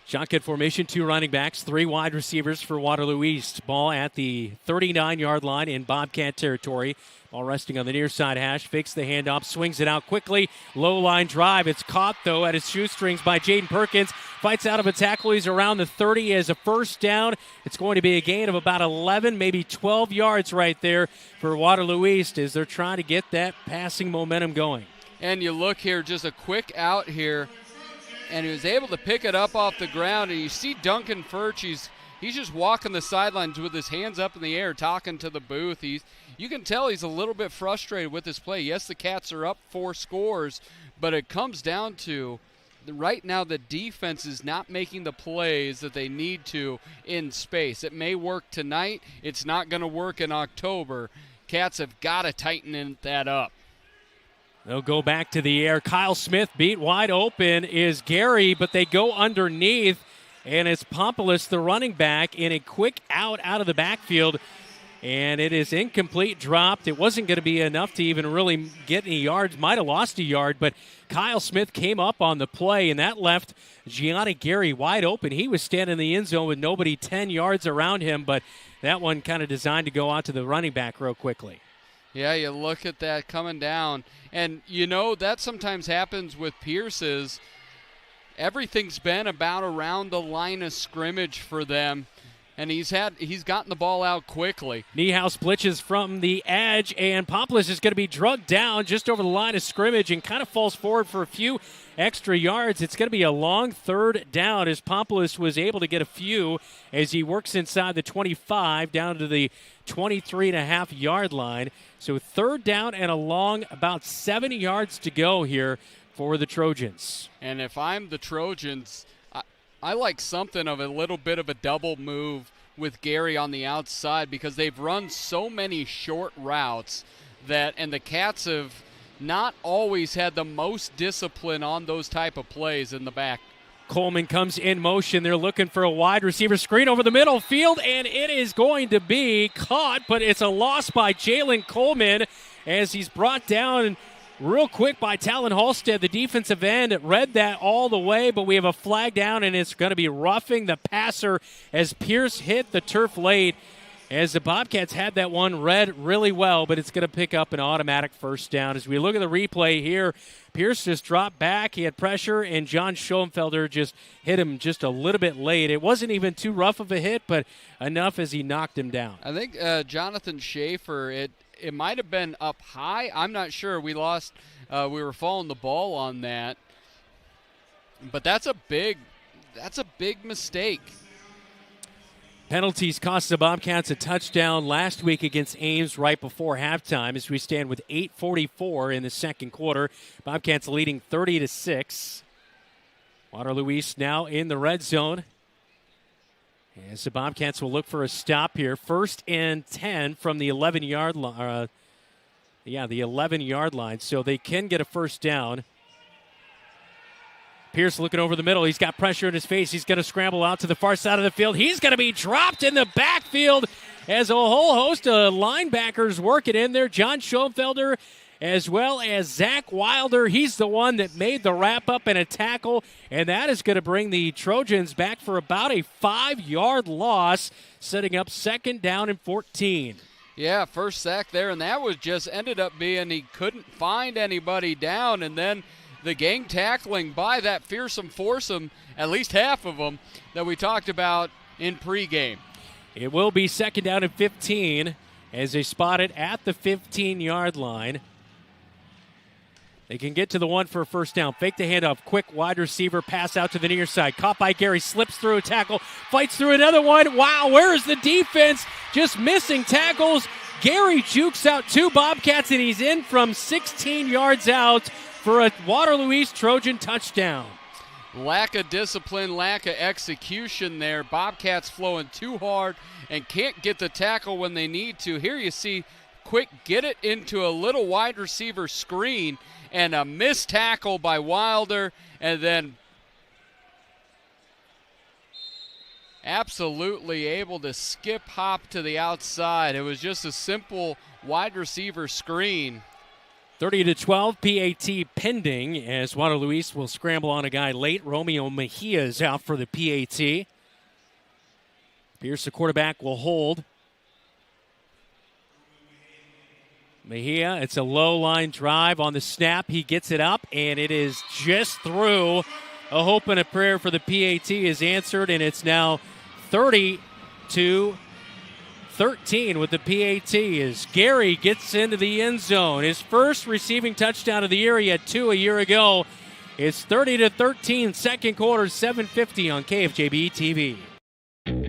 Shotgun formation, 2 running backs, 3 wide receivers for Waterloo East. Ball at the 39-yard line in Bobcat territory. Ball resting on the near side hash. Fakes the handoff, swings it out quickly. Low line drive. It's caught, though, at his shoestrings by Jaden Perkins. Fights out of a tackle. He's around the 30 as a first down. It's going to be a gain of about 11, maybe 12 yards right there for Waterloo East as they're trying to get that passing momentum going. And you look here, just a quick out here, and he was able to pick it up off the ground. And you see Duncan Furch, he's just walking the sidelines with his hands up in the air, talking to the booth. You can tell he's a little bit frustrated with this play. Yes, the Cats are up 4 scores, but it comes down to right now the defense is not making the plays that they need to in space. It may work tonight. It's not going to work in October. Cats have got to tighten that up. They'll go back to the air. Kyle Smith beat wide open is Gary, but they go underneath, and it's Pompoulos, the running back, in a quick out of the backfield, and it is incomplete, dropped. It wasn't going to be enough to even really get any yards. Might have lost a yard, but Kyle Smith came up on the play, and that left Gianni Gary wide open. He was standing in the end zone with nobody 10 yards around him, but that one kind of designed to go out to the running back real quickly. Yeah, you look at that coming down. And, you know, that sometimes happens with Pierce's. Everything's been about around the line of scrimmage for them. And he's gotten the ball out quickly. Niehaus blitches from the edge, and Pompoulos is going to be drugged down just over the line of scrimmage and kind of falls forward for a few extra yards. It's going to be a long 3rd down as Pompoulos was able to get a few as he works inside the 25 down to the 23.5-yard line. So 3rd down and a long, about 70 yards to go here for the Trojans. And if I'm the Trojans, I like something of a little bit of a double move with Gary on the outside because they've run so many short routes and the Cats have not always had the most discipline on those type of plays in the back. Coleman comes in motion. They're looking for a wide receiver screen over the middle field, and it is going to be caught, but it's a loss by Jalen Coleman as he's brought down real quick by Talon Halstead, the defensive end. Read that all the way, but we have a flag down, and it's going to be roughing the passer as Pierce hit the turf late. As the Bobcats had that one read really well, but it's going to pick up an automatic first down. As we look at the replay here, Pierce just dropped back. He had pressure, and John Schoenfelder just hit him just a little bit late. It wasn't even too rough of a hit, but enough as he knocked him down. I think Jonathan Schaefer, it might have been up high. I'm not sure. We were following the ball on that. But that's a big mistake. Penalties cost the Bobcats a touchdown last week against Ames right before halftime as we stand with 8:44 in the second quarter. Bobcats leading 30-6. Waterloo East now in the red zone. As the Bobcats will look for a stop here. 1st and 10 from the 11-yard line. The 11-yard line. So they can get a first down. Pierce looking over the middle. He's got pressure in his face. He's going to scramble out to the far side of the field. He's going to be dropped in the backfield as a whole host of linebackers working in there. John Schoenfelder as well as Zach Wilder. He's the one that made the wrap-up and a tackle, and that is going to bring the Trojans back for about a 5-yard loss, setting up 2nd down and 14. Yeah, first sack there, and that was just ended up being he couldn't find anybody down, and then the gang tackling by that fearsome foursome, at least half of them, that we talked about in pregame. It will be 2nd down and 15 as they spot it at the 15-yard line. They can get to the one for a first down. Fake the handoff. Quick wide receiver pass out to the near side. Caught by Gary. Slips through a tackle. Fights through another one. Wow, where is the defense? Just missing tackles. Gary jukes out 2 Bobcats, and he's in from 16 yards out for a Waterloo East Trojan touchdown. Lack of discipline, lack of execution there. Bobcats flowing too hard and can't get the tackle when they need to. Here you see Quick get it into a little wide receiver screen, and a missed tackle by Wilder, and then absolutely able to skip hop to the outside. It was just a simple wide receiver screen. 30-12, PAT pending as Waterloo East will scramble on a guy late. Romeo Mejia is out for the PAT. Pierce, the quarterback, will hold. Mejia, it's a low line drive on the snap. He gets it up, and it is just through. A hope and a prayer for the PAT is answered, and it's now 30-13 with the PAT as Gary gets into the end zone. His first receiving touchdown of the year. He had 2 a year ago. It's 30-13, second quarter, 7:50 on KFJB-TV.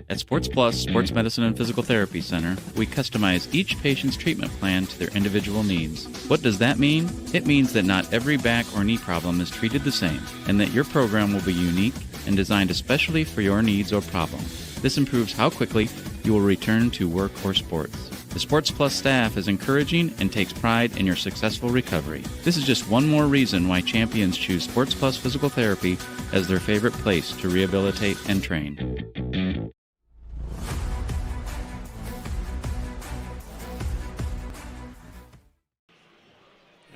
At Sports Plus Sports Medicine and Physical Therapy Center, we customize each patient's treatment plan to their individual needs. What does that mean? It means that not every back or knee problem is treated the same, and that your program will be unique and designed especially for your needs or problem. This improves how quickly you will return to work or sports. The Sports Plus staff is encouraging and takes pride in your successful recovery. This is just one more reason why champions choose Sports Plus Physical Therapy as their favorite place to rehabilitate and train.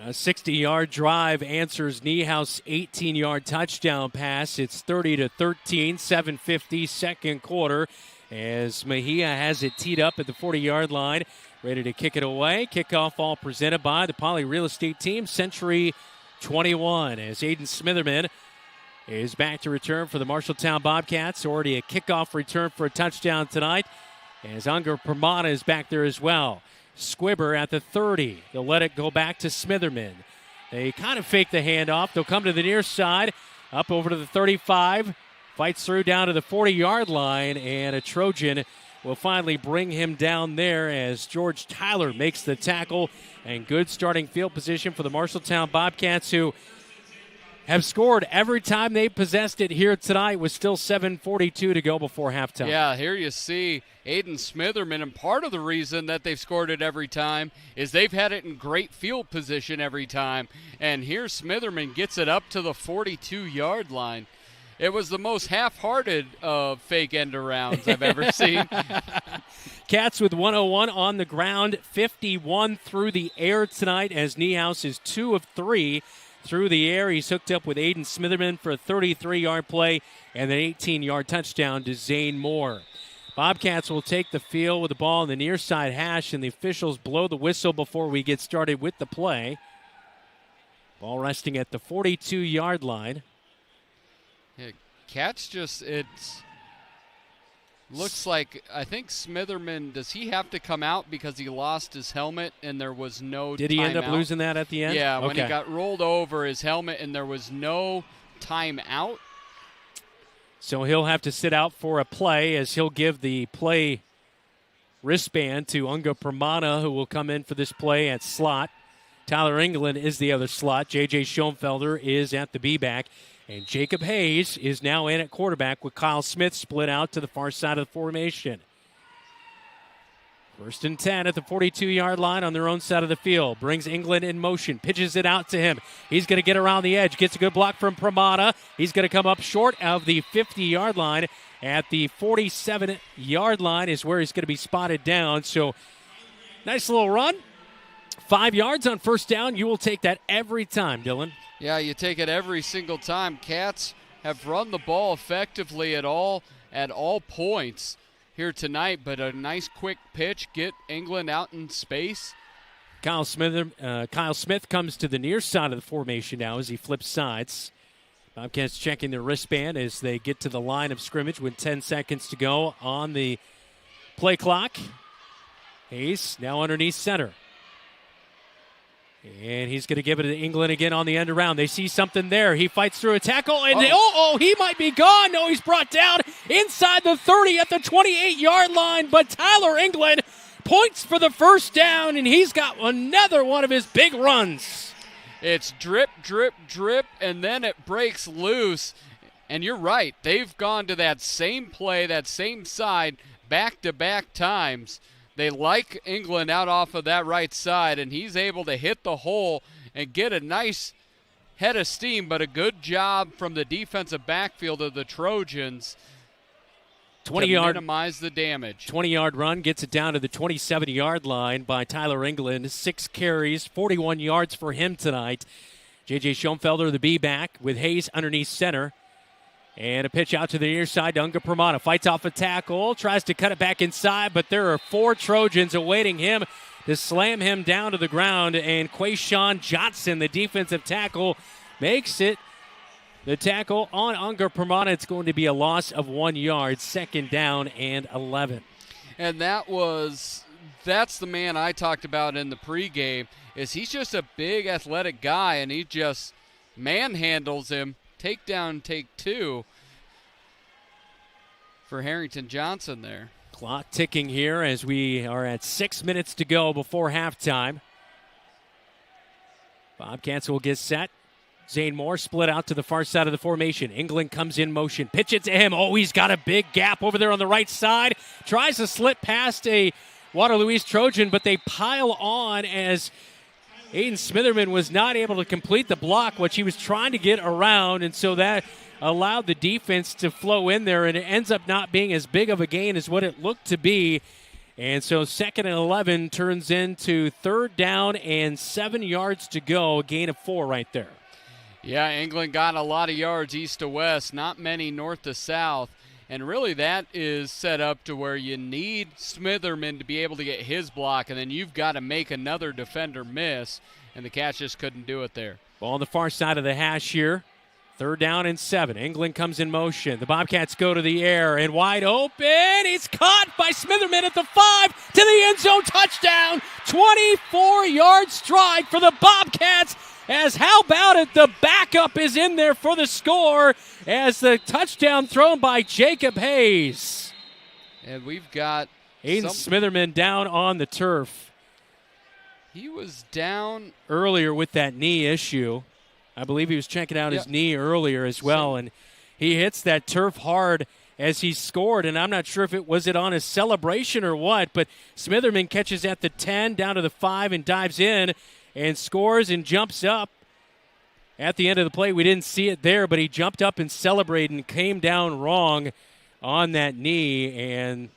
A 60-yard drive answers Niehaus' 18-yard touchdown pass. It's 30-13, 7:50, second quarter, as Mejia has it teed up at the 40-yard line, ready to kick it away. Kickoff all presented by the Poly Real Estate Team, Century 21, as Aiden Smitherman is back to return for the Marshalltown Bobcats. Already a kickoff return for a touchdown tonight, as Unger Permana is back there as well. Squibber at the 30. They'll let it go back to Smitherman. They kind of fake the handoff. They'll come to the near side, up over to the 35. Fights through down to the 40-yard line, and a Trojan will finally bring him down there as George Tyler makes the tackle. And good starting field position for the Marshalltown Bobcats, who have scored every time they possessed it here tonight with still 7:42 to go before halftime. Yeah, here you see Aiden Smitherman, and part of the reason that they've scored it every time is they've had it in great field position every time. And here Smitherman gets it up to the 42-yard line. It was the most half-hearted fake end arounds I've ever seen. Cats with 101 on the ground, 51 through the air tonight, as Niehaus is 2 of 3 through the air. He's hooked up with Aiden Smitherman for a 33-yard play and an 18-yard touchdown to Zane Moore. Bobcats will take the field with the ball in the near side hash, and the officials blow the whistle before we get started with the play. Ball resting at the 42-yard line. Yeah, Cats looks like, I think Smitherman, does he have to come out because he lost his helmet and there was no Did he end up losing that at the end? Yeah, when he got rolled over his helmet and there was no timeout. So he'll have to sit out for a play, as he'll give the play wristband to Unga Pramana, who will come in for this play at slot. Tyler England is the other slot. J.J. Schoenfelder is at the B-back. And Jacob Hayes is now in at quarterback with Kyle Smith split out to the far side of the formation. 1st and 10 at the 42-yard line on their own side of the field. Brings England in motion. Pitches it out to him. He's going to get around the edge. Gets a good block from Pramada. He's going to come up short of the 50-yard line. At the 47-yard line is where he's going to be spotted down. So, nice little run. 5 yards on first down. You will take that every time, Dylan. Yeah, you take it every single time. Cats have run the ball effectively at all points here tonight, but a nice quick pitch, get England out in space. Kyle Smith comes to the near side of the formation now as he flips sides. Bobcats checking their wristband as they get to the line of scrimmage with 10 seconds to go on the play clock. Hayes now underneath center. And he's going to give it to England again on the end around. They see something there. He fights through a tackle, and he might be gone. No, he's brought down inside the 30 at the 28-yard line. But Tyler England points for the first down, and he's got another one of his big runs. It's drip, drip, drip, and then it breaks loose. And you're right. They've gone to that same play, that same side, back-to-back times. They like England out off of that right side, and he's able to hit the hole and get a nice head of steam, but a good job from the defensive backfield of the Trojans to minimize the damage. 20-yard run gets it down to the 27-yard line by Tyler England. 6 carries, 41 yards for him tonight. J.J. Schoenfelder, the B-back, with Hayes underneath center. And a pitch out to the near side to Unga Pramana. Fights off a tackle, tries to cut it back inside, but there are 4 Trojans awaiting him to slam him down to the ground. And Quayshawn Johnson, the defensive tackle, makes it the tackle on Unga Pramana. It's going to be a loss of 1 yard, 2nd down and 11. And that's the man I talked about in the pregame, is he's just a big athletic guy, and he just manhandles him. Takedown, take 2 for Harrington Johnson there. Clock ticking here as we are at 6 minutes to go before halftime. Bobcats will get set. Zane Moore split out to the far side of the formation. England comes in motion. Pitch it to him. Oh, he's got a big gap over there on the right side. Tries to slip past a Waterloo East Trojan, but they pile on as Aiden Smitherman was not able to complete the block, which he was trying to get around, and so that allowed the defense to flow in there, and it ends up not being as big of a gain as what it looked to be. And so 2nd and 11 turns into 3rd down and 7 yards to go, a gain of 4 right there. Yeah, England got a lot of yards east to west, not many north to south. And really that is set up to where you need Smitherman to be able to get his block, and then you've got to make another defender miss, and the Cats just couldn't do it there. Ball on the far side of the hash here. 3rd down and 7. England comes in motion. The Bobcats go to the air, and wide open. He's caught by Smitherman at the 5 to the end zone. Touchdown. 24-yard strike for the Bobcats. As how about it, the backup is in there for the score as the touchdown thrown by Jacob Hayes. And we've got Aiden Smitherman down on the turf. He was down earlier with that knee issue. I believe he was checking out his knee earlier as well, and he hits that turf hard as he scored, and I'm not sure if it was on his celebration or what, but Smitherman catches at the 10, down to the 5, and dives in and scores and jumps up. At the end of the play, we didn't see it there, but he jumped up and celebrated and came down wrong on that knee. And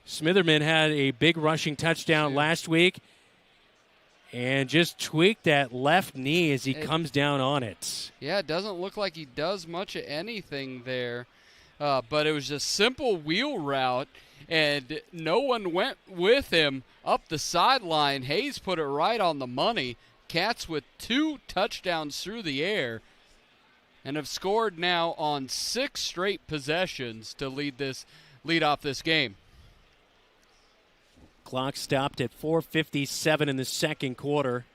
Smitherman had a big rushing touchdown last week and just tweaked that left knee as he comes down on it. Yeah, it doesn't look like he does much of anything there, but it was a simple wheel route, and no one went with him up the sideline. Hayes put it right on the money. Cats with 2 touchdowns through the air and have scored now on 6 straight possessions to lead off this game. Clock stopped at 4:57 in the second quarter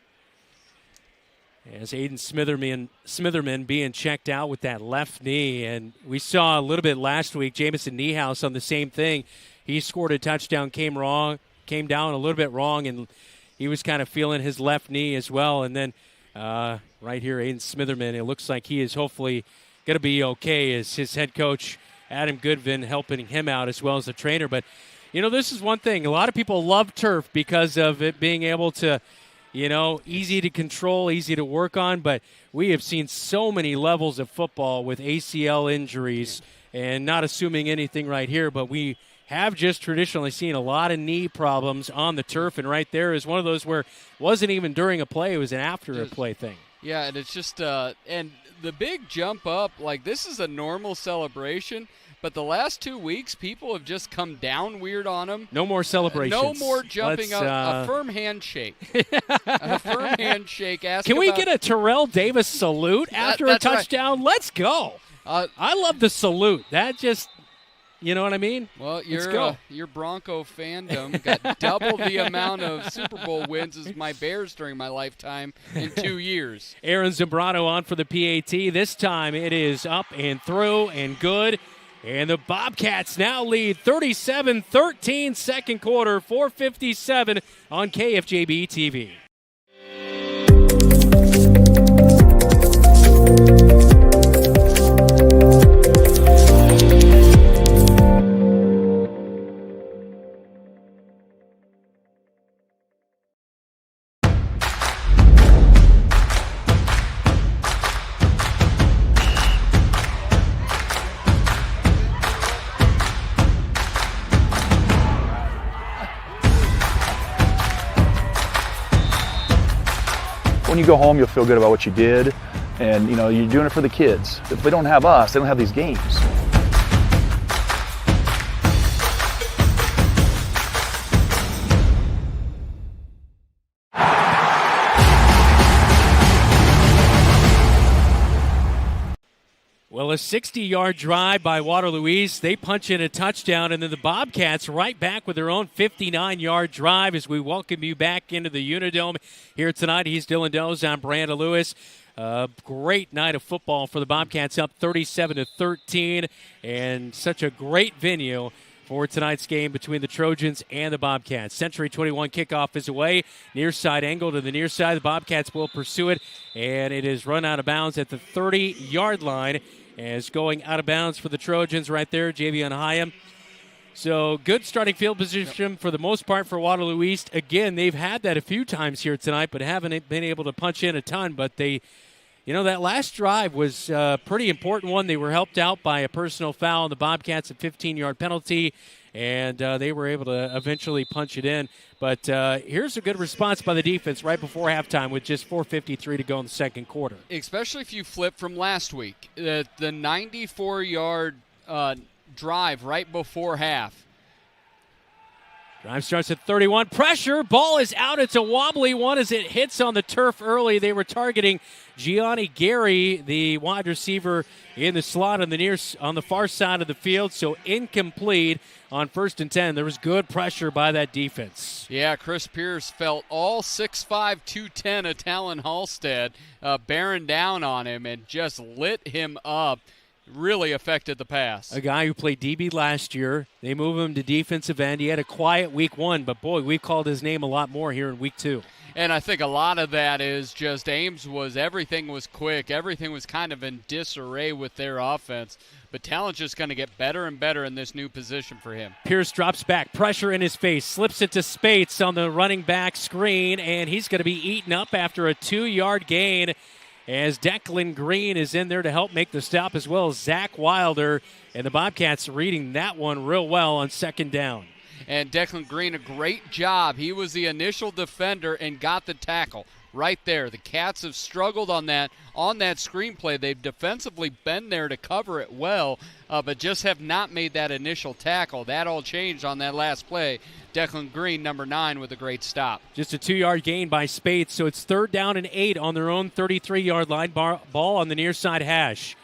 as Aiden Smitherman being checked out with that left knee. And we saw a little bit last week, Jamison Niehaus on the same thing. He scored a touchdown, came down a little bit wrong, and he was kind of feeling his left knee as well. And then right here, Aiden Smitherman, it looks like he is hopefully going to be okay as his head coach, Adam Goodvin, helping him out as well as the trainer. But, you know, this is one thing. A lot of people love turf because of it being able to, you know, easy to control, easy to work on. But we have seen so many levels of football with ACL injuries, and not assuming anything right here, but we have just traditionally seen a lot of knee problems on the turf, and right there is one of those where it wasn't even during a play, it was an after a play thing. Yeah, and it's just and the big jump up, like this is a normal celebration, but the last 2 weeks people have just come down weird on him. No more celebrations. No more jumping up. A firm handshake. A firm handshake. Can we get a Terrell Davis salute after a touchdown? Right. Let's go. I love the salute. That just You know what I mean? Well, Let's go. your Bronco fandom got double the amount of Super Bowl wins as my Bears during my lifetime in 2 years. Aaron Zambrano on for the PAT. This time it is up and through and good. And the Bobcats now lead 37-13 second quarter, 4:57 on KFJB-TV. When you go home, you'll feel good about what you did, and you're doing it for the kids. If they don't have us, they don't have these games. Well, a 60-yard drive by Waterloo East. They punch in a touchdown, and then the Bobcats right back with their own 59-yard drive as we welcome you back into the UNI Dome here tonight. He's Dylan Doze. I'm Brandon Lewis. Great night of football for the Bobcats, up 37-13, and such a great venue for tonight's game between the Trojans and the Bobcats. Century 21 kickoff is away. Near side angle to the near side. The Bobcats will pursue it, and it is run out of bounds at the 30-yard line. As going out of bounds for the Trojans right there, Javion Hyam. So good starting field position for the most part for Waterloo East. Again, they've had that a few times here tonight, but haven't been able to punch in a ton. But they, that last drive was a pretty important one. They were helped out by a personal foul on the Bobcats, a 15-yard penalty, and they were able to eventually punch it in. But here's a good response by the defense right before halftime with just 4:53 to go in the second quarter. Especially if you flip from last week. The 94-yard drive right before half. Drive starts at 31. Pressure. Ball is out. It's a wobbly one as it hits on the turf early. They were targeting Gianni Gary, the wide receiver in the slot on the far side of the field. So incomplete on 1st and 10. There was good pressure by that defense. Yeah, Chris Pierce felt all 6'5", 210 of Talon Halstead bearing down on him and just lit him up. Really affected the pass. A guy who played DB last year. They move him to defensive end. He had a quiet week 1, but boy, we've called his name a lot more here in week 2. And I think a lot of that is just everything was quick. Everything was kind of in disarray with their offense. But Talon's just going to get better and better in this new position for him. Pierce drops back, pressure in his face, slips it to Spates on the running back screen, and he's going to be eaten up after a 2-yard gain as Declan Green is in there to help make the stop, as well as Zach Wilder. And the Bobcats reading that one real well on 2nd down. And Declan Green, a great job. He was the initial defender and got the tackle right there. The Cats have struggled on that screenplay. They've defensively been there to cover it well, but just have not made that initial tackle. That all changed on that last play. Declan Green, number 9, with a great stop. Just a 2-yard gain by Spates, so it's 3rd down and 8 on their own 33-yard line. Ball on the near side hash.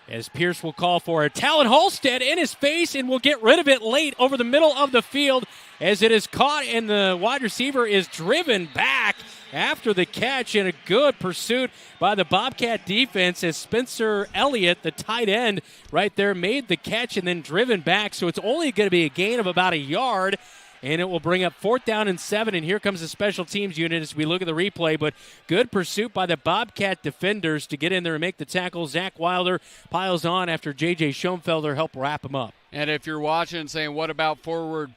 As Pierce will call for it. Talon Halstead in his face and will get rid of it late over the middle of the field as it is caught and the wide receiver is driven back after the catch, and a good pursuit by the Bobcat defense as Spencer Elliott, the tight end right there, made the catch and then driven back. So it's only going to be a gain of about a yard. And it will bring up 4th down and 7, and here comes the special teams unit as we look at the replay. But good pursuit by the Bobcat defenders to get in there and make the tackle. Zach Wilder piles on after J.J. Schoenfelder helped wrap him up. And if you're watching and saying, what about forward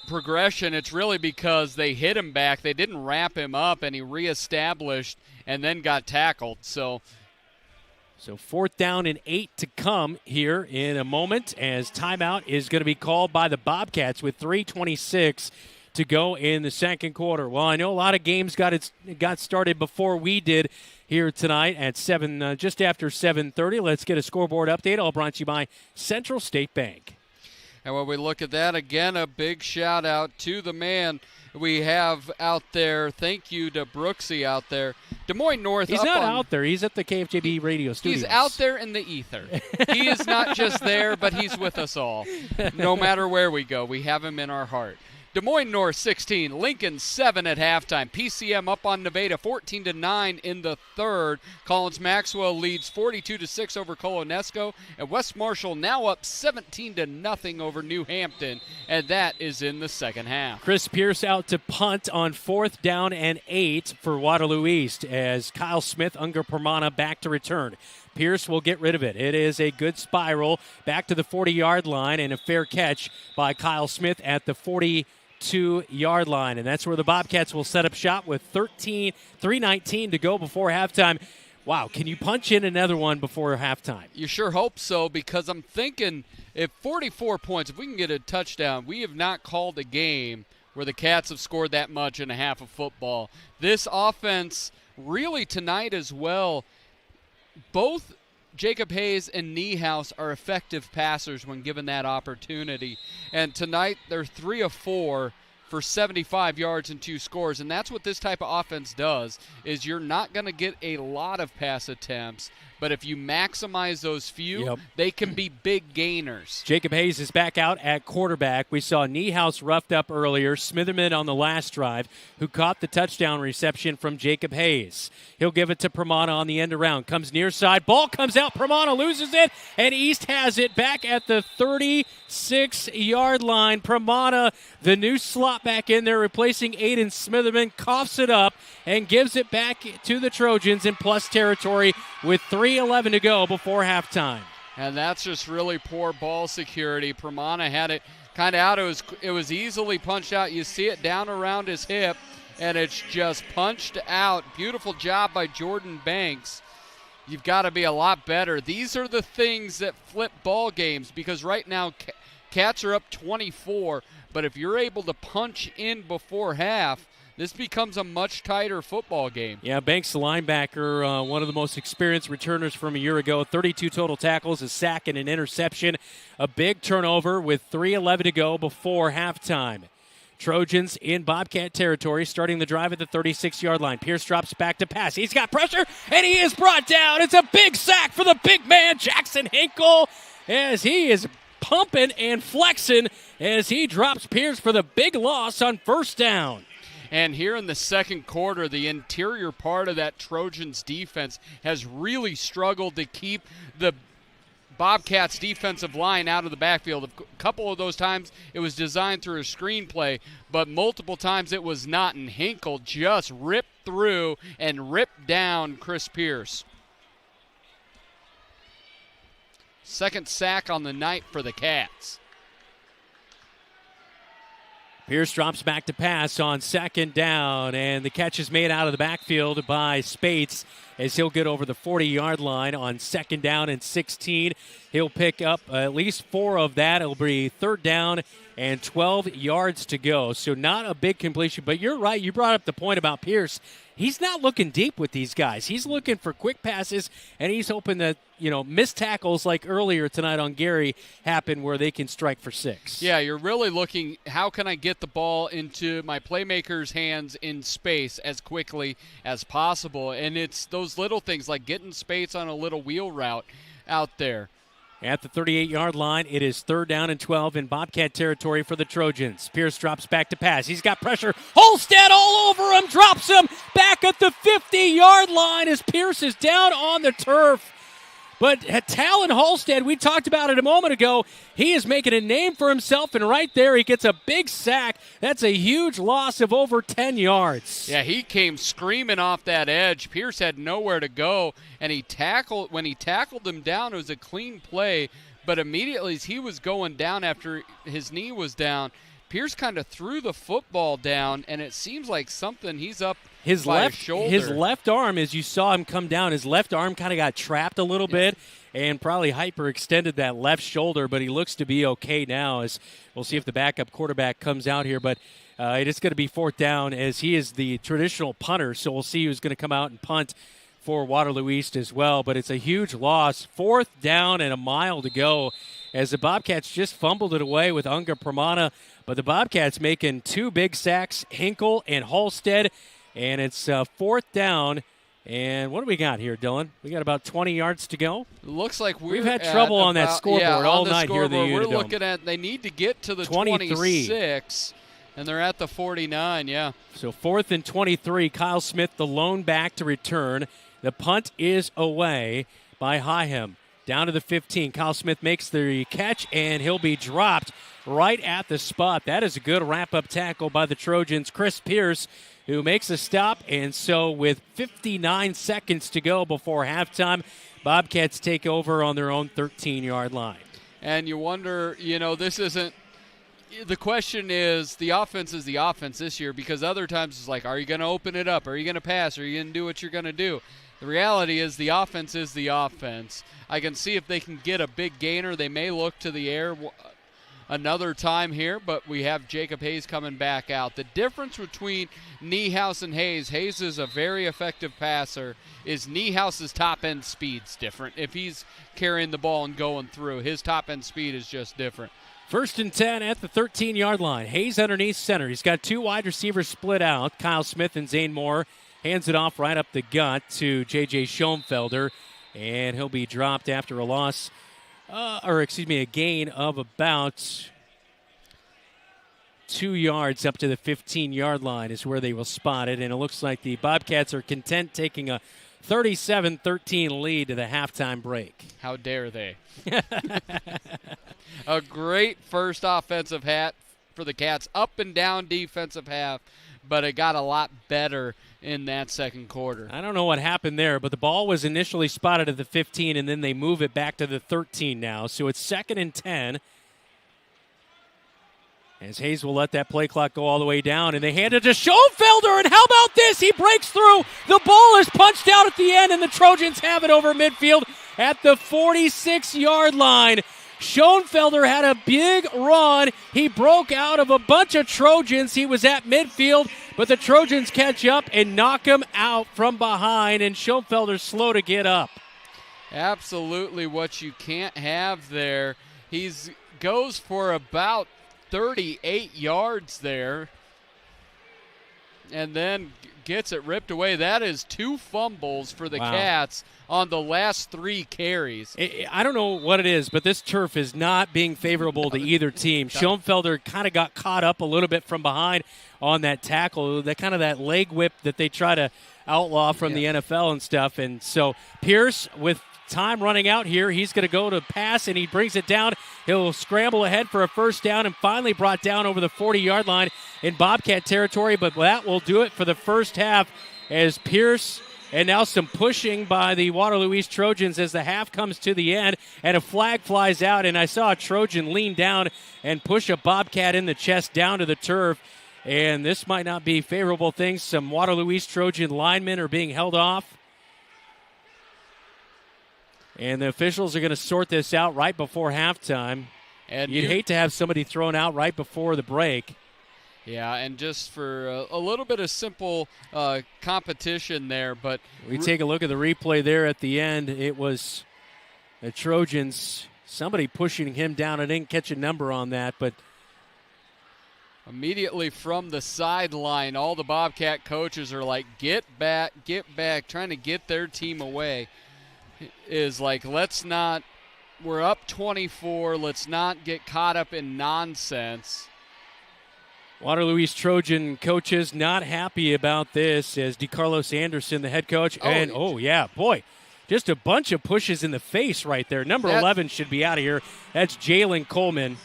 progression, it's really because they hit him back. They didn't wrap him up, and he reestablished and then got tackled. So 4th down and 8 to come here in a moment as timeout is going to be called by the Bobcats with 3:26 to go in the second quarter. Well, I know a lot of games got started before we did here tonight at just after 7:30. Let's get a scoreboard update, all brought to you by Central State Bank. And when we look at that, again, a big shout-out to the man we have out there. Thank you to Brooksy out there. Des Moines North. He's not out there. He's at the KFJB radio studios. He's out there in the ether. He is not just there, but he's with us all. No matter where we go, we have him in our heart. Des Moines North 16, Lincoln 7 at halftime. PCM up on Nevada 14-9 in the third. Collins Maxwell leads 42-6 over Colonesco, and West Marshall now up 17-0 over New Hampton, and that is in the second half. Chris Pierce out to punt on 4th down and 8 for Waterloo East as Kyle Smith, Unger Permana back to return. Pierce will get rid of it. It is a good spiral back to the 40-yard line and a fair catch by Kyle Smith at the 42-yard line. And that's where the Bobcats will set up shop with 3:19 to go before halftime. Wow, can you punch in another one before halftime? You sure hope so, because I'm thinking if 44 points, if we can get a touchdown, we have not called a game where the Cats have scored that much in a half of football. This offense really tonight as well, both Jacob Hayes and Niehaus are effective passers when given that opportunity. And tonight they're 3 of 4 for 75 yards and 2 scores. And that's what this type of offense does, is you're not going to get a lot of pass attempts, but if you maximize those few, they can be big gainers. Jacob Hayes is back out at quarterback. We saw Niehaus roughed up earlier. Smitherman on the last drive, who caught the touchdown reception from Jacob Hayes. He'll give it to Permana on the end around. Comes near side. Ball comes out. Permana loses it, and East has it back at the 36-yard line. Permana, the new slot back in there, replacing Aiden Smitherman, coughs it up and gives it back to the Trojans in plus territory with 3:11 to go before halftime. And that's just really poor ball security. Permana had it kind of out. It was easily punched out. You see it down around his hip, and it's just punched out. Beautiful job by Jordan Banks. You've got to be a lot better. These are the things that flip ball games, because right now Cats are up 24, but if you're able to punch in before half, this becomes a much tighter football game. Yeah, Banks, the linebacker, one of the most experienced returners from a year ago. 32 total tackles, a sack, and an interception. A big turnover with 3:11 to go before halftime. Trojans in Bobcat territory, starting the drive at the 36-yard line. Pierce drops back to pass. He's got pressure, and he is brought down. It's a big sack for the big man, Jackson Hinkle, as he is pumping and flexing as he drops Pierce for the big loss on first down. And here in the second quarter, the interior part of that Trojans defense has really struggled to keep the Bobcats defensive line out of the backfield. A couple of those times it was designed through a screenplay, but multiple times it was not, and Hinkle just ripped through and ripped down Chris Pierce. Second sack on the night for the Cats. Pierce drops back to pass on second down, and the catch is made out of the backfield by Spates as he'll get over the 40-yard line on second down and 16. He'll pick up at least 4 of that. It'll be third down and 12 yards to go. So not a big completion, but you're right. You brought up the point about Pierce. He's not looking deep with these guys. He's looking for quick passes, and he's hoping that, missed tackles like earlier tonight on Gary happen where they can strike for 6. Yeah, you're really looking, how can I get the ball into my playmaker's hands in space as quickly as possible? And it's those little things like getting space on a little wheel route out there. At the 38-yard line, it is third down and 12 in Bobcat territory for the Trojans. Pierce drops back to pass. He's got pressure. Holstead all over him, drops him back at the 50-yard line as Pierce is down on the turf. But Talon Holstead, we talked about it a moment ago, he is making a name for himself, and right there he gets a big sack. That's a huge loss of over 10 yards. Yeah, he came screaming off that edge. Pierce had nowhere to go, and when he tackled him down, it was a clean play, but immediately as he was going down after his knee was down, Pierce kind of threw the football down, and it seems like something he's up his shoulder. His left arm, as you saw him come down, his left arm kind of got trapped a little bit and probably hyperextended that left shoulder, but he looks to be okay now. As we'll see if the backup quarterback comes out here, but it is going to be fourth down as he is the traditional punter, so we'll see who's going to come out and punt for Waterloo East as well, but it's a huge loss. Fourth down and a mile to go as the Bobcats just fumbled it away with Unga Pramana. But the Bobcats making 2 big sacks, Hinkle and Halstead, and it's 4th down. And what do we got here, Dylan? We got about 20 yards to go. Looks like we've had trouble on that scoreboard all night here at the UNI Dome. We're looking at they need to get to the 26, and they're at the 49, yeah. So 4th and 23, Kyle Smith, the lone back to return. The punt is away by Hyhem. Down to the 15. Kyle Smith makes the catch, and he'll be dropped right at the spot. That is a good wrap-up tackle by the Trojans. Chris Pierce, who makes a stop, and so with 59 seconds to go before halftime, Bobcats take over on their own 13-yard line. And you wonder, this isn't – the question is the offense this year, because other times it's like, are you going to open it up? Are you going to pass? Are you going to do what you're going to do? The reality is the offense is the offense. I can see if they can get a big gainer, they may look to the air another time here, but we have Jacob Hayes coming back out. The difference between Niehaus and Hayes is a very effective passer, is Niehaus's top-end speed's different. If he's carrying the ball and going through, his top-end speed is just different. 1st and 10 at the 13-yard line. Hayes underneath center. He's got 2 wide receivers split out, Kyle Smith and Zane Moore. Hands it off right up the gut to J.J. Schoenfelder, and he'll be dropped after a loss, a gain of about 2 yards up to the 15-yard line is where they will spot it, and it looks like the Bobcats are content taking a 37-13 lead to the halftime break. How dare they? A great first offensive half for the Cats, up and down defensive half, but it got a lot better in that second quarter. I don't know what happened there, but the ball was initially spotted at the 15, and then they move it back to the 13 now. So it's 2nd and 10. As Hayes will let that play clock go all the way down, and they hand it to Schoenfelder, and how about this? He breaks through. The ball is punched out at the end, and the Trojans have it over midfield at the 46-yard line. Schoenfelder had a big run. He broke out of a bunch of Trojans. He was at midfield, but the Trojans catch up and knock him out from behind, and Schoenfelder's slow to get up. Absolutely what you can't have there. He goes for about 38 yards there and then gets it ripped away. That is 2 fumbles for the Cats on the last 3 carries. I don't know what it is, but this turf is not being favorable to either team. Schoenfelder kind of got caught up a little bit from behind on that tackle, that leg whip that they try to outlaw from the NFL and stuff. And so Pierce, with time running out here, he's going to go to pass, and he brings it down. He'll scramble ahead for a first down, and finally brought down over the 40-yard line in Bobcat territory, but that will do it for the first half as Pierce, and now some pushing by the Waterloo East Trojans as the half comes to the end, and a flag flies out, and I saw a Trojan lean down and push a Bobcat in the chest down to the turf, and this might not be favorable things. Some Waterloo East Trojan linemen are being held off. And the officials are going to sort this out right before halftime. And you'd hate to have somebody thrown out right before the break. Yeah, and just for a little bit of simple competition there. But we take a look at the replay there at the end. It was the Trojans, somebody pushing him down. I didn't catch a number on that, but immediately from the sideline, all the Bobcat coaches are like, get back, trying to get their team away. Is like, we're up 24, let's not get caught up in nonsense. Waterloo East Trojan coaches not happy about this as DeCarlos Anderson, the head coach, just a bunch of pushes in the face right there. Number 11 should be out of here. That's Jalen Coleman.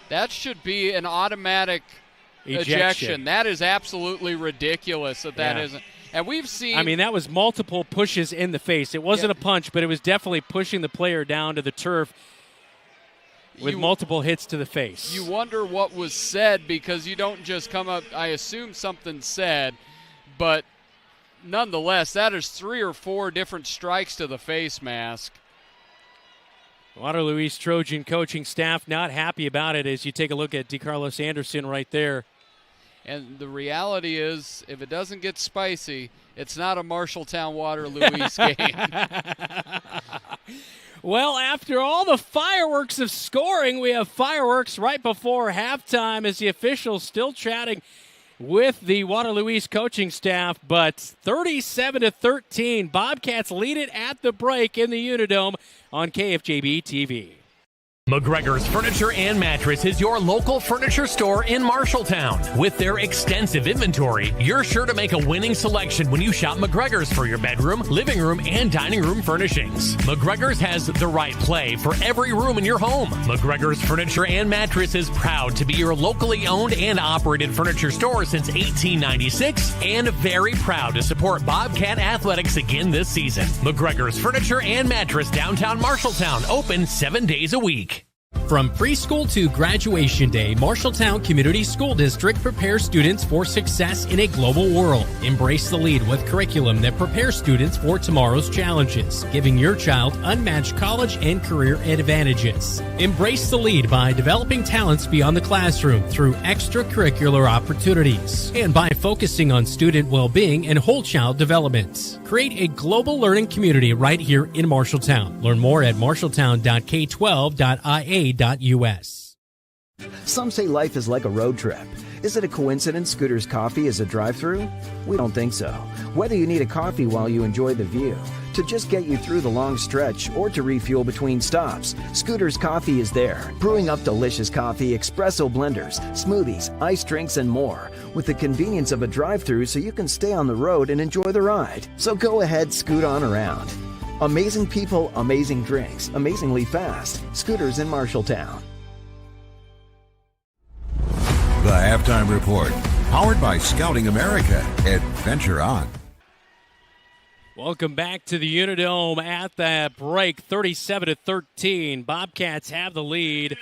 That should be an automatic ejection. That is absolutely ridiculous that isn't. And we've seen... that was multiple pushes in the face. It wasn't a punch, but it was definitely pushing the player down to the turf with multiple hits to the face. You wonder what was said, because you don't just come up... I assume something said, but nonetheless, that is 3 or 4 different strikes to the face mask. Waterloo East Trojan coaching staff not happy about it as you take a look at DeCarlos Anderson right there. And the reality is, if it doesn't get spicy, it's not a Marshalltown Waterloo East game. Well, after all the fireworks of scoring, we have fireworks right before halftime as the officials still chatting with the Waterloo East coaching staff, but 37-13, Bobcats lead it at the break in the UNI Dome on KFJB-TV. McGregor's Furniture and Mattress is your local furniture store in Marshalltown. With their extensive inventory, you're sure to make a winning selection when you shop McGregor's for your bedroom, living room, and dining room furnishings. McGregor's has the right play for every room in your home. McGregor's Furniture and Mattress is proud to be your locally owned and operated furniture store since 1896 and very proud to support Bobcat athletics again this season. McGregor's Furniture and Mattress, downtown Marshalltown, open 7 days a week. From preschool to graduation day, Marshalltown Community School District prepares students for success in a global world. Embrace the lead with curriculum that prepares students for tomorrow's challenges, giving your child unmatched college and career advantages. Embrace the lead by developing talents beyond the classroom through extracurricular opportunities and by focusing on student well-being and whole child development. Create a global learning community right here in Marshalltown. Learn more at marshalltown.k12.ia.us. Some say life is like a road trip. Is it a coincidence Scooter's Coffee is a drive-thru? We don't think so. Whether you need a coffee while you enjoy the view, to just get you through the long stretch, or to refuel between stops, Scooter's Coffee is there, brewing up delicious coffee, espresso blenders, smoothies, iced drinks, and more, with the convenience of a drive-thru so you can stay on the road and enjoy the ride. So go ahead, scoot on around. Amazing people, amazing drinks, amazingly fast. Scooters in Marshalltown. The Halftime Report, powered by Scouting America. Adventure on. Welcome back to the UNI Dome at that break, 37-13. Bobcats have the lead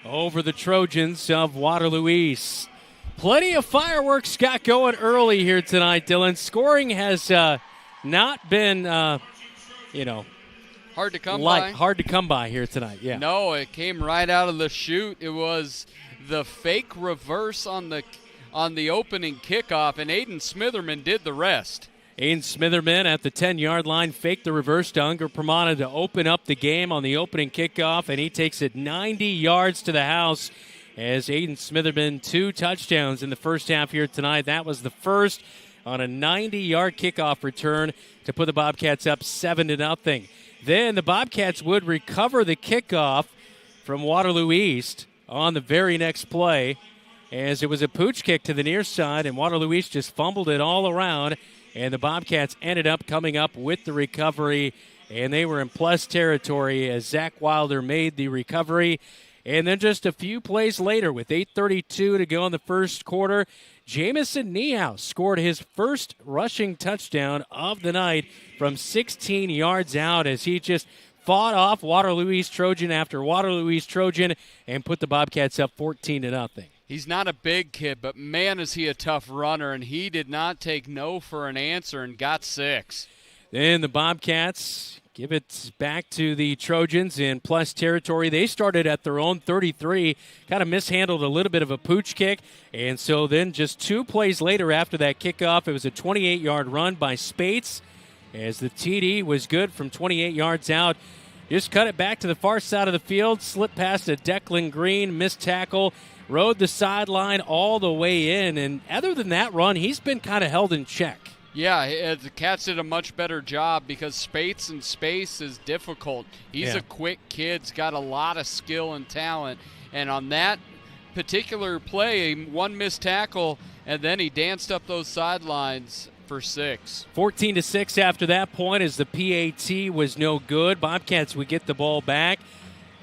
over the Trojans of Waterloo East. Plenty of fireworks got going early here tonight, Dylan. Scoring has not been, hard to come by. Hard to come by here tonight, yeah. No, it came right out of the chute. It was the fake reverse on the opening kickoff, and Aiden Smitherman did the rest. Aiden Smitherman at the 10-yard line faked the reverse to Unger Pramana to open up the game on the opening kickoff, and he takes it 90 yards to the house as Aiden Smitherman 2 touchdowns in the first half here tonight. That was the first on a 90-yard kickoff return to put the Bobcats up 7-0. Then the Bobcats would recover the kickoff from Waterloo East on the very next play, as it was a pooch kick to the near side, and Waterloo East just fumbled it all around, and the Bobcats ended up coming up with the recovery, and they were in plus territory as Zach Wilder made the recovery. And then just a few plays later, with 8:32 to go in the first quarter, Jamison Niehaus scored his first rushing touchdown of the night from 16 yards out as he just fought off Waterloo East Trojan after Waterloo East Trojan and put the Bobcats up 14-0. He's not a big kid, but man, is he a tough runner, and he did not take no for an answer and got 6. Then the Bobcats give it back to the Trojans in plus territory. They started at their own 33, kind of mishandled a little bit of a pooch kick, and so then just 2 plays later after that kickoff, it was a 28-yard run by Spates, as the TD was good from 28 yards out. Just cut it back to the far side of the field, slipped past a Declan Green, missed tackle, rode the sideline all the way in, and other than that run, he's been kind of held in check. Yeah, the Cats did a much better job because Spates in space is difficult. He's a quick kid, he's got a lot of skill and talent, and on that particular play, 1 missed tackle, and then he danced up those sidelines for 6. 14-6 after that point, as the PAT was no good. Bobcats would get the ball back,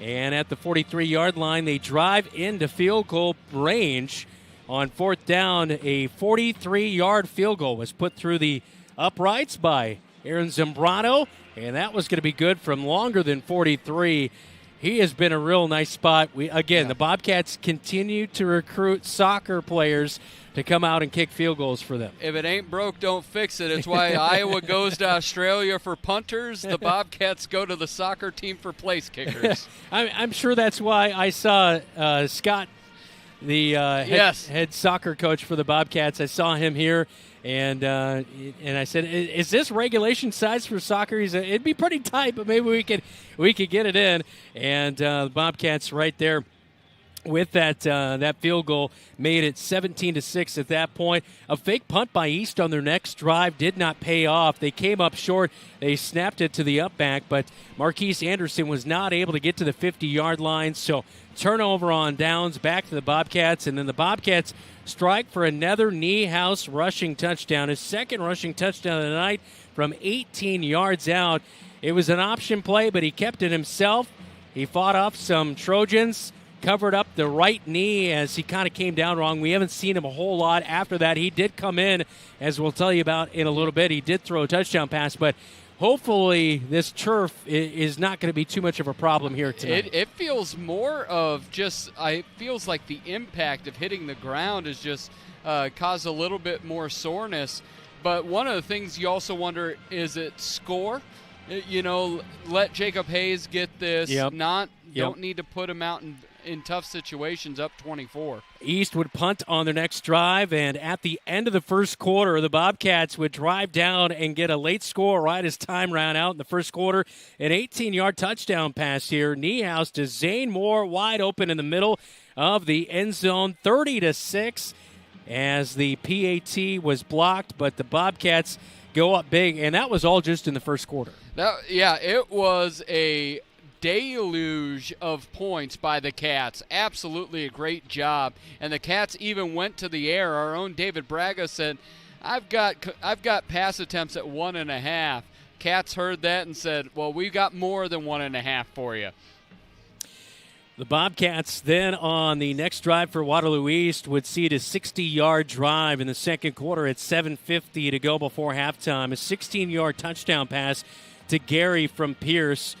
and at the 43-yard line, they drive into field goal range. On 4th down, a 43-yard field goal was put through the uprights by Aaron Zambrano, and that was going to be good from longer than 43. He has been a real nice spot. The Bobcats continue to recruit soccer players to come out and kick field goals for them. If it ain't broke, don't fix it. It's why Iowa goes to Australia for punters. The Bobcats go to the soccer team for place kickers. I'm sure that's why I saw Scott the head soccer coach for the Bobcats. I saw him here, and I said, "Is this regulation size for soccer?" He said, "It'd be pretty tight, but maybe we could get it in." And the Bobcats right there with that field goal made it 17-6 at that point. A fake punt by East on their next drive did not pay off. They came up short. They snapped it to the up back, but Marquise Anderson was not able to get to the 50-yard line. So turnover on downs, back to the Bobcats, and then the Bobcats strike for another Niehaus rushing touchdown, his second rushing touchdown of the night from 18 yards out. It was an option play, but he kept it himself. He fought off some Trojans, covered up the right knee as he kind of came down wrong. We haven't seen him a whole lot after that. He did come in, as we'll tell you about in a little bit. He did throw a touchdown pass, but hopefully this turf is not going to be too much of a problem here tonight. It feels more of just, it feels like the impact of hitting the ground has just caused a little bit more soreness. But one of the things you also wonder, is it score? You know, let Jacob Hayes get this. Don't need to put him out in tough situations, up 24. East would punt on their next drive, and at the end of the first quarter, the Bobcats would drive down and get a late score right as time ran out in the first quarter. An 18-yard touchdown pass here. Niehaus to Zane Moore, wide open in the middle of the end zone, 30-6, as the PAT was blocked, but the Bobcats go up big, and that was all just in the first quarter. It was a deluge of points by the Cats. Absolutely a great job. And the Cats even went to the air. Our own David Braga said, I've got pass attempts at 1.5. Cats heard that and said, well, we've got more than 1.5 for you. The Bobcats then on the next drive for Waterloo East would see a 60-yard drive in the second quarter at 7:50 to go before halftime. A 16-yard touchdown pass to Gary from Pierce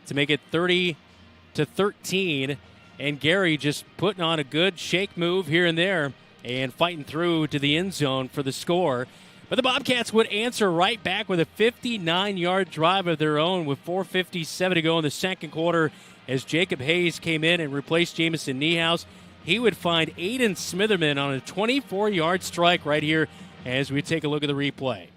to make it 30-13, and Gary just putting on a good shake move here and there and fighting through to the end zone for the score. But the Bobcats would answer right back with a 59-yard drive of their own with 4:57 to go in the second quarter as Jacob Hayes came in and replaced Jamison Niehaus. He would find Aiden Smitherman on a 24-yard strike right here as we take a look at the replay.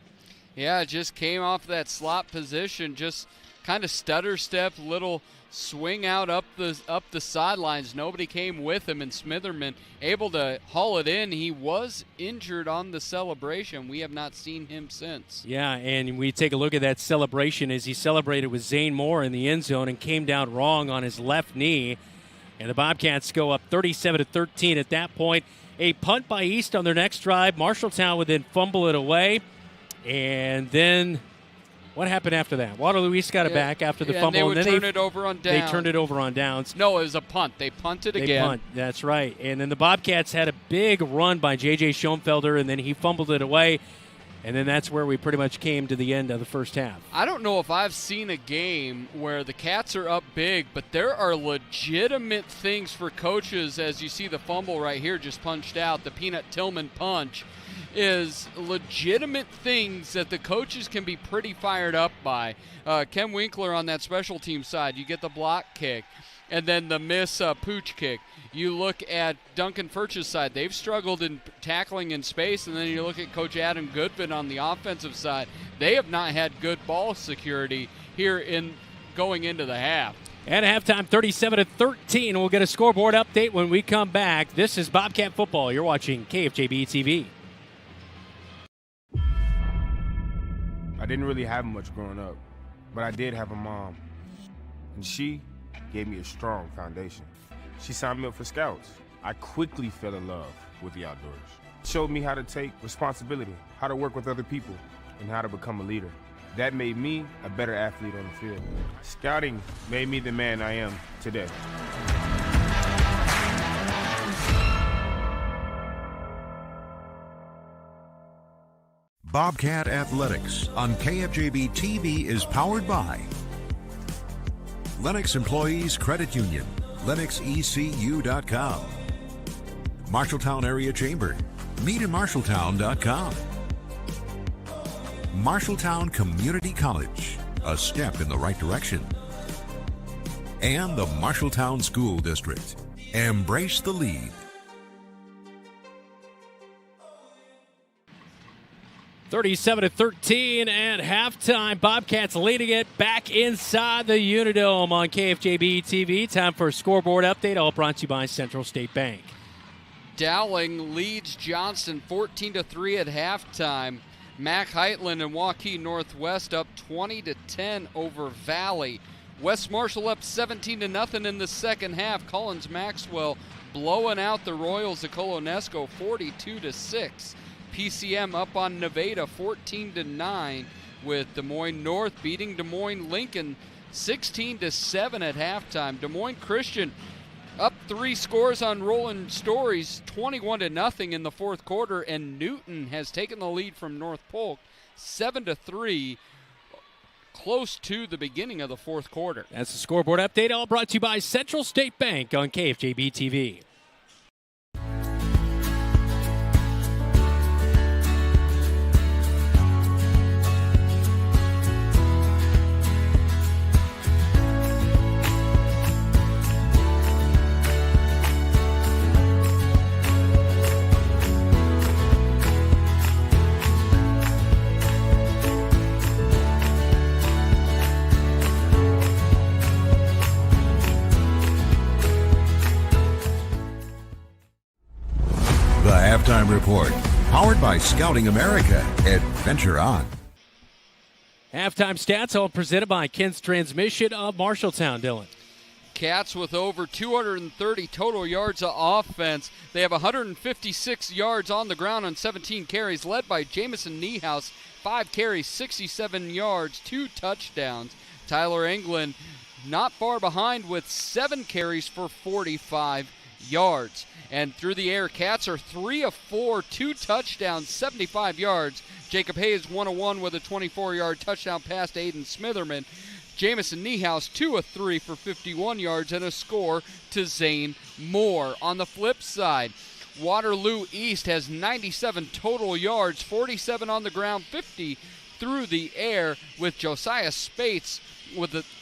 Yeah, just came off that slot position, just kind of stutter step, little swing out up the sidelines. Nobody came with him, and Smitherman able to haul it in. He was injured on the celebration. We have not seen him since. Yeah, and we take a look at that celebration as he celebrated with Zane Moore in the end zone and came down wrong on his left knee. And the Bobcats go up 37-13 at that point. A punt by East on their next drive. Marshalltown would then fumble it away. And then what happened after that? Waterloo East got it back after the fumble. And then they turned it over on downs. They turned it over on downs. No, it was a punt. They punted again. That's right. And then the Bobcats had a big run by J.J. Schoenfelder, and then he fumbled it away. And then that's where we pretty much came to the end of the first half. I don't know if I've seen a game where the Cats are up big, but there are legitimate things for coaches, as you see the fumble right here just punched out, the Peanut Tillman punch, is legitimate things that the coaches can be pretty fired up by. Ken Winkler on that special team side, you get the block kick, and then the miss pooch kick. You look at Duncan Furch's side. They've struggled in tackling in space, and then you look at Coach Adam Goodvin on the offensive side. They have not had good ball security here in going into the half. At halftime, 37-13. We'll get a scoreboard update when we come back. This is Bobcat Football. You're watching KFJB-TV. I didn't really have much growing up, but I did have a mom, and she gave me a strong foundation. She signed me up for Scouts. I quickly fell in love with the outdoors. Showed me how to take responsibility, how to work with other people, and how to become a leader. That made me a better athlete on the field. Scouting made me the man I am today. Bobcat Athletics on KFJB-TV is powered by Lennox Employees Credit Union, LennoxECU.com, Marshalltown Area Chamber, meetinmarshalltown.com, Marshalltown Community College, a step in the right direction, and the Marshalltown School District. Embrace the lead. 37-13 at halftime. Bobcats leading it back inside the UNI Dome on KFJB-TV. Time for a scoreboard update, all brought to you by Central State Bank. Dowling leads Johnston 14-3 at halftime. Mac Heitland and Waukee Northwest up 20-10 over Valley. West Marshall up 17-0 in the second half. Collins Maxwell blowing out the Royals of Colonesco 42-6. PCM up on Nevada 14-9, with Des Moines North beating Des Moines Lincoln 16-7 at halftime. Des Moines Christian up 3 scores on Roland Stories 21-0 in the fourth quarter, and Newton has taken the lead from North Polk 7-3, close to the beginning of the fourth quarter. That's the scoreboard update, all brought to you by Central State Bank on KFJB-TV. Halftime Report, powered by Scouting America. Adventure on. Halftime stats all presented by Ken's Transmission of Marshalltown, Dylan. Cats with over 230 total yards of offense. They have 156 yards on the ground on 17 carries, led by Jamison Niehaus, 5 carries, 67 yards, 2 touchdowns. Tyler England not far behind with 7 carries for 45 yards. And through the air, Cats are 3 of 4, 2 touchdowns, 75 yards. Jacob Hayes 1 of 1 with a 24-yard touchdown pass to Aiden Smitherman. Jamison Niehaus 2 of 3 for 51 yards and a score to Zane Moore. On the flip side, Waterloo East has 97 total yards, 47 on the ground, 50 through the air, with Josiah Spates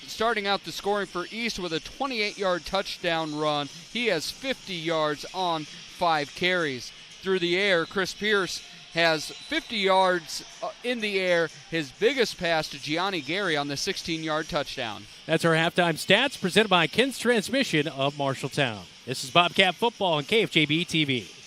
starting out the scoring for East with a 28-yard touchdown run. He has 50 yards on 5 carries. Through the air, Chris Pierce has 50 yards in the air, his biggest pass to Gianni Gary on the 16-yard touchdown. That's our halftime stats presented by Ken's Transmission of Marshalltown. This is Bobcat Football on KFJB-TV.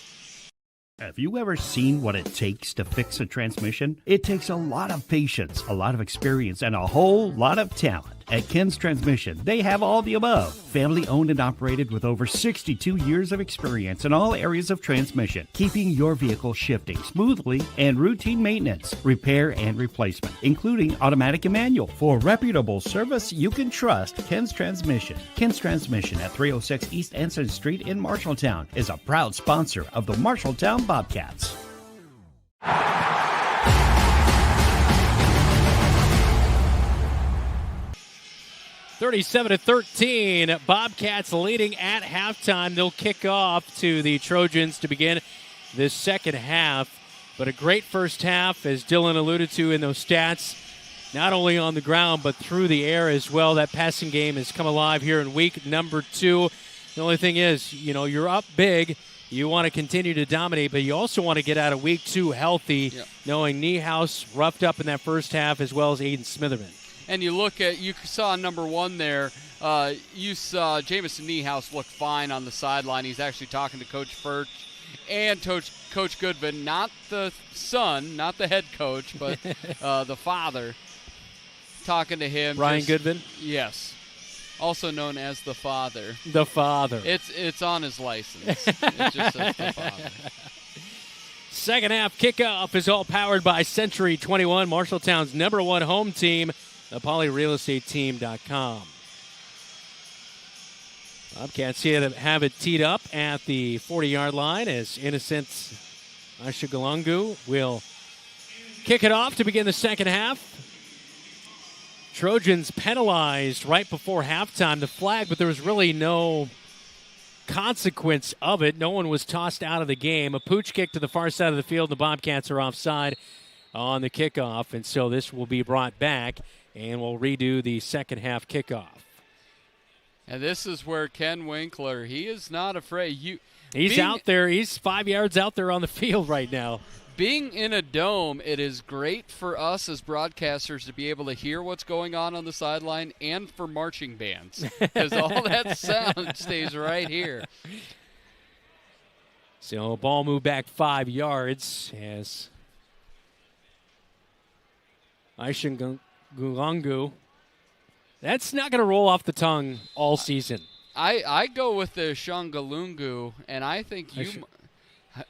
Have you ever seen what it takes to fix a transmission? It takes a lot of patience, a lot of experience, and a whole lot of talent. At Ken's Transmission, they have all the above. Family owned and operated with over 62 years of experience in all areas of transmission, keeping your vehicle shifting smoothly, and routine maintenance, repair, and replacement, including automatic and manual. For reputable service you can trust, Ken's Transmission. Ken's Transmission at 306 East Anson Street in Marshalltown is a proud sponsor of the Marshalltown Bobcats. 37-13, Bobcats leading at halftime. They'll kick off to the Trojans to begin this second half. But a great first half, as Dylan alluded to in those stats, not only on the ground but through the air as well. That passing game has come alive here in week number 2. The only thing is, you're up big. You want to continue to dominate, but you also want to get out of week 2 healthy, knowing Niehaus roughed up in that first half as well as Aiden Smitherman. And you saw number 1 there. You saw Jamison Niehaus look fine on the sideline. He's actually talking to Coach Furch and Coach Goodman, not the son, not the head coach, but the father, talking to him. Brian Goodman? Yes. Also known as the father. The father. It's on his license. It just says the father. Second half kickoff is all powered by Century 21, Marshalltown's #1 home team, thepolyrealestateteam.com. Bobcats here to have it teed up at the 40-yard line as Innocent Ashigalungu will kick it off to begin the second half. Trojans penalized right before halftime, the flag, but there was really no consequence of it. No one was tossed out of the game. A pooch kick to the far side of the field. The Bobcats are offside on the kickoff, and so this will be brought back, and we'll redo the second half kickoff. And this is where Ken Winkler, he is not afraid. He's out there. He's 5 yards out there on the field right now. being in a dome, it is great for us as broadcasters to be able to hear what's going on the sideline, and for marching bands, because all that sound stays right here. So ball moved back 5 yards as Aishan Gulangu. That's not going to roll off the tongue all season. I go with the Shangalungu, and I think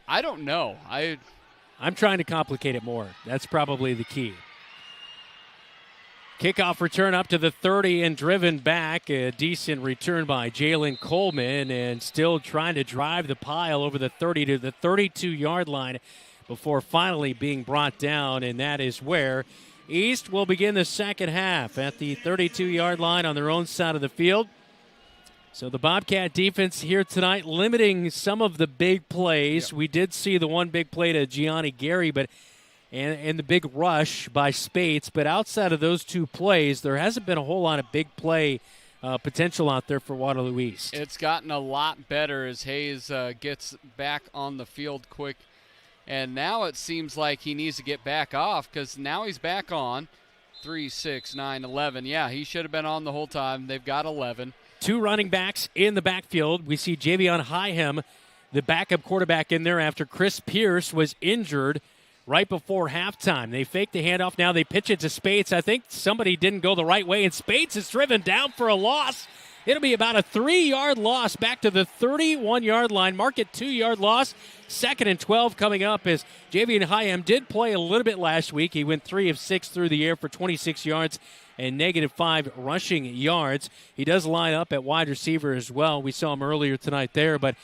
I don't know. I'm trying to complicate it more. That's probably the key. Kickoff return up to the 30 and driven back. A decent return by Jalen Coleman, and still trying to drive the pile over the 30 to the 32-yard line before finally being brought down, and that is where East will begin the second half at the 32-yard line on their own side of the field. So the Bobcat defense here tonight limiting some of the big plays. We did see the one big play to Gianni Gary, and the big rush by Spates. But outside of those two plays, there hasn't been a whole lot of big play potential out there for Waterloo East. It's gotten a lot better as Hayes gets back on the field quick. And now it seems like he needs to get back off, because now he's back on. 3, 6, 9, 11. Yeah, he should have been on the whole time. They've got 11. Two running backs in the backfield. We see Javion Hyhem, the backup quarterback, in there after Chris Pierce was injured right before halftime. They fake the handoff. Now they pitch it to Spates. I think somebody didn't go the right way, and Spates is driven down for a loss. It'll be about a 3-yard loss back to the 31-yard line. Mark it 2-yard loss. 2nd and 12 coming up, as Javion Hyhem did play a little bit last week. He went 3 of 6 through the air for 26 yards and -5 rushing yards. He does line up at wide receiver as well. We saw him earlier tonight there, but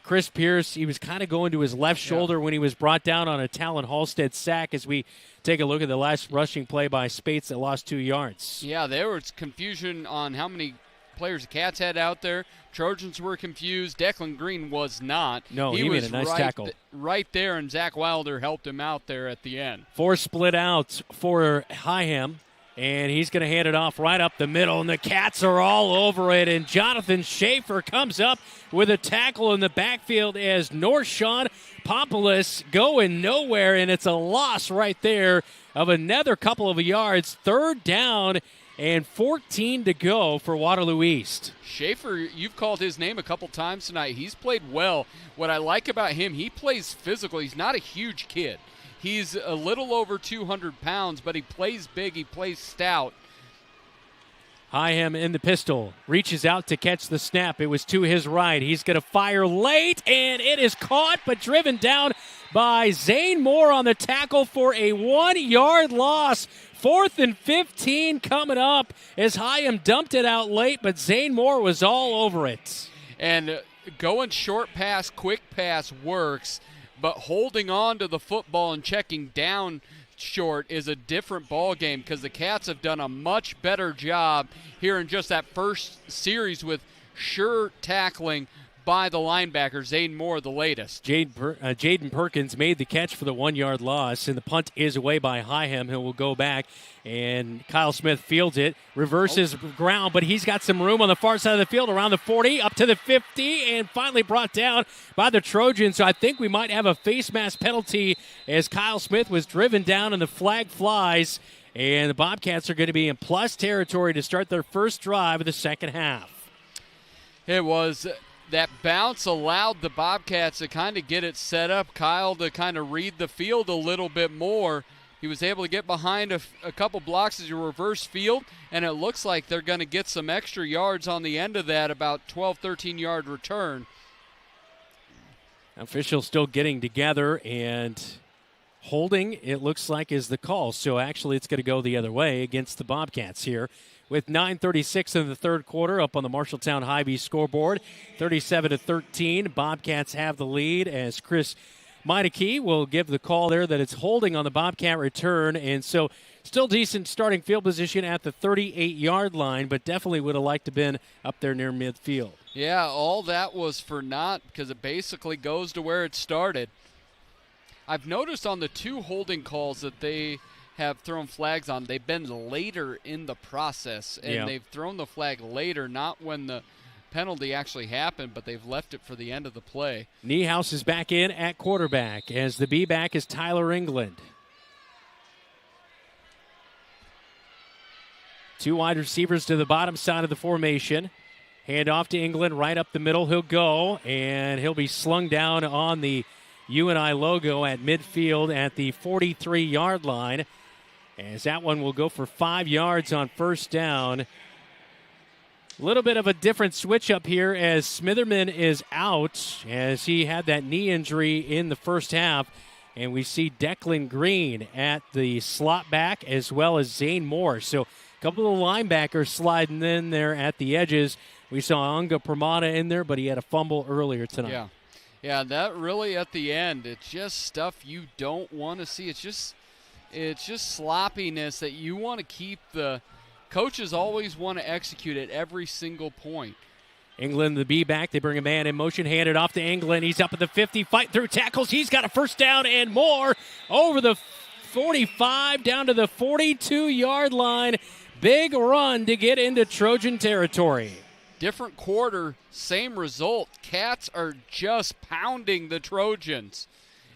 Chris Pierce, he was kind of going to his left shoulder when he was brought down on a Talon Halstead sack, as we take a look at the last rushing play by Spates that lost 2 yards. Yeah, there was confusion on how many players the Cats had out there. Trojans were confused. Declan Green was not. No, he made a nice tackle. Right there, and Zach Wilder helped him out there at the end. 4 split out for Hyhem, and he's going to hand it off right up the middle, and the Cats are all over it, and Jonathan Schaefer comes up with a tackle in the backfield as Norshawn Populus going nowhere, and it's a loss right there of another couple of yards. 3rd down and 14 to go for Waterloo East. Schaefer, you've called his name a couple times tonight. He's played well. What I like about him, he plays physical. He's not a huge kid. He's a little over 200 pounds, but he plays big. He plays stout. Hyhem in the pistol, reaches out to catch the snap. It was to his right. He's going to fire late, and it is caught but driven down by Zane Moore on the tackle for a 1-yard loss. 4th and 15 coming up as Hyhem dumped it out late, but Zane Moore was all over it. And going short pass, quick pass works, but holding on to the football and checking down short is a different ball game, because the Cats have done a much better job here in just that first series with sure tackling by the linebacker, Zane Moore, the latest. Jaden Perkins made the catch for the 1-yard loss, and the punt is away by Hyhem, who will go back, and Kyle Smith fields it, reverses ground, but he's got some room on the far side of the field, around the 40, up to the 50, and finally brought down by the Trojans. So I think we might have a face mask penalty as Kyle Smith was driven down and the flag flies, and the Bobcats are going to be in plus territory to start their first drive of the second half. It was... That bounce allowed the Bobcats to kind of get it set up. Kyle to kind of read the field a little bit more. He was able to get behind a couple blocks as a reverse field, and it looks like they're going to get some extra yards on the end of that, about 12, 13-yard return. Officials still getting together, and holding, it looks like, is the call. So actually it's going to go the other way against the Bobcats here. With 9:36 in the third quarter, up on the Marshalltown Hy-Vee scoreboard, 37-13. Bobcats have the lead as Chris Meineke will give the call there that it's holding on the Bobcat return. And so still decent starting field position at the 38-yard line, but definitely would have liked to have been up there near midfield. Yeah, all that was for naught, because it basically goes to where it started. I've noticed on the 2 holding calls that they have thrown flags on, they've been later in the process, and they've thrown the flag later, not when the penalty actually happened, but they've left it for the end of the play. Niehaus is back in at quarterback as the B-back is Tyler England. 2 wide receivers to the bottom side of the formation. Hand off to England, right up the middle. He'll go, and he'll be slung down on the UNI logo at midfield at the 43-yard line, as that one will go for 5 yards on first down. A little bit of a different switch up here as Smitherman is out as he had that knee injury in the first half. And we see Declan Green at the slot back as well as Zane Moore. So a couple of linebackers sliding in there at the edges. We saw Unga Pramada in there, but he had a fumble earlier tonight. Yeah, that really at the end, it's just stuff you don't want to see. It's just sloppiness that you want to keep the – coaches always want to execute at every single point. England, the B-back, they bring a man in motion, hand it off to England. He's up at the 50, fight through tackles. He's got a first down and more over the 45 down to the 42-yard line. Big run to get into Trojan territory. Different quarter, same result. Cats are just pounding the Trojans.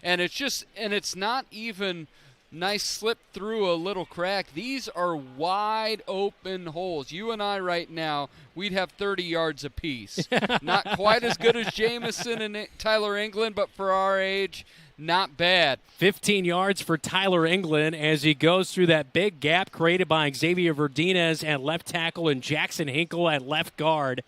And it's not even nice slip through a little crack. These are wide open holes. You and I right now, we'd have 30 yards apiece. Not quite as good as Jamison and Tyler England, but for our age, not bad. 15 yards for Tyler England as he goes through that big gap created by Xavier Verdinez at left tackle and Jackson Hinkle at left guard.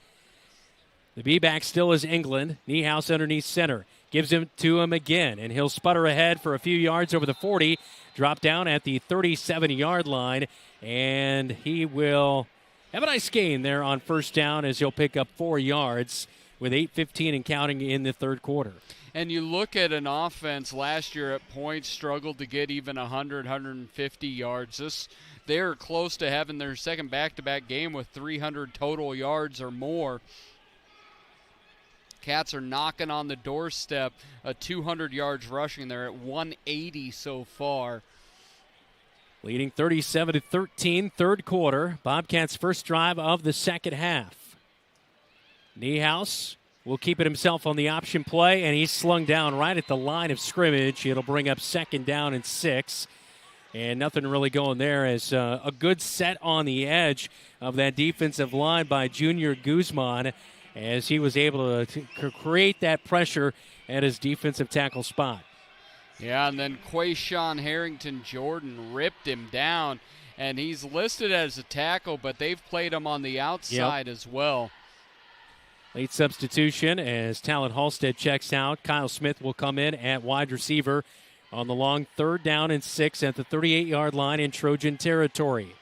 The B-back still is England. Niehaus underneath center. Gives him to him again, and he'll sputter ahead for a few yards over the 40. Drop down at the 37-yard line, and he will have a nice gain there on first down as he'll pick up 4 yards with 8:15 and counting in the third quarter. And you look at an offense last year at points struggled to get even 100, 150 yards. They're close to having their second back-to-back game with 300 total yards or more. Cats are knocking on the doorstep, 200 yards rushing. They're at 180 so far. Leading 37-13, third quarter. Bobcats' first drive of the second half. Niehaus will keep it himself on the option play, and he's slung down right at the line of scrimmage. It'll bring up second down and 6. And nothing really going there as a good set on the edge of that defensive line by Junior Guzman, as he was able to create that pressure at his defensive tackle spot. Yeah, and then Quayshawn Harrington Jordan ripped him down, and he's listed as a tackle, but they've played him on the outside as well. Late substitution as Talon Halstead checks out. Kyle Smith will come in at wide receiver on the long third down and 6 at the 38-yard line in Trojan territory.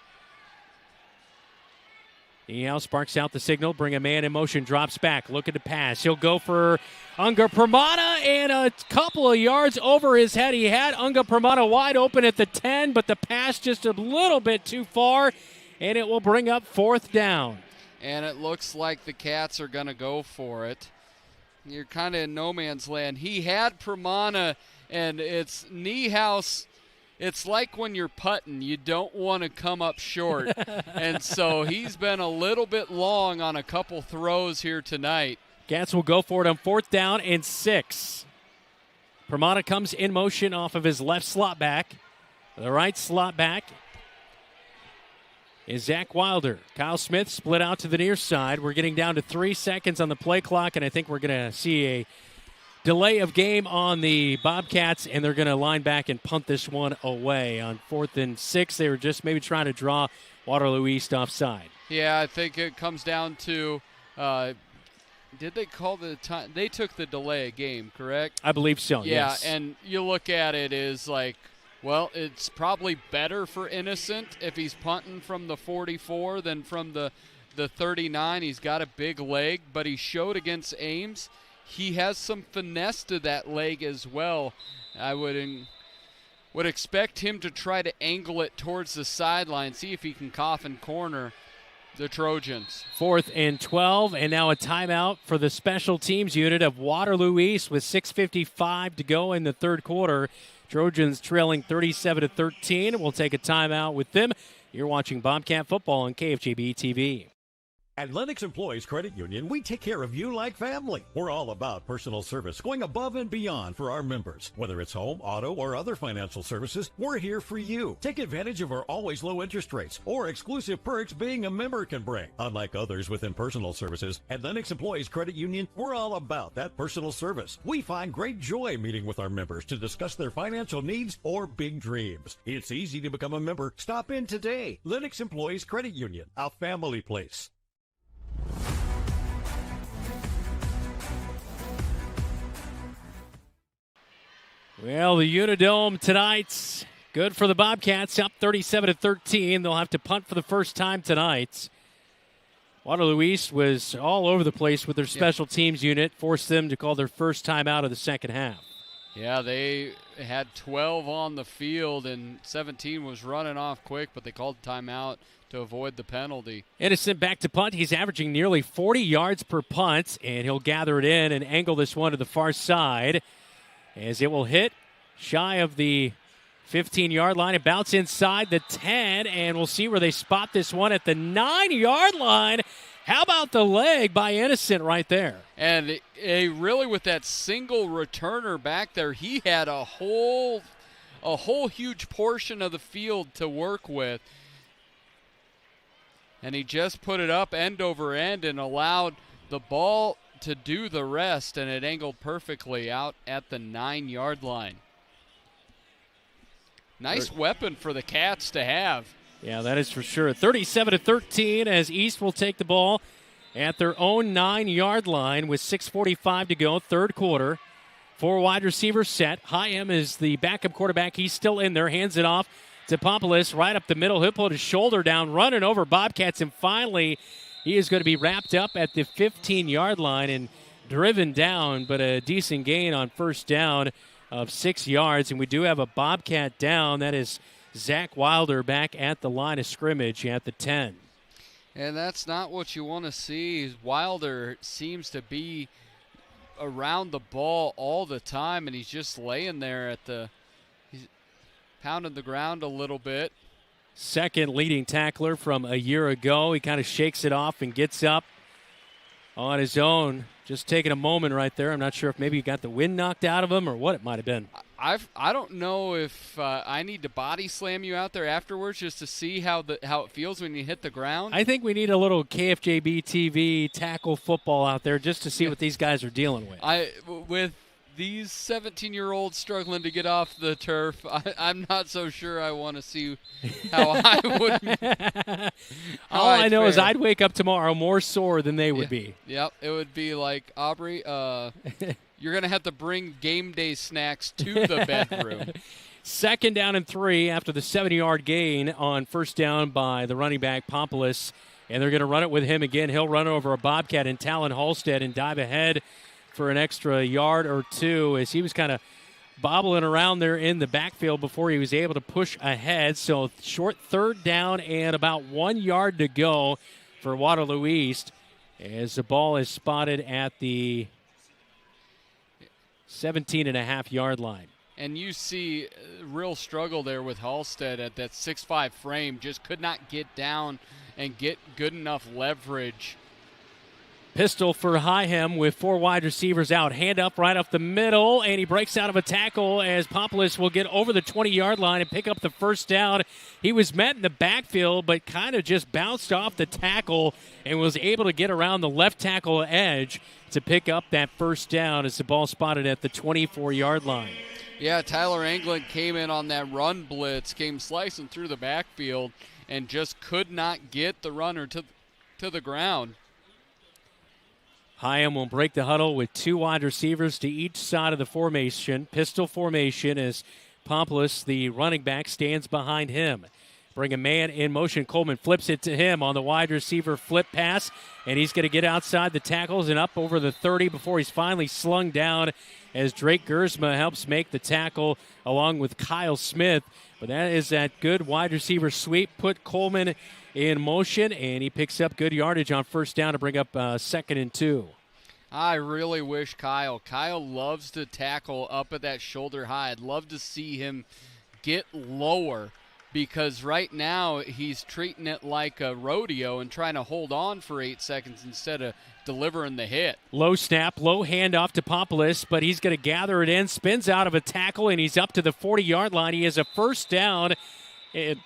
Niehaus sparks out the signal, bring a man in motion, drops back, looking to pass. He'll go for Unga Pramada, and a couple of yards over his head. He had Unga Pramada wide open at the 10, but the pass just a little bit too far, and it will bring up fourth down. And it looks like the Cats are going to go for it. You're kind of in no man's land. He had Pramada, and it's Niehaus. It's like when you're putting, you don't want to come up short. And so he's been a little bit long on a couple throws here tonight. Cats will go for it on fourth down and 6. Pramada comes in motion off of his left slot back. The right slot back is Zach Wilder. Kyle Smith split out to the near side. We're getting down to 3 seconds on the play clock, and I think we're going to see a delay of game on the Bobcats, and they're going to line back and punt this one away. On 4th and 6, they were just maybe trying to draw Waterloo East offside. Yeah, I think it comes down to did they call the time? They took the delay of game, correct? I believe so, yes. Yeah, and you look at it as like, well, it's probably better for Innocent if he's punting from the 44 than from the 39. He's got a big leg, but he showed against Ames he has some finesse to that leg as well. I would expect him to try to angle it towards the sideline, see if he can coffin corner the Trojans. 4th and 12, and now a timeout for the special teams unit of Waterloo East with 6:55 to go in the third quarter. Trojans trailing 37-13. We'll take a timeout with them. You're watching Bobcat football on KFJB-TV. At Lennox Employees Credit Union, we take care of you like family. We're all about personal service, going above and beyond for our members. Whether it's home, auto, or other financial services, we're here for you. Take advantage of our always low interest rates or exclusive perks being a member can bring. Unlike others within personal services, at Lennox Employees Credit Union, we're all about that personal service. We find great joy meeting with our members to discuss their financial needs or big dreams. It's easy to become a member. Stop in today. Lennox Employees Credit Union, a family place. Well, the UNI Dome tonight's good for the Bobcats, up 37-13. They'll have to punt for the first time tonight. Waterloo East was all over the place with their special teams unit, forced them to call their first time out of the second half. Yeah, they had 12 on the field, and 17 was running off quick, but they called timeout to avoid the penalty. Innocent back to punt. He's averaging nearly 40 yards per punt, and he'll gather it in and angle this one to the far side as it will hit shy of the 15-yard line and bounce inside the 10, and we'll see where they spot this one at the 9-yard line. How about the leg by Innocent right there? And really with that single returner back there, he had a whole huge portion of the field to work with. And he just put it up end over end and allowed the ball to do the rest, and it angled perfectly out at the 9-yard line. Nice weapon for the Cats to have. Yeah, that is for sure. 37-13 as East will take the ball at their own 9-yard line with 6:45 to go, third quarter. 4 wide receivers set. Hyam is the backup quarterback. He's still in there. Hands it off to Pompoulos right up the middle. He'll put his shoulder down, running over Bobcats, and finally he is going to be wrapped up at the 15-yard line and driven down, but a decent gain on first down of 6 yards. And we do have a Bobcat down. That is Zach Wilder back at the line of scrimmage at the 10. And that's not what you want to see. Wilder seems to be around the ball all the time, and he's just laying there he's pounding the ground a little bit. Second leading tackler from a year ago. He kind of shakes it off and gets up on his own. Just taking a moment right there. I'm not sure if maybe he got the wind knocked out of him or what it might have been. I don't know if I need to body slam you out there afterwards just to see how it feels when you hit the ground. I think we need a little KFJB-TV tackle football out there just to see what these guys are dealing with. With these 17-year-olds struggling to get off the turf, I'm not so sure I want to see how I would. All I know is I'd wake up tomorrow more sore than they would be. Yep, it would be like, Aubrey, you're going to have to bring game day snacks to the bedroom. Second down and 3 after the 70-yard gain on first down by the running back, Pompoulos. And they're going to run it with him again. He'll run over a Bobcat and Talon Halstead and dive ahead for an extra yard or two as he was kind of bobbling around there in the backfield before he was able to push ahead. So short third down and about 1 yard to go for Waterloo East as the ball is spotted at the 17.5-yard line. And you see a real struggle there with Halstead at that 6'5 frame. Just could not get down and get good enough leverage. Pistol for Hyam with 4 wide receivers out. Hand up right up the middle, and he breaks out of a tackle as Pompoulos will get over the 20-yard line and pick up the first down. He was met in the backfield, but kind of just bounced off the tackle and was able to get around the left tackle edge to pick up that first down as the ball spotted at the 24-yard line. Yeah, Tyler Anglin came in on that run blitz, came slicing through the backfield, and just could not get the runner to the ground. Hyam will break the huddle with 2 wide receivers to each side of the formation. Pistol formation as Pompoulos, the running back, stands behind him. Bring a man in motion. Coleman flips it to him on the wide receiver flip pass, and he's going to get outside the tackles and up over the 30 before he's finally slung down as Drake Gersma helps make the tackle along with Kyle Smith. But that is that good wide receiver sweep. Put Coleman in motion, and he picks up good yardage on first down to bring up 2nd and 2. I really wish Kyle loves to tackle up at that shoulder high. I'd love to see him get lower because right now he's treating it like a rodeo and trying to hold on for 8 seconds instead of delivering the hit. Low snap, low handoff to Popolis, but he's going to gather it in, spins out of a tackle, and he's up to the 40-yard line. He has a first down, and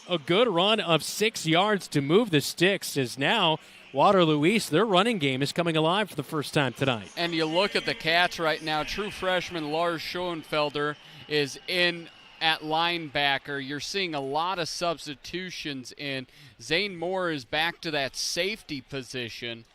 a good run of 6 yards to move the sticks, as now Waterloo East, their running game is coming alive for the first time tonight. And you look at the Cats right now, true freshman Lars Schoenfelder is in at linebacker. You're seeing a lot of substitutions in. Zane Moore is back to that safety position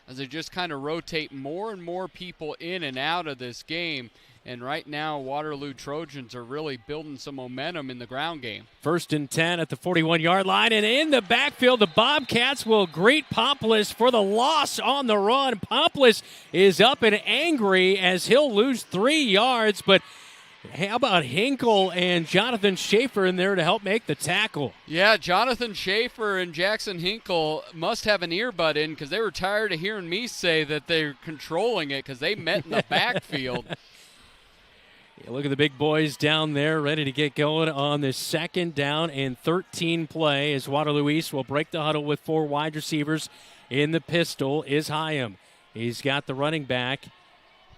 as they just kind of rotate more and more people in and out of this game. And right now, Waterloo Trojans are really building some momentum in the ground game. 1st and 10 at the 41-yard line, and in the backfield, the Bobcats will greet Popolis for the loss on the run. Popolis is up and angry as he'll lose 3 yards, but how about Hinkle and Jonathan Schaefer in there to help make the tackle? Yeah, Jonathan Schaefer and Jackson Hinkle must have an earbud in because they were tired of hearing me say that they're controlling it because they met in the backfield. Yeah, look at the big boys down there ready to get going on this 2nd down and 13 play as Waterloo East will break the huddle with 4 wide receivers. In the pistol is Hyam. He's got the running back,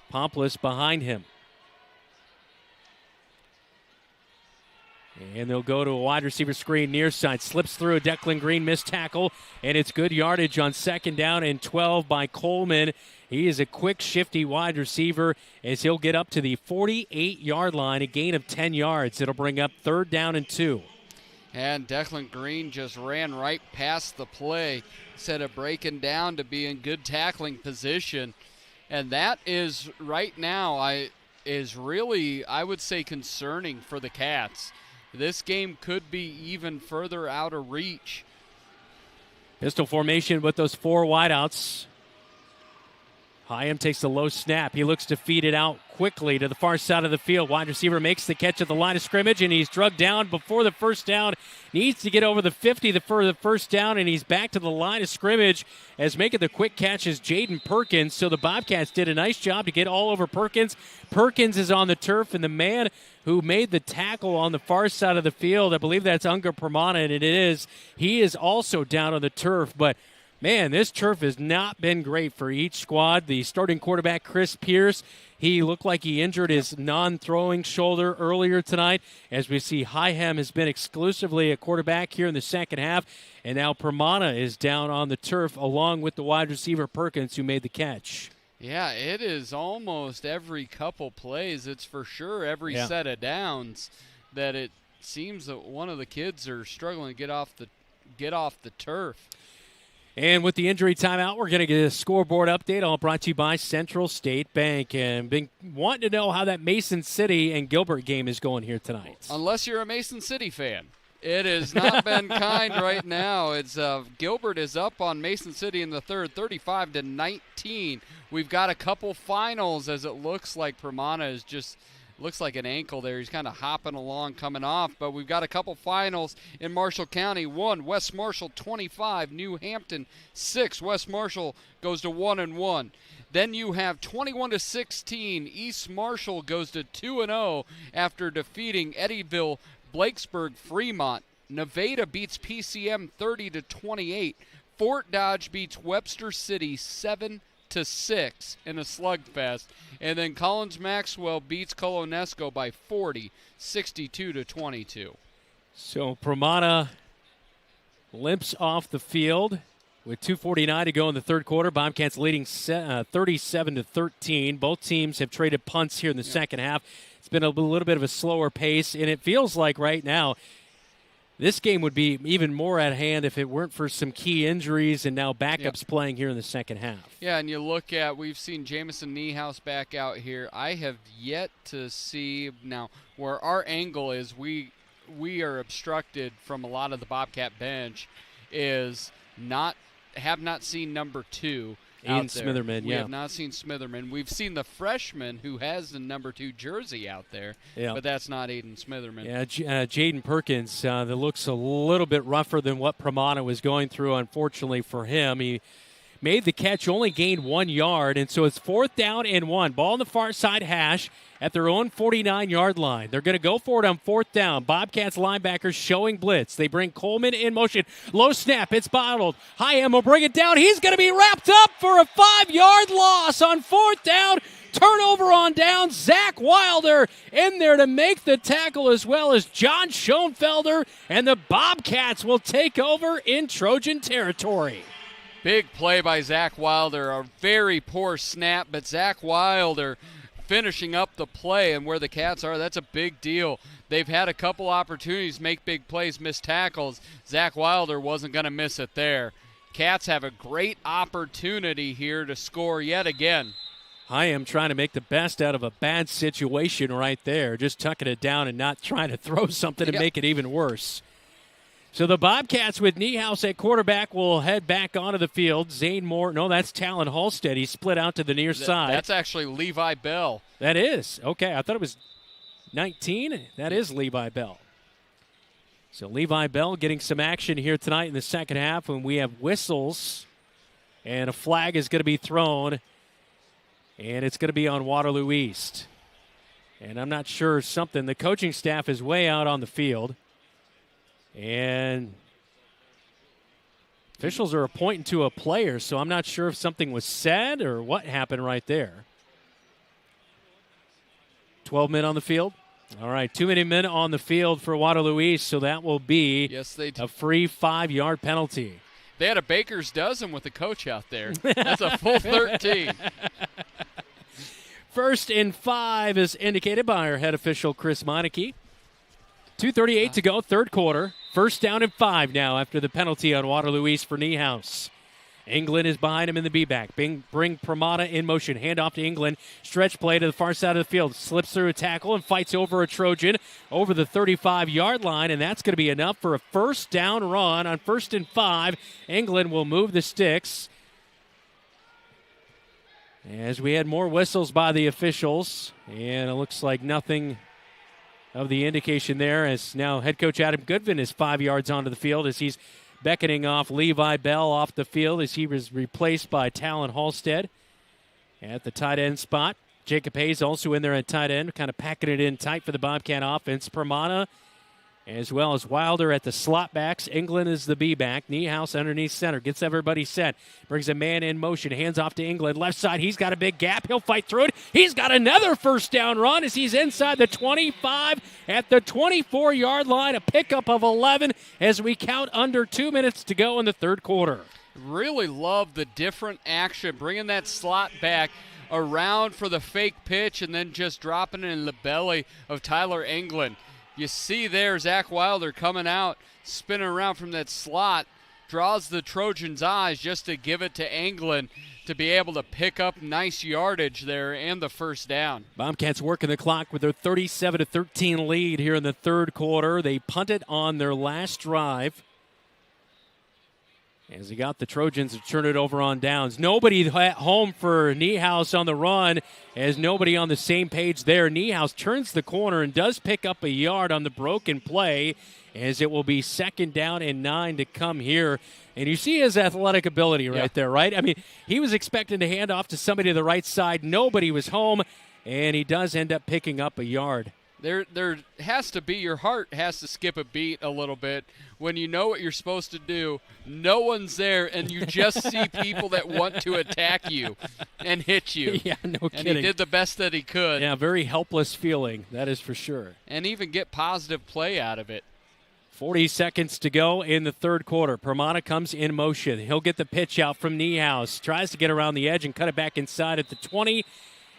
Pomplis, behind him. And they'll go to a wide receiver screen near side. Slips through a Declan Green missed tackle, and it's good yardage on 2nd down and 12 by Coleman. He is a quick, shifty wide receiver as he'll get up to the 48-yard line, a gain of 10 yards. It'll bring up 3rd down and 2. And Declan Green just ran right past the play instead of breaking down to be in good tackling position. And that is right now is really, I would say, concerning for the Cats. This game could be even further out of reach. Pistol formation with those 4 wideouts. Hyam takes the low snap. He looks to feed it out quickly to the far side of the field. Wide receiver makes the catch at the line of scrimmage, and he's drugged down before the first down. Needs to get over the 50 for the first down, and he's back to the line of scrimmage as making the quick catch is Jaden Perkins. So the Bobcats did a nice job to get all over Perkins. Perkins is on the turf, and the man who made the tackle on the far side of the field, I believe that's Unger Pramana, and it is. He is also down on the turf, but man, this turf has not been great for each squad. The starting quarterback, Chris Pierce, he looked like he injured his non-throwing shoulder earlier tonight. As we see, Hyam has been exclusively a quarterback here in the second half, and now Pramana is down on the turf along with the wide receiver Perkins who made the catch. Yeah, it is almost every couple plays. It's for sure every set of downs that it seems that one of the kids are struggling to get off the turf. And with the injury timeout, we're going to get a scoreboard update, all brought to you by Central State Bank. And been wanting to know how that Mason City and Gilbert game is going here tonight. Unless you're a Mason City fan. It has not been kind right now. It's Gilbert is up on Mason City in the third, 35-19. We've got a couple finals as it looks like Pramana is just looks like an ankle there. He's kind of hopping along, coming off. But we've got a couple finals in Marshall County. 1, West Marshall 25, New Hampton 6. West Marshall goes to 1-1. Then you have 21-16. East Marshall goes to 2-0 after defeating Eddyville, Blakesburg, Fremont. Nevada beats PCM 30-28. Fort Dodge beats Webster City 7-6 in a slugfest. And then Collins Maxwell beats Colonesco by 40, 62-22. So Pramana limps off the field with 2:49 to go in the third quarter. Bobcats leading 37-13. Both teams have traded punts here in the second half. It's been a little bit of a slower pace, and it feels like right now this game would be even more at hand if it weren't for some key injuries and now backups playing here in the second half. Yeah, and you look at, we've seen Jamison Niehaus back out here. I have yet to see, now where our angle is, we are obstructed from a lot of the Bobcat bench, is have not seen number 2 Ian out there. Smitherman, We have not seen Smitherman. We've seen the freshman who has the number 2 jersey out there, but that's not Aiden Smitherman. Yeah, Jaden Perkins, that looks a little bit rougher than what Pramana was going through, unfortunately for him. He made the catch, only gained 1 yard, and so it's 4th down and 1. Ball on the far side hash at their own 49-yard line. They're going to go for it on 4th down. Bobcats linebackers showing blitz. They bring Coleman in motion. Low snap. It's bottled. Hyam will bring it down. He's going to be wrapped up for a 5-yard loss on 4th down. Turnover on down. Zach Wilder in there to make the tackle, as well as John Schoenfelder, and the Bobcats will take over in Trojan territory. Big play by Zach Wilder. A very poor snap, but Zach Wilder finishing up the play, and where the Cats are, that's a big deal. They've had a couple opportunities to make big plays, miss tackles. Zach Wilder wasn't going to miss it there. Cats have a great opportunity here to score yet again. I am trying to make the best out of a bad situation right there, just tucking it down and not trying to throw something to make it even worse. So the Bobcats with Niehaus at quarterback will head back onto the field. Zane Moore, no, that's Talon Halstead. He split out to the near side. That's actually Levi Bell. That is. Okay, I thought it was 19. That is Levi Bell. So Levi Bell getting some action here tonight in the second half when we have whistles, and a flag is going to be thrown. And it's going to be on Waterloo East. And I'm not sure something. The coaching staff is way out on the field. And officials are pointing to a player, so I'm not sure if something was said or what happened right there. 12 men on the field. All right, too many men on the field for Waterloo East, so that will be a free 5-yard penalty. They had a baker's dozen with the coach out there. That's a full 13. 1st and 5 is indicated by our head official, Chris Meineke. 2:38 to go, third quarter. 1st down and 5 now after the penalty on Waterloo East for Niehaus. England is behind him in the B-back. Bring Pramada in motion. Hand off to England. Stretch play to the far side of the field. Slips through a tackle and fights over a Trojan over the 35-yard line, and that's going to be enough for a 1st down run on 1st and 5. England will move the sticks. As we had more whistles by the officials, and it looks like nothing of the indication there, as now head coach Adam Goodvin is 5 yards onto the field as he's beckoning off Levi Bell off the field as he was replaced by Talon Halstead at the tight end spot. Jacob Hayes also in there at tight end, kind of packing it in tight for the Bobcat offense. Pramana as well as Wilder at the slot backs. England is the B-back. Niehaus underneath center. Gets everybody set. Brings a man in motion. Hands off to England. Left side, he's got a big gap. He'll fight through it. He's got another 1st down run as he's inside the 25 at the 24-yard line. A pickup of 11 as we count under 2 minutes to go in the third quarter. Really love the different action. Bringing that slot back around for the fake pitch and then just dropping it in the belly of Tyler England. You see there Zach Wilder coming out, spinning around from that slot, draws the Trojans' eyes just to give it to England to be able to pick up nice yardage there and the 1st down. Bobcats working the clock with their 37-13 lead here in the third quarter. They punted on their last drive as he got the Trojans to turn it over on downs. Nobody at home for Niehaus on the run, as nobody on the same page there. Niehaus turns the corner and does pick up a yard on the broken play, as it will be 2nd down and 9 to come here. And you see his athletic ability right there, right? I mean, he was expecting to hand off to somebody to the right side. Nobody was home, and he does end up picking up a yard. There has to be, your heart has to skip a beat a little bit when you know what you're supposed to do. No one's there, and you just see people that want to attack you and hit you. Yeah, no kidding. And he did the best that he could. Yeah, very helpless feeling, that is for sure. And even get positive play out of it. 40 seconds to go in the third quarter. Pramana comes in motion. He'll get the pitch out from Niehaus. Tries to get around the edge and cut it back inside at the 20.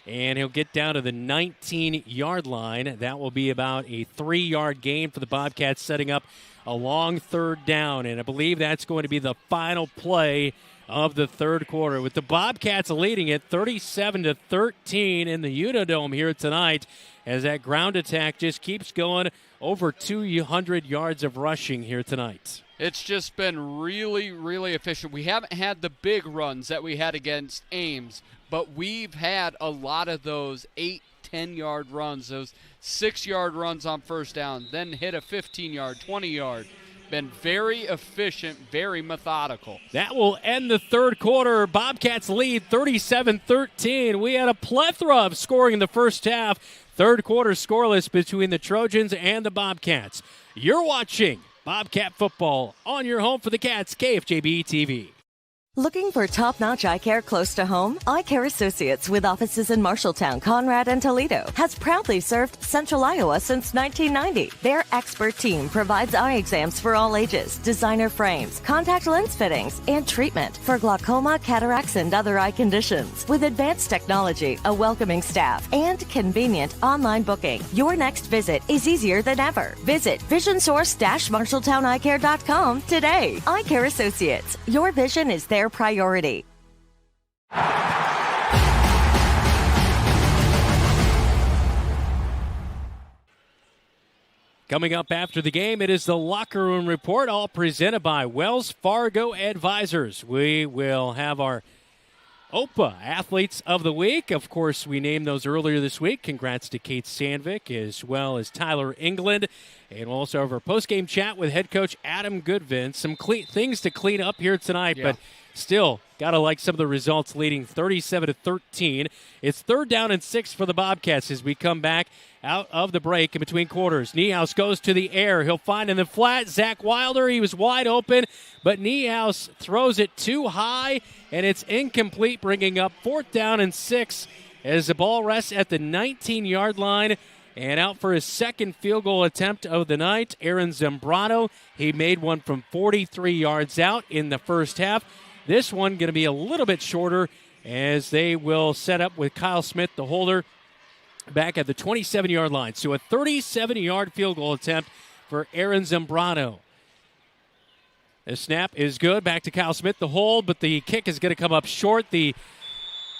And he'll get down to the 19-yard line. That will be about a 3-yard gain for the Bobcats, setting up a long 3rd down. And I believe that's going to be the final play of the third quarter, with the Bobcats leading it 37-13 in the UNI Dome here tonight, as that ground attack just keeps going. Over 200 yards of rushing here tonight. It's just been really, really efficient. We haven't had the big runs that we had against Ames, but we've had a lot of those 8, 10-yard runs, those 6-yard runs on 1st down, then hit a 15-yard, 20-yard. been very efficient, very methodical. That will end the third quarter. Bobcats lead 37-13. We had a plethora of scoring in the first half. Third quarter scoreless between the Trojans and the Bobcats. You're watching Bobcat football on your home for the Cats, KFJB-TV. Looking for top-notch eye care close to home? Eye Care Associates, with offices in Marshalltown, Conrad, and Toledo, has proudly served Central Iowa since 1990. Their expert team provides eye exams for all ages, designer frames, contact lens fittings, and treatment for glaucoma, cataracts, and other eye conditions. With advanced technology, a welcoming staff, and convenient online booking, your next visit is easier than ever. Visit visionsource-marshalltowneyecare.com today. Eye Care Associates, your vision is their priority. Coming up after the game, it is the Locker Room Report, all presented by Wells Fargo Advisors. We will have our OPA Athletes of the Week. Of course, we named those earlier this week. Congrats to Kate Sandvik as well as Tyler England. And we'll also have our post-game chat with head coach Adam Goodvin. Some things to clean up here tonight, but still, got to like some of the results, leading 37-13. It's 3rd down and 6 for the Bobcats as we come back out of the break in between quarters. Niehaus goes to the air. He'll find in the flat Zach Wilder. He was wide open, but Niehaus throws it too high, and it's incomplete, bringing up 4th down and 6 as the ball rests at the 19-yard line. And out for his second field goal attempt of the night, Aaron Zambrano. He made one from 43 yards out in the first half. This one going to be a little bit shorter as they will set up with Kyle Smith, the holder, back at the 27-yard line. So a 37-yard field goal attempt for Aaron Zambrano. The snap is good. Back to Kyle Smith, the hold, but the kick is going to come up short.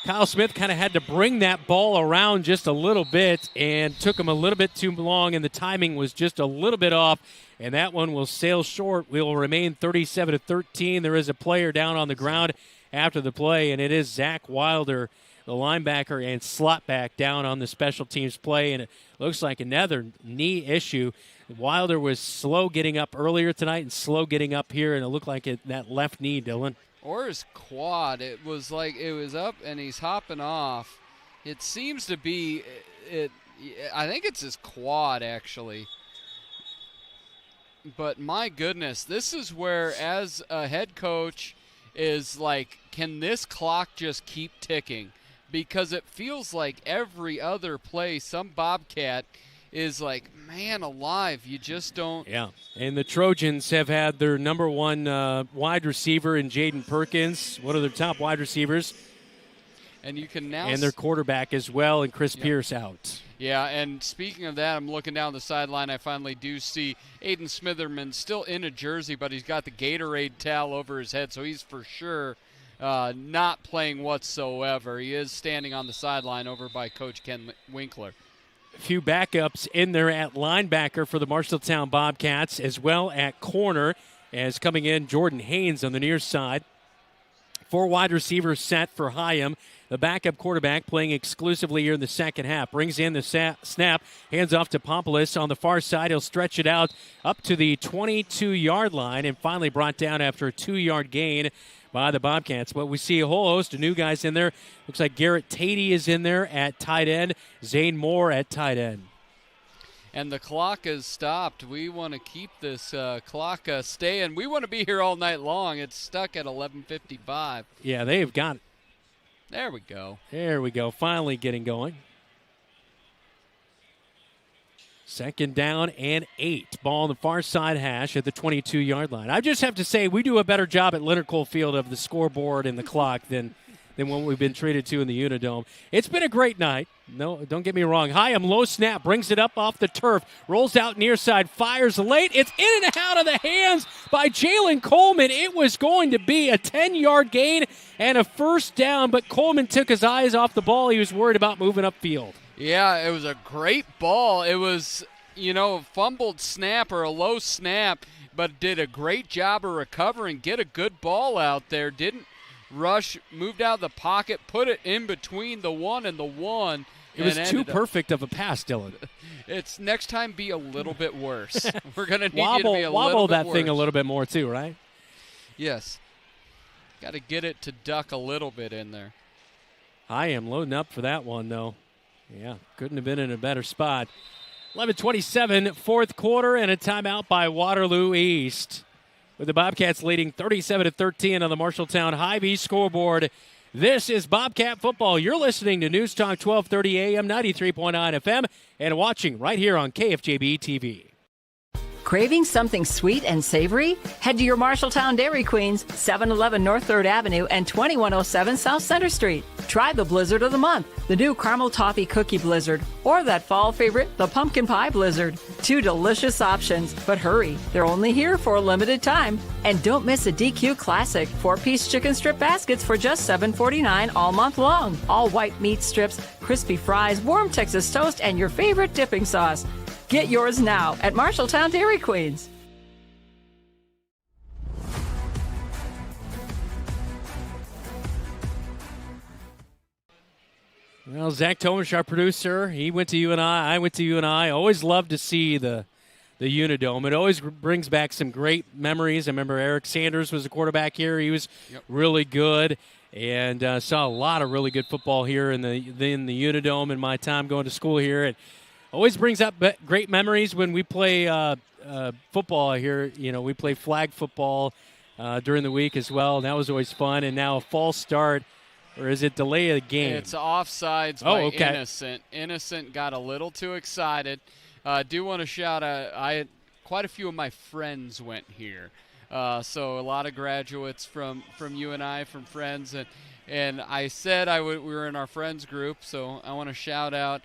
Kyle Smith kind of had to bring that ball around just a little bit and took him a little bit too long, and the timing was just a little bit off, and that one will sail short. We will remain 37-13. There is a player down on the ground after the play, and it is Zach Wilder, the linebacker and slot back, down on the special teams play, and it looks like another knee issue. Wilder was slow getting up earlier tonight and slow getting up here, and it looked like that left knee, Dylan. Or his quad. It was like it was up and he's hopping off. It seems to be I think it's his quad, actually. But my goodness, this is where, as a head coach, is like, can this clock just keep ticking? Because it feels like every other play, some Bobcat is like, man alive, you just don't. Yeah, and the Trojans have had their number one wide receiver in Jaden Perkins, one of their top wide receivers. And you can now. And their quarterback as well, and Chris Pierce out. Yeah, and speaking of that, I'm looking down the sideline. I finally do see Aiden Smitherman still in a jersey, but he's got the Gatorade towel over his head, so he's for sure not playing whatsoever. He is standing on the sideline over by Coach Ken Winkler. A few backups in there at linebacker for the Marshalltown Bobcats, as well at corner, as coming in Jordan Haynes on the near side. 4 wide receivers set for Hyam. The backup quarterback playing exclusively here in the second half. Brings in the snap, hands off to Pompoulos on the far side. He'll stretch it out up to the 22-yard line and finally brought down after a 2-yard gain by the Bobcats. But we see a whole host of new guys in there. Looks like Garrett Tatey is in there at tight end. Zane Moore at tight end. And the clock is stopped. We want to keep this clock staying. We want to be here all night long. It's stuck at 11:55. Yeah, they've got it. There we go. There we go. Finally getting going. 2nd down and 8. Ball on the far side hash at the 22-yard line. I just have to say, we do a better job at Leonard Cole Field of the scoreboard and the clock than what we've been treated to in the UNI Dome. It's been a great night. No, don't get me wrong. Hyam, low snap, brings it up off the turf, rolls out near side, fires late. It's in and out of the hands by Jalen Coleman. It was going to be a 10-yard gain and a 1st down, but Coleman took his eyes off the ball. He was worried about moving upfield. Yeah, it was a great ball. It was, a fumbled snap or a low snap, but did a great job of recovering, get a good ball out there, didn't rush, moved out of the pocket, put it in between the 1 and the 1. It was too perfect of a pass, Dylan. It's next time be a little bit worse. We're going to need you to be a wobble little bit that worse. thing a little bit more too, right? Yes. Got to get it to duck a little bit in there. I am loading up for that one, though. Yeah, couldn't have been in a better spot. 11:27, fourth quarter, and a timeout by Waterloo East, with the Bobcats leading 37-13 on the Marshalltown Hy-Vee scoreboard. This is Bobcat football. You're listening to News Talk 1230 AM, 93.9 FM, and watching right here on KFJB-TV. Craving something sweet and savory? Head to your Marshalltown Dairy Queens, 711 North 3rd Avenue and 2107 South Center Street. Try the Blizzard of the Month, the new Caramel Toffee Cookie Blizzard, or that fall favorite, the Pumpkin Pie Blizzard. 2 delicious options, but hurry, they're only here for a limited time. And don't miss a DQ Classic, 4-piece chicken strip baskets for just $7.49 all month long. All white meat strips, crispy fries, warm Texas toast, and your favorite dipping sauce. Get yours now at Marshalltown Dairy Queens. Well, Zach Tomish, our producer, he went to UNI. I went to UNI. Always love to see the UNI Dome. It always brings back some great memories. I remember Eric Sanders was the quarterback here. He was really good, and saw a lot of really good football here in the UNI Dome in my time going to school here. And always brings up great memories when we play football here. You know, we play flag football during the week as well. And that was always fun. And now a false start, or is it delay of the game? It's offsides by Innocent. Innocent got a little too excited. I do want to shout out, quite a few of my friends went here. So a lot of graduates from UNI, from friends. And I said we were in our friends group, so I want to shout out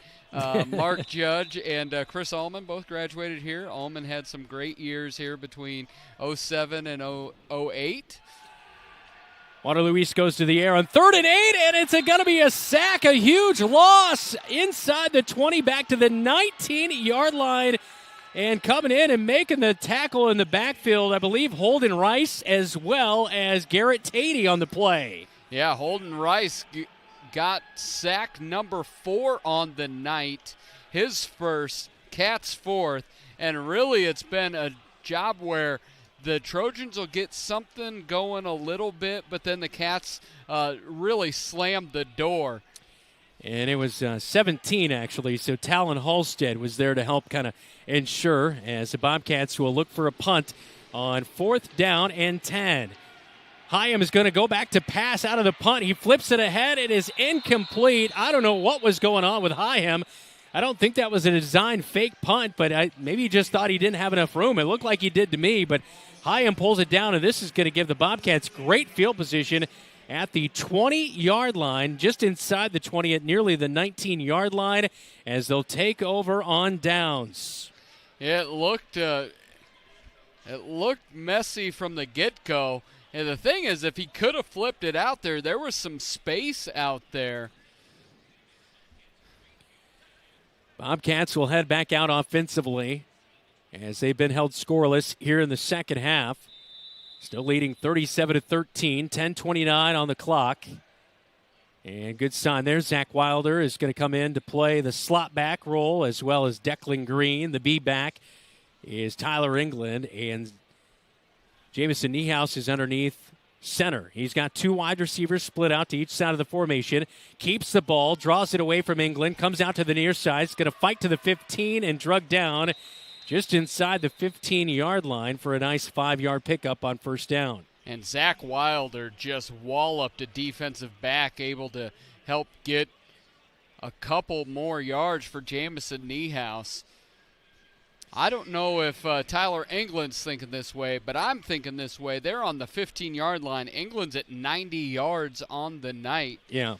Mark Judge and Chris Ullman, both graduated here. Ullman had some great years here between 07 and 08. Waterloo East goes to the air on 3rd and 8, and it's going to be a sack, a huge loss inside the 20, back to the 19-yard line. And coming in and making the tackle in the backfield, I believe Holden Rice as well as Garrett Tatey on the play. Yeah, Holden Rice got sack number 4 on the night, his first, Cat's fourth, and really it's been a job where the Trojans will get something going a little bit, but then the Cats really slammed the door. And it was 17, actually, so Talon Halstead was there to help kind of ensure, as the Bobcats will look for a punt on 4th down and 10. Hyam is going to go back to pass out of the punt. He flips it ahead. It is incomplete. I don't know what was going on with Hyam. I don't think that was a designed fake punt, but maybe he just thought he didn't have enough room. It looked like he did to me, but Hyam pulls it down, and this is going to give the Bobcats great field position at the 20-yard line, just inside the 20 at nearly the 19-yard line, as they'll take over on downs. It looked messy from the get-go. And the thing is, if he could have flipped it out there was some space out there. Bobcats will head back out offensively as they've been held scoreless here in the second half. Still leading 37-13, 10:29 on the clock. And good sign there. Zach Wilder is going to come in to play the slot back role, as well as Declan Green. The B-back is Tyler England, and Jamison Niehaus is underneath center. He's got 2 wide receivers split out to each side of the formation. Keeps the ball, draws it away from England, comes out to the near side. He's going to fight to the 15 and drug down just inside the 15-yard line for a nice 5-yard pickup on 1st down. And Zach Wilder just walloped a defensive back, able to help get a couple more yards for Jamison Niehaus. I don't know if Tyler England's thinking this way, but I'm thinking this way. They're on the 15-yard line. England's at 90 yards on the night. Yeah.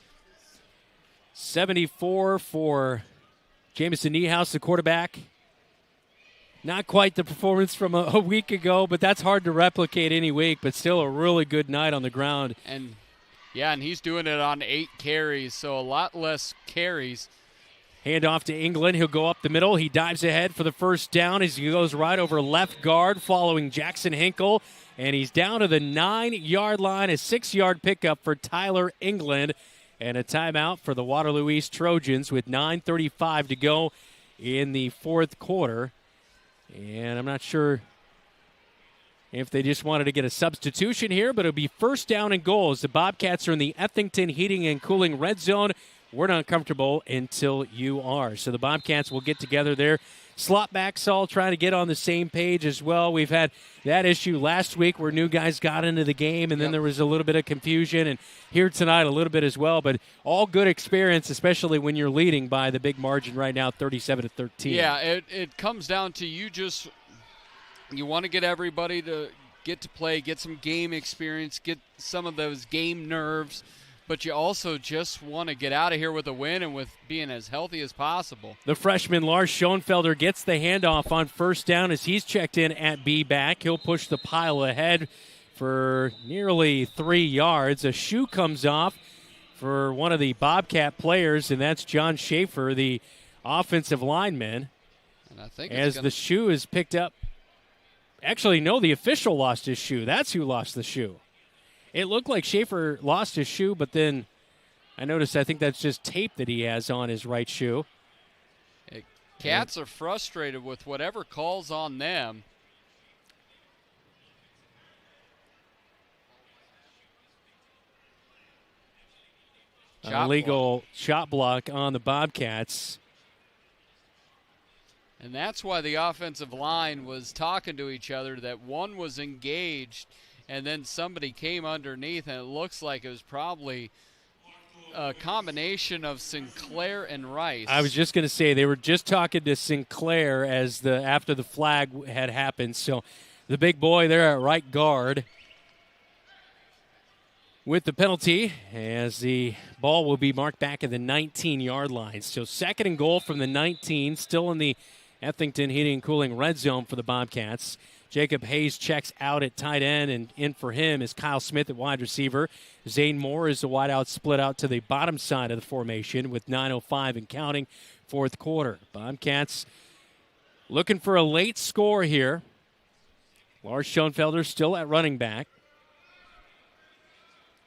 74 for Jamison Niehaus, the quarterback. Not quite the performance from a week ago, but that's hard to replicate any week, but still a really good night on the ground. And he's doing it on 8 carries, so a lot less carries. Hand off to England. He'll go up the middle. He dives ahead for the 1st down as he goes right over left guard following Jackson Hinkle. And he's down to the 9-yard line, a 6-yard pickup for Tyler England And a timeout for the Waterloo East Trojans with 9:35 to go in the fourth quarter. And I'm not sure if they just wanted to get a substitution here, but it'll be first down and goal as the Bobcats are in the Ethington Heating and Cooling red zone. We're not comfortable until you are. So the Bobcats will get together there. Slot backs all trying to get on the same page as well. We've had that issue last week where new guys got into the game, and then there was a little bit of confusion, and here tonight a little bit as well. But all good experience, especially when you're leading by the big margin right now, 37-13. Yeah, it comes down to you want to get everybody to get to play, get some game experience, get some of those game nerves, but you also just want to get out of here with a win and with being as healthy as possible. The freshman Lars Schoenfelder gets the handoff on first down as he's checked in at B-back. He'll push the pile ahead for nearly 3 yards. A shoe comes off for one of the Bobcat players, and that's John Schaefer, the offensive lineman. And I think as the shoe is picked up. Actually, no, the official lost his shoe. That's who lost the shoe. It looked like Schaefer lost his shoe, but then I think that's just tape that he has on his right shoe. Cats are frustrated with whatever calls on them. Illegal shot block on the Bobcats. And that's why the offensive line was talking to each other, that one was engaged, and then somebody came underneath, and it looks like it was probably a combination of Sinclair and Rice. I was just going to say, they were just talking to Sinclair after the flag had happened. So the big boy there at right guard with the penalty, as the ball will be marked back at the 19-yard line. So second and goal from the 19, still in the Ethington Heating and Cooling red zone for the Bobcats. Jacob Hayes checks out at tight end, and in for him is Kyle Smith at wide receiver. Zane Moore is the wideout, split out to the bottom side of the formation with 9:05 and counting, fourth quarter. Bobcats looking for a late score here. Lars Schoenfelder still at running back.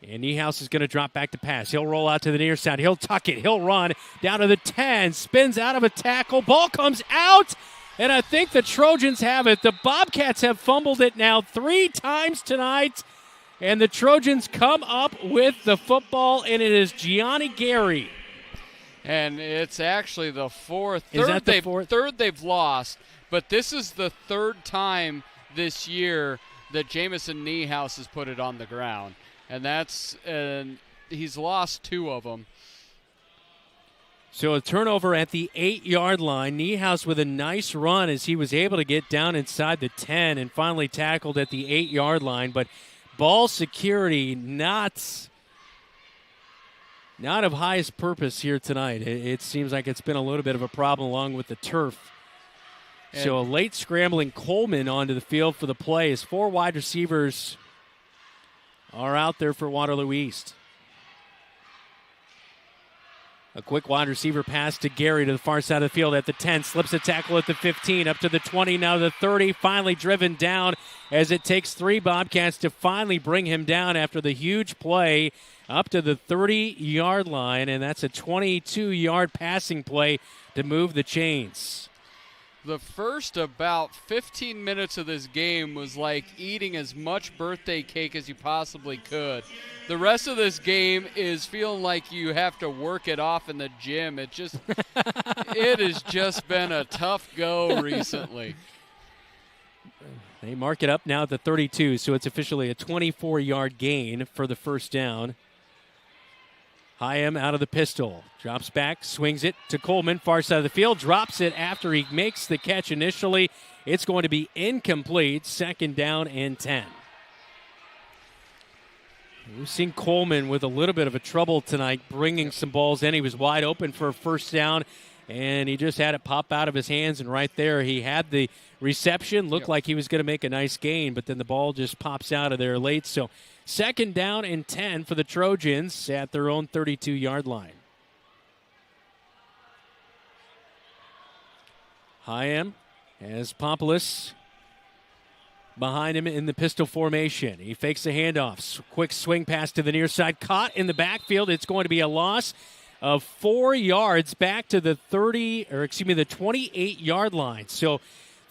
And Niehaus is going to drop back to pass. He'll roll out to the near side. He'll tuck it. He'll run down to the 10. Spins out of a tackle. Ball comes out. And I think the Trojans have it. The Bobcats have fumbled it now 3 times tonight. And the Trojans come up with the football, and it is Gianni Gary. And it's actually the fourth. Third they've lost. But this is the third time this year that Jamison Niehaus has put it on the ground. And he's lost 2 of them. So a turnover at the 8-yard line. Niehaus with a nice run as he was able to get down inside the 10 and finally tackled at the 8-yard line. But ball security not of highest purpose here tonight. It seems like it's been a little bit of a problem along with the turf. So a late scrambling Coleman onto the field for the play as 4 wide receivers are out there for Waterloo East. A quick wide receiver pass to Gary to the far side of the field at the 10. Slips a tackle at the 15, up to the 20, now to the 30. Finally driven down as it takes 3 Bobcats to finally bring him down after the huge play up to the 30-yard line. And that's a 22-yard passing play to move the chains. The first about 15 minutes of this game was like eating as much birthday cake as you possibly could. The rest of this game is feeling like you have to work it off in the gym. It has just been a tough go recently. They mark it up now at the 32, so it's officially a 24-yard gain for the first down. Hyam out of the pistol. Drops back, swings it to Coleman, far side of the field. Drops it after he makes the catch initially. It's going to be incomplete. Second down and 10. We've seen Coleman with a little bit of a trouble tonight bringing some balls in. He was wide open for a first down, and he just had it pop out of his hands. And right there, he had the reception. Looked like he was going to make a nice gain, but then the ball just pops out of there late. So second down and 10 for the Trojans at their own 32-yard line. Hyam has Pompoulos behind him in the pistol formation. He fakes the handoff. Quick swing pass to the near side. Caught in the backfield. It's going to be a loss of 4 yards back to the 28-yard line. So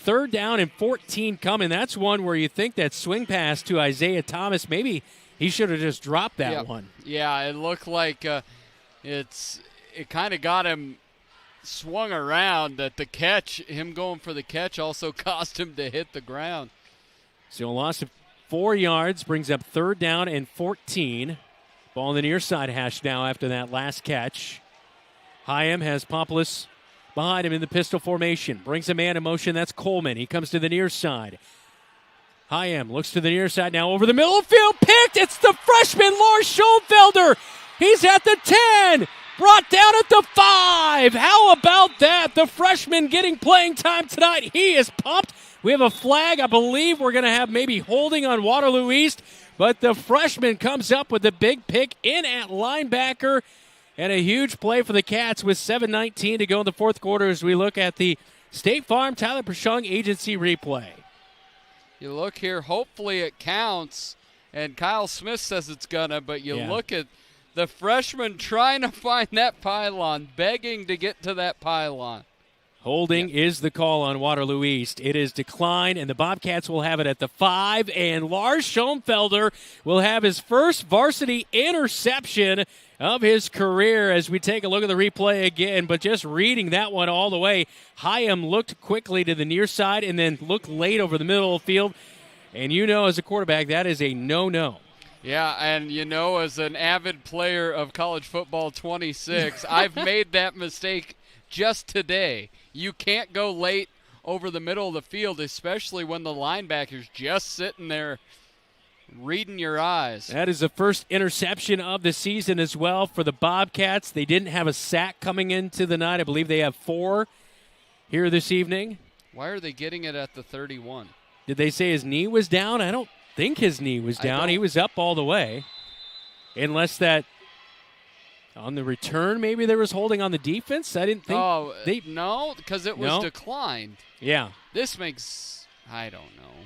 3rd down and 14 coming. That's one where you think that swing pass to Isaiah Thomas, maybe he should have just dropped that one. Yeah, it looked like it kind of got him swung around. That the catch, him going for the catch, also caused him to hit the ground. So a loss of 4 yards brings up 3rd down and 14. Ball on the near side hash now after that last catch. Hyam has Populus behind him in the pistol formation. Brings a man in motion. That's Coleman. He comes to the near side. Hyam looks to the near side now over the middle of the field. Picked. It's the freshman Lars Schoenfelder. He's at the 10. Brought down at the 5. How about that? The freshman getting playing time tonight. He is pumped. We have a flag. I believe we're going to have maybe holding on Waterloo East. But the freshman comes up with a big pick in at linebacker. And a huge play for the Cats with 7:19 to go in the 4th quarter as we look at the State Farm Tyler Pershung Agency replay. You look here, hopefully it counts. And Kyle Smith says it's gonna, but you look at the freshman trying to find that pylon, begging to get to that pylon. Holding is the call on Waterloo East. It is declined, and the Bobcats will have it at the 5. And Lars Schoenfelder will have his first varsity interception of his career as we take a look at the replay again. But just reading that one all the way, Hyam looked quickly to the near side and then looked late over the middle of the field. And you know, as a quarterback, that is a no-no. Yeah, and you know, as an avid player of college football 26, I've made that mistake just today. You can't go late over the middle of the field, especially when the linebacker's just sitting there reading your eyes. That is the first interception of the season as well for the Bobcats. They didn't have a sack coming into the night. I believe they have 4 here this evening. Why are they getting it at the 31? Did they say his knee was down? I don't think his knee was down. He was up all the way. Unless that on the return, maybe there was holding on the defense. I didn't think. Oh, no, because it was declined. Yeah. This makes, I don't know.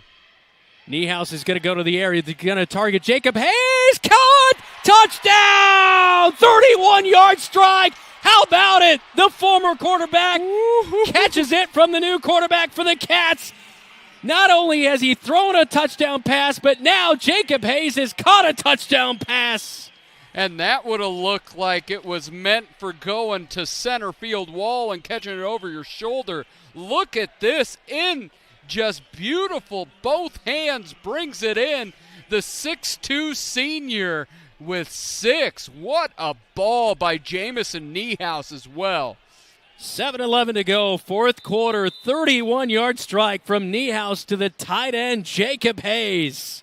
Niehaus is going to go to the area. They're going to target Jacob Hayes. Caught! Touchdown! 31-yard strike. How about it? The former quarterback catches it from the new quarterback for the Cats. Not only has he thrown a touchdown pass, but now Jacob Hayes has caught a touchdown pass. And that would have looked like it was meant for going to center field wall and catching it over your shoulder. Look at this. In just beautiful. Both hands brings it in. The 6'2 senior with 6. What a ball by Jamison Niehaus as well. 7:11 to go, 4th quarter, 31-yard strike from Niehaus to the tight end, Jacob Hayes.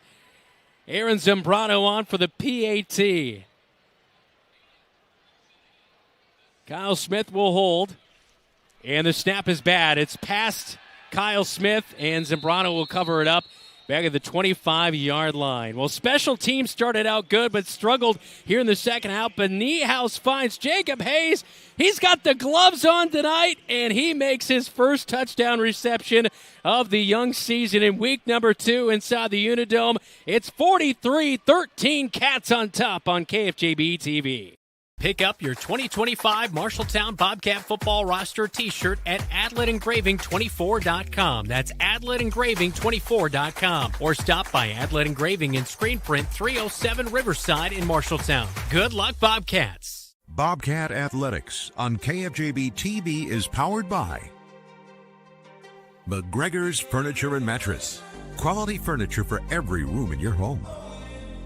Aaron Zambrano on for the PAT. Kyle Smith will hold, and the snap is bad. It's past Kyle Smith, and Zambrano will cover it up back at the 25-yard line. Well, special teams started out good but struggled here in the second half, but Niehaus finds Jacob Hayes. He's got the gloves on tonight, and he makes his first touchdown reception of the young season in week number 2 inside the UNI Dome. It's 43-13 Cats on top on KFJB-TV. Pick up your 2025 Marshalltown Bobcat football roster t-shirt at AdletEngraving24.com. That's AdletEngraving24.com. Or stop by Adlet Engraving in Screen Print 307 Riverside in Marshalltown. Good luck, Bobcats. Bobcat Athletics on KFJB-TV is powered by McGregor's Furniture and Mattress. Quality furniture for every room in your home.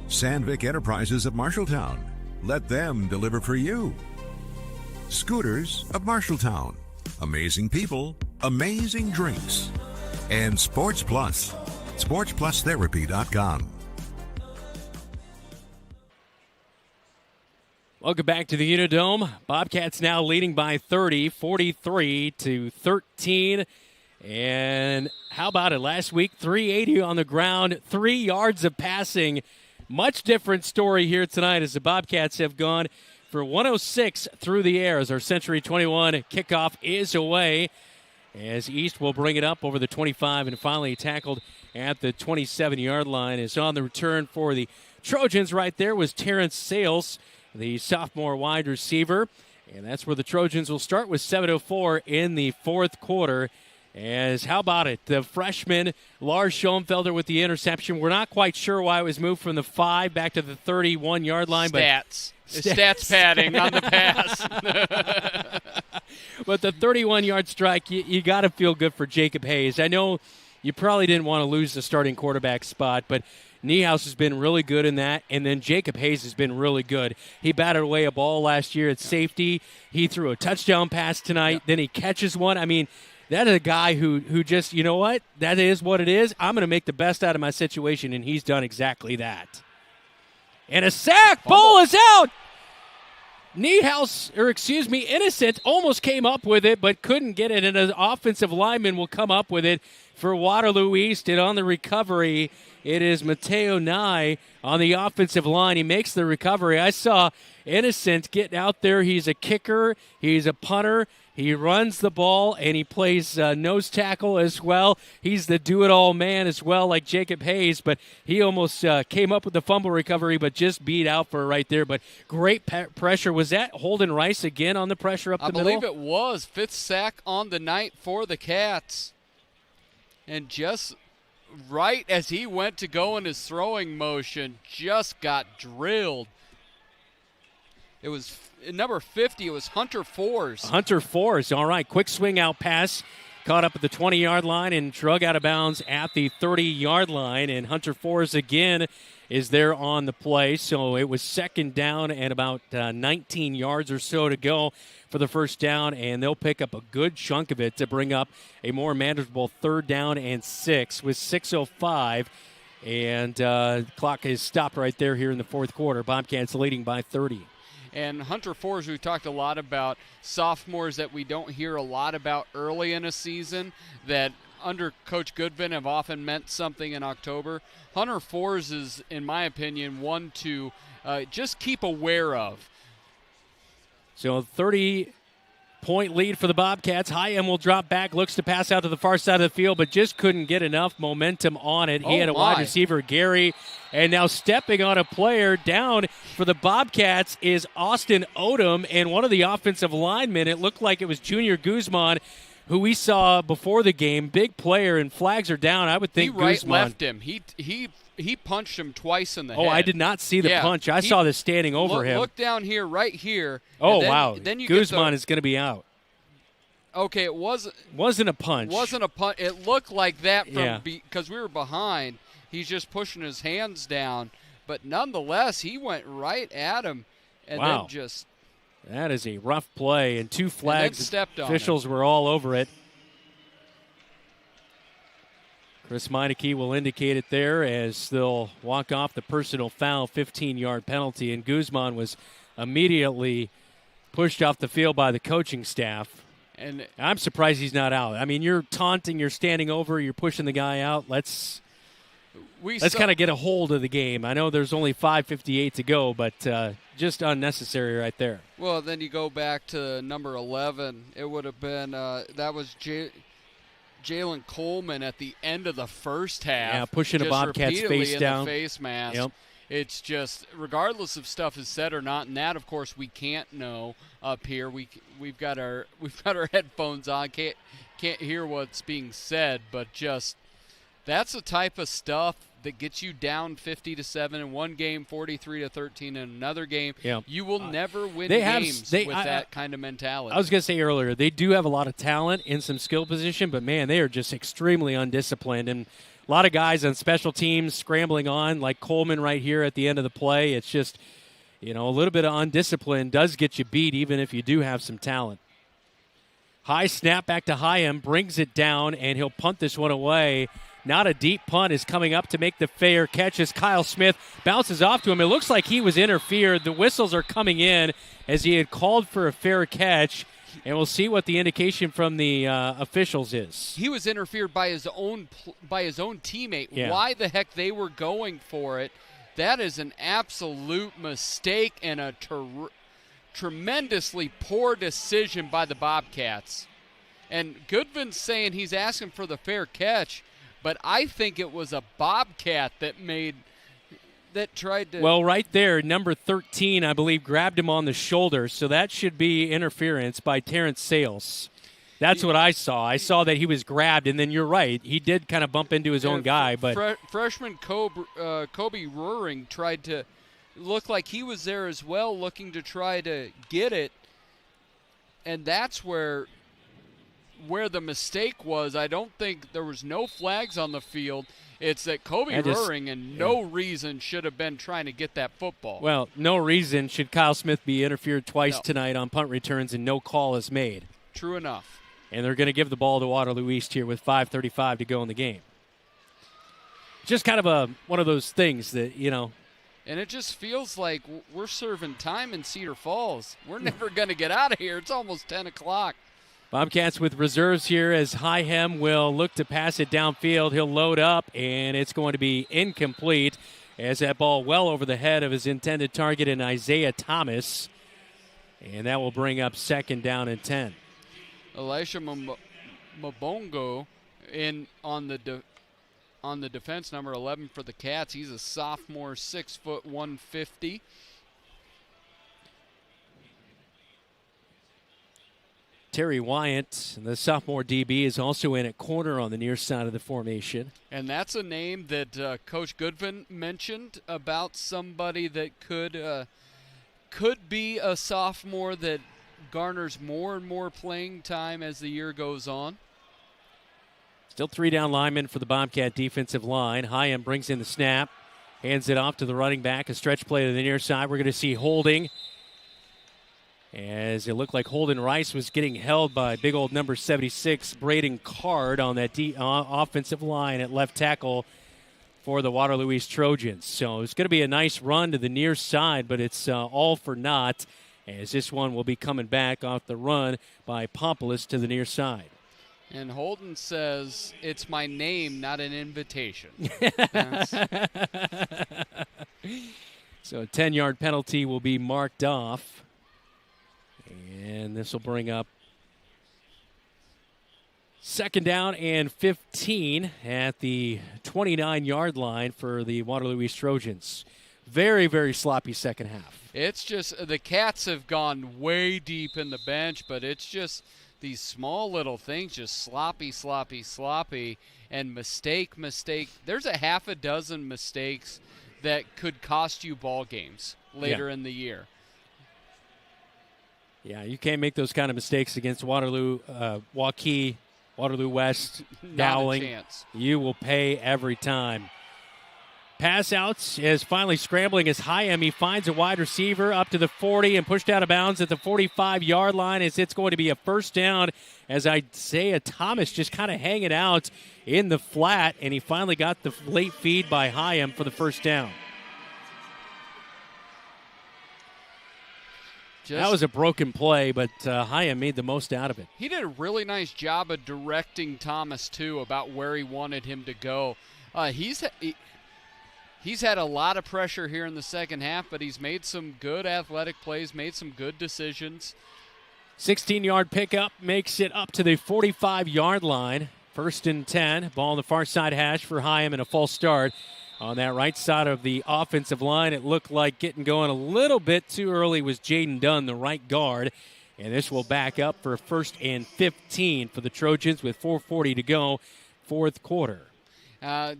Sandvik Enterprises of Marshalltown. Let them deliver for you. Scooters of Marshalltown. Amazing people, amazing drinks. And Sports Plus. SportsPlusTherapy.com. Welcome back to the UNI Dome. Bobcats now leading by 30, 43-13. And how about it? Last week, 380 on the ground, 3 yards of passing. Much different story here tonight as the Bobcats have gone for 106 through the air as our Century 21 kickoff is away. As East will bring it up over the 25 and finally tackled at the 27-yard line. Is on the return for the Trojans right there was Terrence Sales, the sophomore wide receiver. And that's where the Trojans will start with 7:04 in the fourth quarter. As how about it? The freshman, Lars Schoenfelder with the interception. We're not quite sure why it was moved from the 5 back to the 31-yard line. Stats. Stats padding on the pass. But the 31-yard strike, you got to feel good for Jacob Hayes. I know you probably didn't want to lose the starting quarterback spot, but Niehaus has been really good in that, and then Jacob Hayes has been really good. He batted away a ball last year at safety. He threw a touchdown pass tonight. Then he catches one. I mean, that is a guy who just, you know what? That is what it is. I'm going to make the best out of my situation, and he's done exactly that. And a sack. Ball is out. Innocent almost came up with it, but couldn't get it, and an offensive lineman will come up with it for Waterloo East. And on the recovery, it is Mateo Nye on the offensive line. He makes the recovery. I saw Innocent getting out there. He's a kicker. He's a punter. He runs the ball, and he plays nose tackle as well. He's the do-it-all man as well, like Jacob Hayes, but he almost came up with the fumble recovery, but just beat out for it right there. But great pressure. Was that Holden Rice again on the pressure up the middle? I believe it was. 5th sack on the night for the Cats. And just right as he went to go in his throwing motion, just got drilled. It was number 50. It was Hunter Force. Hunter Force, all right. Quick swing out pass. Caught up at the 20-yard line and drug out of bounds at the 30-yard line. And Hunter Force again is there on the play. So it was second down and about 19 yards or so to go for the first down. And they'll pick up a good chunk of it to bring up a more manageable 3rd down and 6 with 6:05. And clock is stopped right there here in the fourth quarter. Bobcats leading by 30. And Hunter Force, we talked a lot about sophomores that we don't hear a lot about early in a season that under Coach Goodvin have often meant something in October. Hunter Force is, in my opinion, one to just keep aware of. So 30-point lead for the Bobcats. Hyam will drop back, looks to pass out to the far side of the field, but just couldn't get enough momentum on it. He had a wide receiver, Gary, and now stepping on a player down for the Bobcats is Austin Odom, and one of the offensive linemen, it looked like it was Junior Guzman, who we saw before the game. Big player, and flags are down. I would think Guzman. Guzman. Left him. He punched him twice in the head. Oh, I did not see the punch. I saw this standing over him. Look down here, right here. Oh, wow. Then Guzman is going to be out. Okay, it wasn't a punch. Wasn't a punch. It looked like that because we were behind. He's just pushing his hands down. But nonetheless, he went right at him and then just. That is a rough play, and 2 flags. And stepped on officials were all over it. Chris Meineke will indicate it there as they'll walk off the personal foul, 15-yard penalty, and Guzman was immediately pushed off the field by the coaching staff. And I'm surprised he's not out. I mean, you're taunting, you're standing over, you're pushing the guy out. Let's kind of get a hold of the game. I know there's only 5:58 to go, but just unnecessary right there. Well, then you go back to number 11. It would have been that was Jalen Coleman at the end of the first half. Yeah, pushing a Bobcat's face down. In the face mask. Yep. It's just, regardless if stuff is said or not, and that, of course, we can't know up here. We've got our headphones on, can't hear what's being said, but just that's the type of stuff that gets you down 50-7 in one game, 43-13 in another game. Yeah. You will never win games with that kind of mentality. I was going to say earlier, they do have a lot of talent in some skill position, but man, they are just extremely undisciplined. And a lot of guys on special teams scrambling on, like Coleman right here at the end of the play. It's just, a little bit of undiscipline does get you beat, even if you do have some talent. High snap back to Hyam, brings it down, and he'll punt this one away. Not a deep punt is coming up to make the fair catch as Kyle Smith bounces off to him. It looks like he was interfered. The whistles are coming in as he had called for a fair catch. And we'll see what the indication from the officials is. He was interfered by his own teammate. Yeah. Why the heck they were going for it? That is an absolute mistake and a tremendously poor decision by the Bobcats. And Goodvin's saying he's asking for the fair catch. but I think it was a Bobcat that tried to. Well, right there, number 13, I believe, grabbed him on the shoulder, so that should be interference by Terrence Sales. That's what I saw. I saw that he was grabbed, and then you're right. He did kind of bump into his own guy. But freshman Kobe Ruring tried to look like he was there as well, looking to try to get it. And that's where the mistake was. I don't think there was no flags on the field. It's that Kobe Ruring and no reason should have been trying to get that football. Well, no reason should Kyle Smith be interfered twice tonight on punt returns and no call is made. True enough. And they're going to give the ball to Waterloo East here with 5:35 to go in the game. Just kind of one of those things that, And it just feels like we're serving time in Cedar Falls. We're never going to get out of here. It's almost 10 o'clock. Bobcats with reserves here as Hyhem will look to pass it downfield. He'll load up, and it's going to be incomplete as that ball well over the head of his intended target in Isaiah Thomas. And that will bring up 2nd down and 10. Elisha Mabongo on the defense, number 11 for the Cats. He's a sophomore, 6 foot 150. Terry Wyatt, the sophomore DB, is also in at corner on the near side of the formation. And that's a name that Coach Goodvin mentioned about somebody that could be a sophomore that garners more and more playing time as the year goes on. Still 3 down linemen for the Bobcat defensive line. Hyam brings in the snap, hands it off to the running back, a stretch play to the near side. We're going to see holding, as it looked like Holden Rice was getting held by big old number 76, Braden Card, on that offensive line at left tackle for the Waterloo East Trojans. So it's going to be a nice run to the near side, but it's all for naught, as this one will be coming back off the run by Pompolis to the near side. And Holden says, it's my name, not an invitation. So a 10-yard penalty will be marked off. And this will bring up 2nd down and 15 at the 29-yard line for the Waterloo East Trojans. Very, very sloppy second half. It's just the Cats have gone way deep in the bench, but it's just these small little things, just sloppy, and mistake. There's a half a dozen mistakes that could cost you ball games later in the year. Yeah, you can't make those kind of mistakes against Waterloo, Waukee, Waterloo West, Dowling. Not a chance. You will pay every time. Pass outs is finally scrambling as Hyam. He finds a wide receiver up to the 40 and pushed out of bounds at the 45-yard line, as it's going to be a 1st down, as Isaiah Thomas just kind of hanging out in the flat, and he finally got the late feed by Hyam for the 1st down. That was a broken play, but Hyam made the most out of it. He did a really nice job of directing Thomas, too, about where he wanted him to go. He's had a lot of pressure here in the second half, but he's made some good athletic plays, made some good decisions. 16-yard pickup makes it up to the 45-yard line. 1st and 10. Ball on the far side hash for Hyam and a false start. On that right side of the offensive line, it looked like getting going a little bit too early was Jaden Dunn, the right guard. And this will back up for 1st and 15 for the Trojans with 4:40 to go, 4th quarter.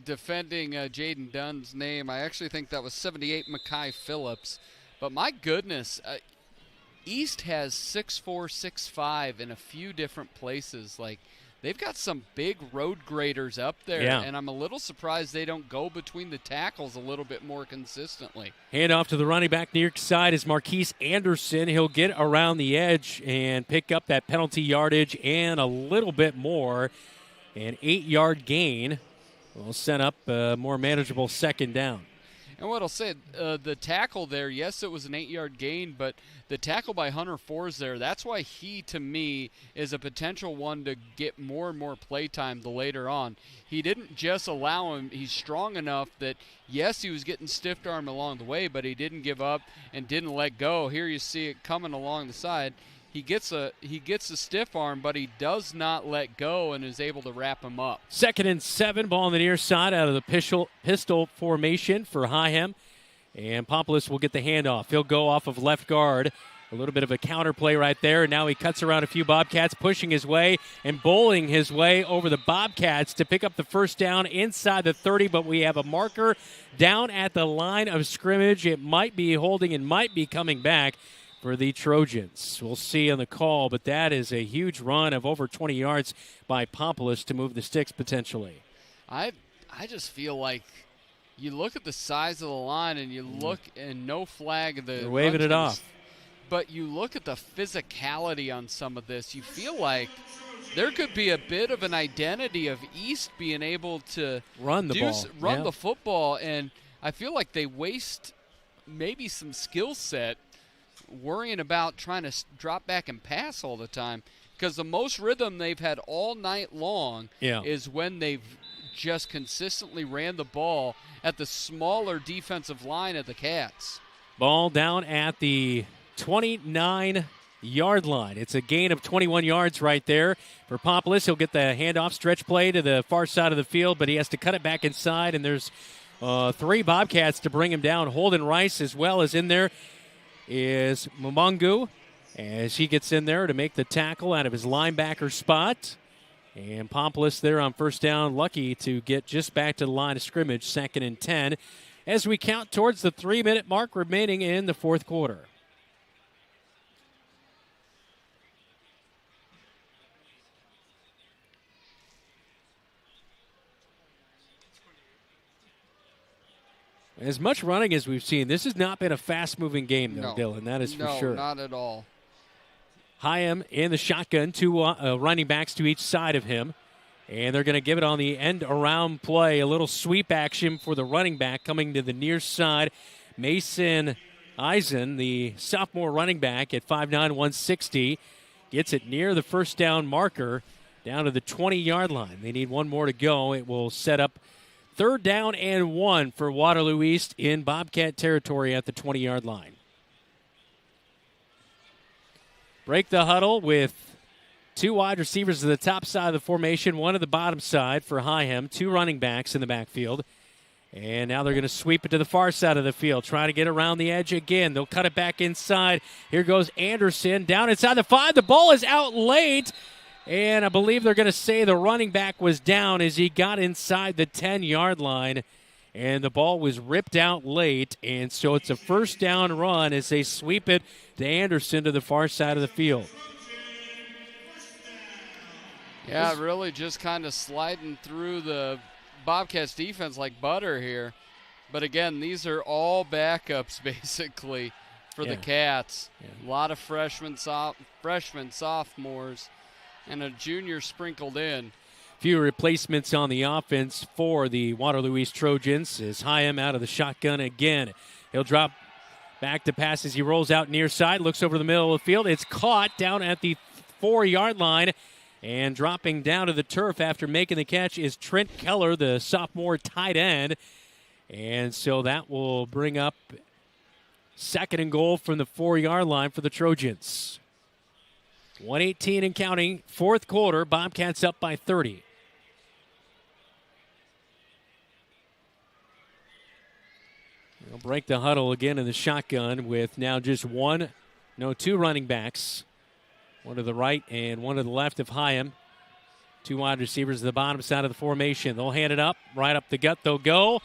Defending Jaden Dunn's name, I actually think that was 78 Mackay Phillips. But my goodness, East has 6'4", 6'5" in a few different places. Like, they've got some big road graders up there, and I'm a little surprised they don't go between the tackles a little bit more consistently. Hand off to the running back near side is Marquise Anderson. He'll get around the edge and pick up that penalty yardage and a little bit more. An 8-yard gain will set up a more manageable 2nd down. And what I'll say, the tackle there, yes, it was an 8-yard gain, but the tackle by Hunter Fours there, that's why he, to me, is a potential one to get more and more play time the later on. He didn't just allow him. He's strong enough that, yes, he was getting stiff-armed along the way, but he didn't give up and didn't let go. Here you see it coming along the side. He gets a stiff arm, but he does not let go and is able to wrap him up. 2nd and 7, ball on the near side out of the pistol formation for Hyham. And Pompoulos will get the handoff. He'll go off of left guard. A little bit of a counter play right there. And now he cuts around a few Bobcats, pushing his way and bowling his way over the Bobcats to pick up the first down inside the 30. But we have a marker down at the line of scrimmage. It might be holding and might be coming back for the Trojans. We'll see on the call, but that is a huge run of over 20 yards by Pompoulos to move the sticks potentially. I just feel like you look at the size of the line and you look and no flag. They're waving it off. But you look at the physicality on some of this, you feel like there could be a bit of an identity of East being able to run the football, and I feel like they waste maybe some skill set worrying about trying to drop back and pass all the time, because the most rhythm they've had all night long is when they've just consistently ran the ball at the smaller defensive line of the Cats. Ball down at the 29-yard line. It's a gain of 21 yards right there for Pompoulos. He'll get the handoff stretch play to the far side of the field, but he has to cut it back inside, and there's 3 Bobcats to bring him down. Holden Rice as well as in there is Mumungu as he gets in there to make the tackle out of his linebacker spot. And Pompoulos there on first down, lucky to get just back to the line of scrimmage, 2nd and 10, as we count towards the 3-minute mark remaining in the fourth quarter. As much running as we've seen, this has not been a fast-moving game, though, Dylan. That is for sure. No, not at all. Hyham in the shotgun, 2 running backs to each side of him. And they're going to give it on the end-around play. A little sweep action for the running back coming to the near side. Mason Eisen, the sophomore running back at 5'9", 160, gets it near the first down marker down to the 20-yard line. They need one more to go. It will set up 3rd down and 1 for Waterloo East in Bobcat territory at the 20-yard line. Break the huddle with 2 wide receivers to the top side of the formation, 1 to the bottom side for Hyham, 2 running backs in the backfield. And now they're going to sweep it to the far side of the field, trying to get around the edge again. They'll cut it back inside. Here goes Anderson down inside the 5. The ball is out late. And I believe they're going to say the running back was down as he got inside the 10-yard line. And the ball was ripped out late. And so it's a first down run as they sweep it to Anderson to the far side of the field. Yeah, really just kind of sliding through the Bobcats defense like butter here. But again, these are all backups basically for the Cats. A lot of freshmen, sophomores, and a junior sprinkled in. Few replacements on the offense for the Waterloo East Trojans as Hyham out of the shotgun again. He'll drop back to pass as he rolls out near side, looks over the middle of the field. It's caught down at the 4-yard line, and dropping down to the turf after making the catch is Trent Keller, the sophomore tight end. And so that will bring up 2nd and goal from the 4-yard line for the Trojans. 1:18 and counting, fourth quarter, Bobcats up by 30. They'll break the huddle again in the shotgun with now just 2 running backs. 1 to the right and 1 to the left of Hyham. 2 wide receivers to the bottom side of the formation. They'll hand it up, right up the gut they'll go.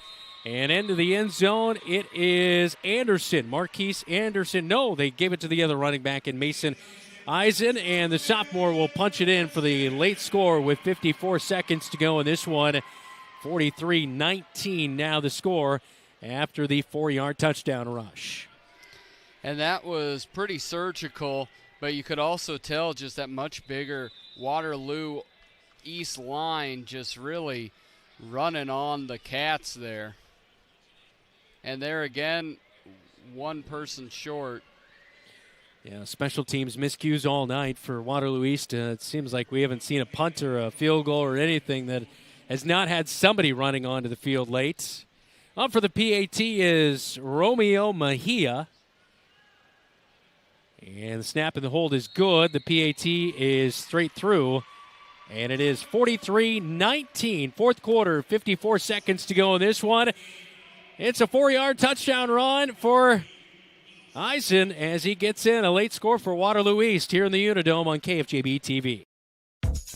And into the end zone, it is Anderson, Marquise Anderson. No, they gave it to the other running back in Mason Eisen, and the sophomore will punch it in for the late score with 54 seconds to go in this one. 43-19 now the score after the 4-yard touchdown rush. And that was pretty surgical, but you could also tell just that much bigger Waterloo East line just really running on the Cats there. And there again, 1 person short. Yeah, special teams miscues all night for Waterloo East. It seems like we haven't seen a punt or a field goal or anything that has not had somebody running onto the field late. Up for the PAT is Romeo Mejia. And the snap and the hold is good. The PAT is straight through. And it is 43-19. Fourth quarter, 54 seconds to go in this one. It's a 4-yard touchdown run for Eisen as he gets in a late score for Waterloo East here in the UNI Dome on KFJB-TV.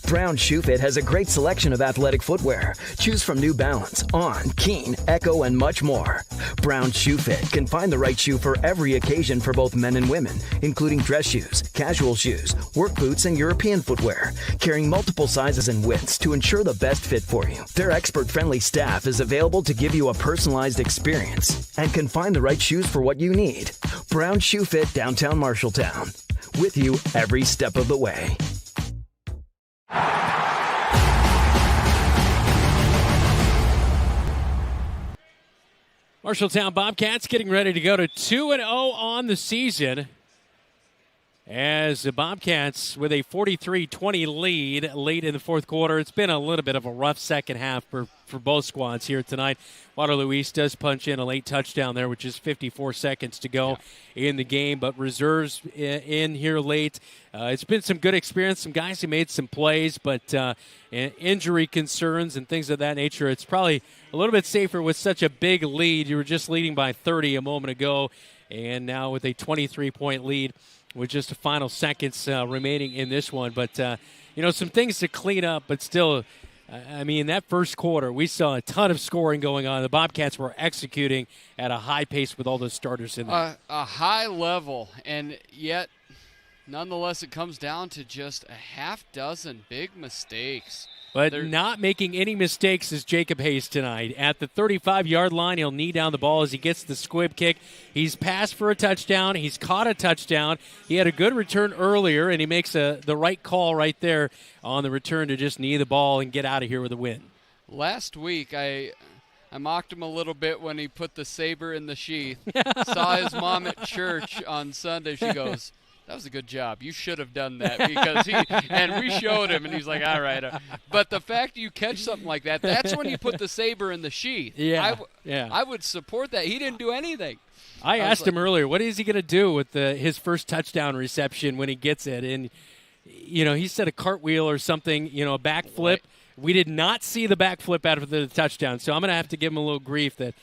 Brown Shoe Fit has a great selection of athletic footwear. Choose from New Balance, On, Keen, Echo, and much more. Brown Shoe Fit can find the right shoe for every occasion for both men and women, including dress shoes, casual shoes, work boots, and European footwear, carrying multiple sizes and widths to ensure the best fit for you. Their expert-friendly staff is available to give you a personalized experience and can find the right shoes for what you need. Brown Shoe Fit, downtown Marshalltown. With you every step of the way. Marshalltown Bobcats getting ready to go to 2-0 on the season as the Bobcats with a 43-20 lead late in the fourth quarter. It's been a little bit of a rough second half for both squads here tonight. Waterloo East does punch in a late touchdown there, which is 54 seconds to go in the game, but reserves in here late. It's been some good experience, some guys who made some plays, but injury concerns and things of that nature. It's probably a little bit safer with such a big lead. You were just leading by 30 a moment ago, and now with a 23-point lead with just the final seconds remaining in this one. But, some things to clean up, but still, in that first quarter, we saw a ton of scoring going on. The Bobcats were executing at a high pace with all those starters in there. A high level, and yet, nonetheless, it comes down to just a half dozen big mistakes. But not making any mistakes is Jacob Hayes tonight. At the 35-yard line, he'll knee down the ball as he gets the squib kick. He's passed for a touchdown. He's caught a touchdown. He had a good return earlier, and he makes the right call right there on the return to just knee the ball and get out of here with a win. Last week, I mocked him a little bit when he put the saber in the sheath. Saw his mom at church on Sunday. She goes, "That was a good job. You should have done that," because and we showed him, and he's like, "All right." But the fact you catch something like that, that's when you put the saber in the sheath. I would support that. He didn't do anything. I asked him earlier, what is he going to do with his first touchdown reception when he gets it? And, he said a cartwheel or something, a backflip. Right. We did not see the backflip after the touchdown, so I'm going to have to give him a little grief that,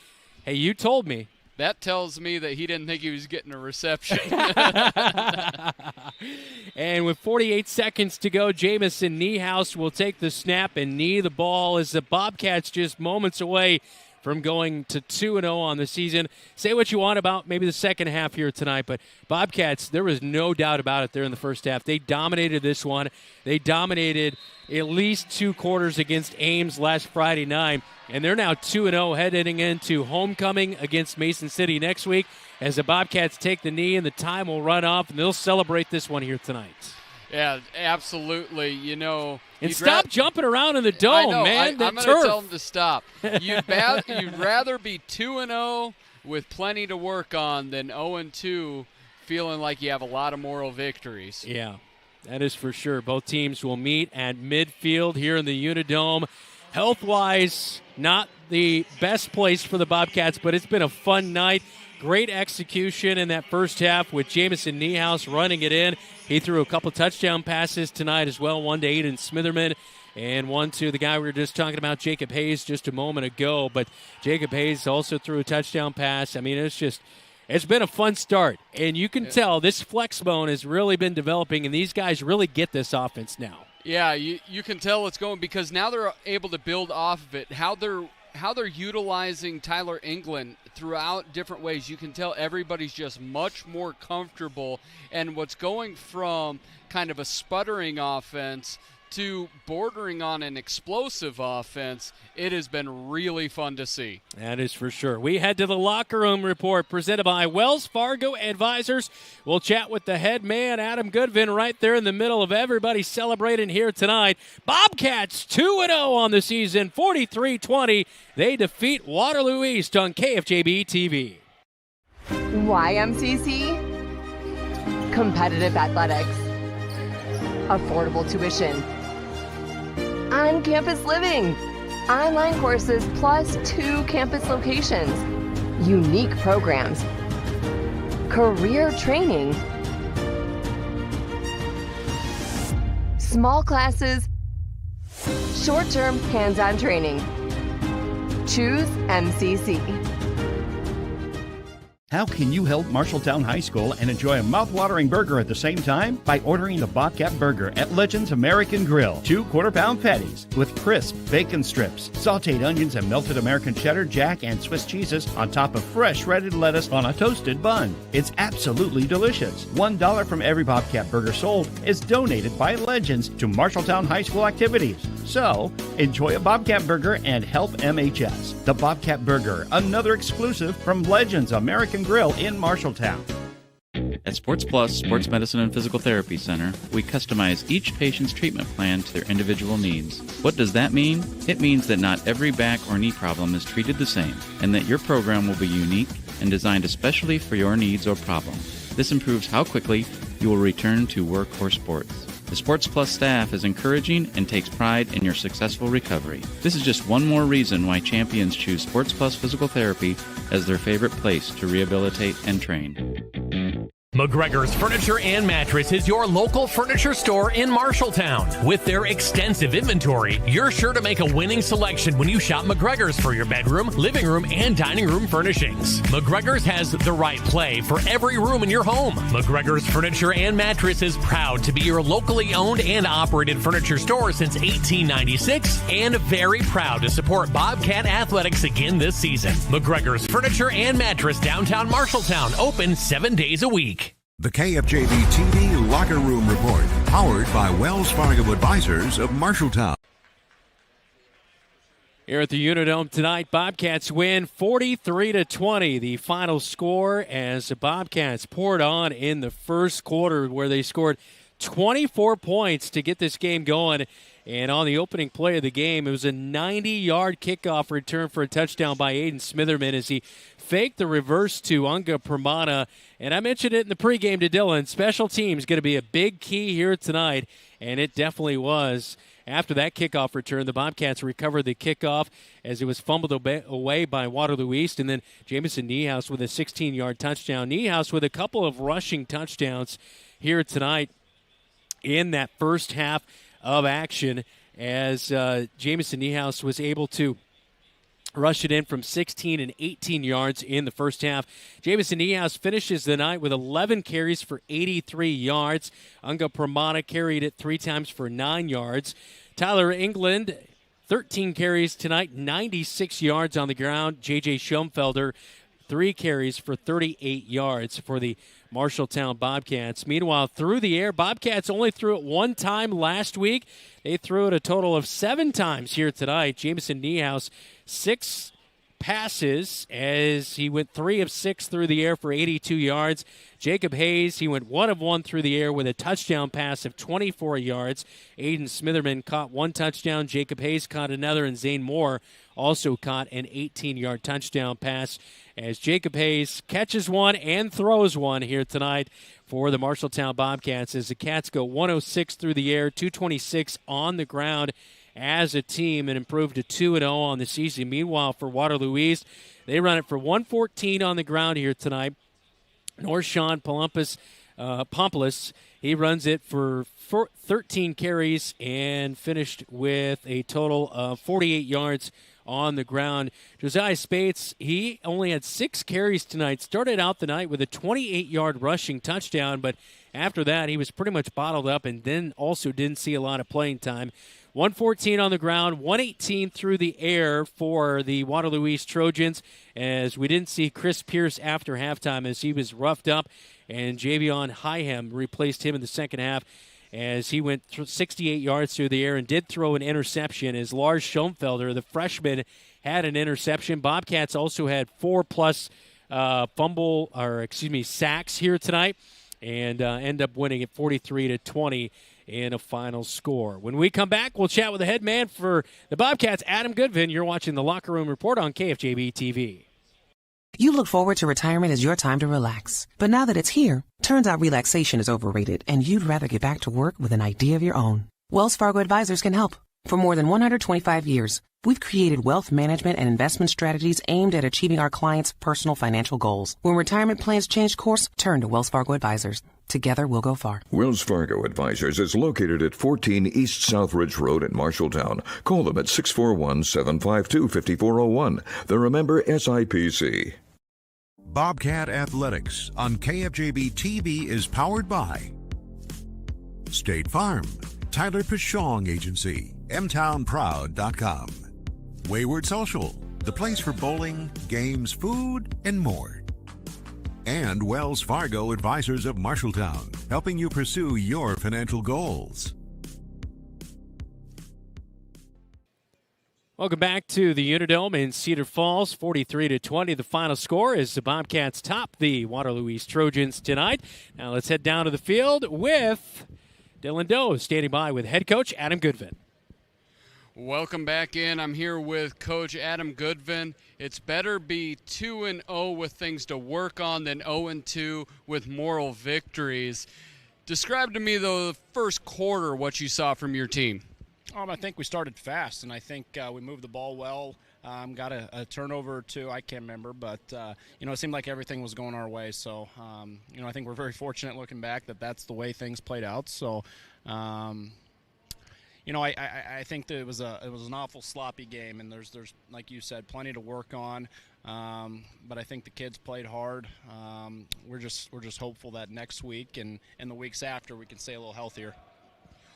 hey, you told me. That tells me that he didn't think he was getting a reception. And with 48 seconds to go, Jamison Niehaus will take the snap and knee the ball as the Bobcats just moments away from going to 2-0 on the season. Say what you want about maybe the second half here tonight, but Bobcats, there was no doubt about it there in the first half. They dominated this one. They dominated at least 2 quarters against Ames last Friday night, and they're now 2-0 heading into homecoming against Mason City next week as the Bobcats take the knee and the time will run off, and they'll celebrate this one here tonight. Yeah, absolutely. And stop jumping around in the dome, I know. man. I'm going to tell them to stop. You'd rather be 2-0 with plenty to work on than 0-2 feeling like you have a lot of moral victories. Yeah, that is for sure. Both teams will meet at midfield here in the UNI Dome. Health-wise, not the best place for the Bobcats, but it's been a fun night. Great execution in that first half with Jamison Niehaus running it in. He threw a couple touchdown passes tonight as well, one to Aiden Smitherman and one to the guy we were just talking about, Jacob Hayes, just a moment ago. But Jacob Hayes also threw a touchdown pass. It's been a fun start. And you can tell this flex bone has really been developing, and these guys really get this offense now. Yeah, you can tell it's going because now they're able to build off of it. How they're utilizing Tyler England throughout different ways. You can tell everybody's just much more comfortable, and what's going from kind of a sputtering offense to bordering on an explosive offense, it has been really fun to see. That is for sure. We head to the locker room report presented by Wells Fargo Advisors. We'll chat with the head man, Adam Goodvin, right there in the middle of everybody celebrating here tonight. Bobcats 2-0 on the season, 43-20. They defeat Waterloo East on KFJB-TV. YMCC, competitive athletics, affordable tuition, on-campus living, online courses plus 2 campus locations, unique programs, career training, small classes, short-term hands-on training. Choose MCC. How can you help Marshalltown High School and enjoy a mouth-watering burger at the same time? By ordering the Bobcat Burger at Legends American Grill. 2 quarter-pound patties with crisp bacon strips, sautéed onions, and melted American cheddar, jack, and Swiss cheeses on top of fresh shredded lettuce on a toasted bun. It's absolutely delicious. $1 from every Bobcat Burger sold is donated by Legends to Marshalltown High School activities. So, enjoy a Bobcat Burger and help MHS. The Bobcat Burger, another exclusive from Legends American Grill in Marshalltown. At Sports Plus Sports Medicine and Physical Therapy Center, we customize each patient's treatment plan to their individual needs. What does that mean? It means that not every back or knee problem is treated the same, and that your program will be unique and designed especially for your needs or problem. This improves how quickly you will return to work or sports. The Sports Plus staff is encouraging and takes pride in your successful recovery. This is just one more reason why champions choose Sports Plus Physical Therapy as their favorite place to rehabilitate and train. McGregor's Furniture and Mattress is your local furniture store in Marshalltown. With their extensive inventory, you're sure to make a winning selection when you shop McGregor's for your bedroom, living room, and dining room furnishings. McGregor's has the right play for every room in your home. McGregor's Furniture and Mattress is proud to be your locally owned and operated furniture store since 1896 and very proud to support Bobcat Athletics again this season. McGregor's Furniture and Mattress, downtown Marshalltown, open 7 days a week. The KFJB-TV Locker Room Report, powered by Wells Fargo Advisors of Marshalltown. Here at the UNI Dome tonight, Bobcats win 43-20. The final score as the Bobcats poured on in the first quarter, where they scored 24 points to get this game going. And on the opening play of the game, it was a 90-yard kickoff return for a touchdown by Aiden Smitherman as he faked the reverse to Unga Pramana. And I mentioned it in the pregame to Dylan. Special teams going to be a big key here tonight, and it definitely was. After that kickoff return, the Bobcats recovered the kickoff as it was fumbled away by Waterloo East, and then Jamison Niehaus with a 16-yard touchdown. Niehaus with a couple of rushing touchdowns here tonight in that first half of action as Jamison Niehaus was able to rush it in from 16 and 18 yards in the first half. Jamison Niehaus finishes the night with 11 carries for 83 yards. Unga Pramana carried it 3 times for 9 yards. Tyler England, 13 carries tonight, 96 yards on the ground. J.J. Schoenfelder, 3 carries for 38 yards for the Marshalltown Bobcats. Meanwhile, through the air, Bobcats only threw it 1 time last week. They threw it a total of 7 times here tonight. Jamison Niehaus, 6 passes as he went 3 of 6 through the air for 82 yards. Jacob Hayes, he went 1 of 1 through the air with a touchdown pass of 24 yards. Aiden Smitherman caught 1 touchdown. Jacob Hayes caught another, and Zane Moore also caught an 18-yard touchdown pass as Jacob Hayes catches 1 and throws 1 here tonight for the Marshalltown Bobcats as the Cats go 106 through the air, 226 on the ground as a team, and improved to 2-0 on the season. Meanwhile, for Waterloo East, they run it for 114 on the ground here tonight. Norshawn Pompolis, he runs it for 13 carries and finished with a total of 48 yards on the ground. Josiah Spates, he only had 6 carries tonight. Started out the night with a 28-yard rushing touchdown, but after that he was pretty much bottled up and then also didn't see a lot of playing time. 114 on the ground, 118 through the air for the Waterloo East Trojans, as we didn't see Chris Pierce after halftime as he was roughed up, and Javion Hyham replaced him in the second half as he went 68 yards through the air and did throw an interception as Lars Schoenfelder, the freshman, had an interception. Bobcats also had 4+ sacks here tonight and end up winning at 43-20 in a final score. When we come back, we'll chat with the head man for the Bobcats, Adam Goodvin. You're watching the Locker Room Report on KFJB-TV. You look forward to retirement as your time to relax. But now that it's here, turns out relaxation is overrated and you'd rather get back to work with an idea of your own. Wells Fargo Advisors can help. For more than 125 years, We've created wealth management and investment strategies aimed at achieving our clients' personal financial goals. When retirement plans change course, turn to Wells Fargo Advisors. Together, we'll go far. Wells Fargo Advisors is located at 14 East Southridge Road in Marshalltown. Call them at 641-752-5401. They're a member SIPC. Bobcat Athletics on KFJB-TV is powered by State Farm, Tyler Pichong Agency, mtownproud.com, Wayward Social, the place for bowling, games, food, and more. And Wells Fargo Advisors of Marshalltown, helping you pursue your financial goals. Welcome back to the UNI Dome in Cedar Falls, 43-20. The final score is the Bobcats top the Waterloo East Trojans tonight. Now let's head down to the field with Dylan Doe standing by with head coach Adam Goodvin. Welcome back in. I'm here with Coach Adam Goodvin. It's better be 2-0 with things to work on than 0-2 with moral victories. Describe to me, though, the first quarter, what you saw from your team. I think we started fast, and I think we moved the ball well. Got a turnover or two, I can't remember, but it seemed like everything was going our way. So, I think we're very fortunate looking back that that's the way things played out. So, I think that it was an awful sloppy game, and there's like you said, plenty to work on. But I think the kids played hard. We're just hopeful that next week and the weeks after we can stay a little healthier.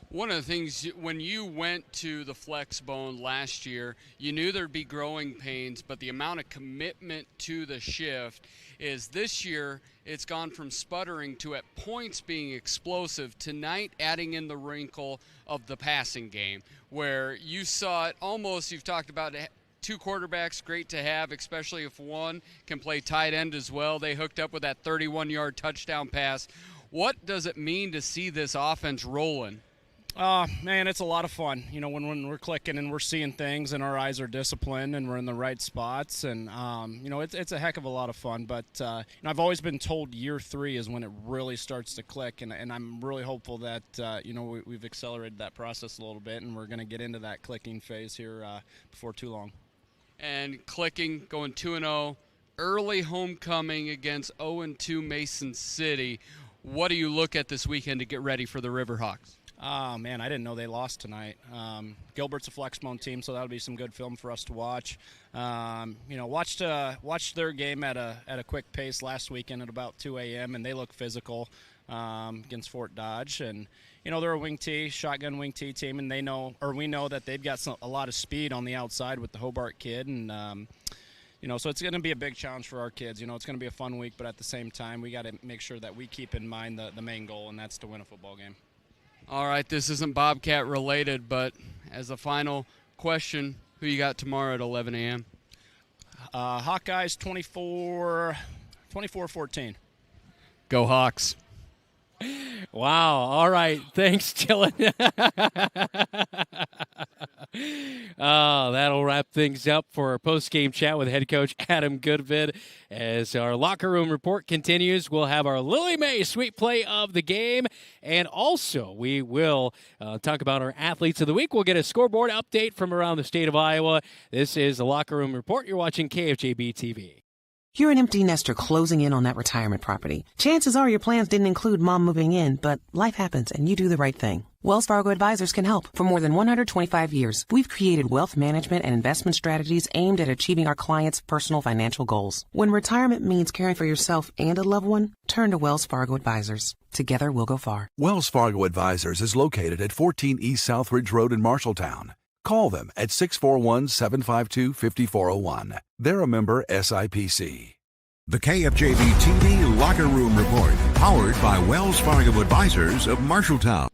One of the things, when you went to the flex bone last year, you knew there'd be growing pains, but the amount of commitment to the shift is this year it's gone from sputtering to at points being explosive. Tonight, adding in the wrinkle of the passing game, where you saw it almost, you've talked about it, two quarterbacks, great to have, especially if one can play tight end as well. They hooked up with that 31-yard touchdown pass. What does it mean to see this offense rolling? Man, it's a lot of fun. When we're clicking and we're seeing things and our eyes are disciplined and we're in the right spots, and it's a heck of a lot of fun. But I've always been told year 3 is when it really starts to click, and I'm really hopeful that we've accelerated that process a little bit, and we're going to get into that clicking phase here before too long. And clicking, going 2-0, early homecoming against 0-2 Mason City. What do you look at this weekend to get ready for the Riverhawks? Oh, man, I didn't know they lost tonight. Gilbert's a flexbone team, so that'll be some good film for us to watch. Watched their game at a quick pace last weekend at about 2 a.m., and they look physical against Fort Dodge. And, they're a shotgun wing T team, and we know that they've got a lot of speed on the outside with the Hobart kid. And, so it's going to be a big challenge for our kids. It's going to be a fun week, but at the same time, we got to make sure that we keep in mind the main goal, and that's to win a football game. All right, this isn't Bobcat related, but as a final question, who you got tomorrow at 11 a.m.? Hawkeyes 24-14. Go Hawks. Wow. All right. Thanks, Dylan. That'll wrap things up for our post-game chat with head coach Adam Goodvin. As our locker room report continues, we'll have our Lily Mae sweet play of the game, and also we will talk about our athletes of the week. We'll get a scoreboard update from around the state of Iowa. This is the locker room report. You're watching KFJB-TV. You're an empty nester closing in on that retirement property. Chances are your plans didn't include mom moving in, but life happens and you do the right thing. Wells Fargo Advisors can help. For more than 125 years, we've created wealth management and investment strategies aimed at achieving our clients' personal financial goals. When retirement means caring for yourself and a loved one, turn to Wells Fargo Advisors. Together, we'll go far. Wells Fargo Advisors is located at 14 East Southridge Road in Marshalltown. Call them at 641-752-5401. They're a member SIPC. The KFJB-TV Locker Room Report, powered by Wells Fargo Advisors of Marshalltown.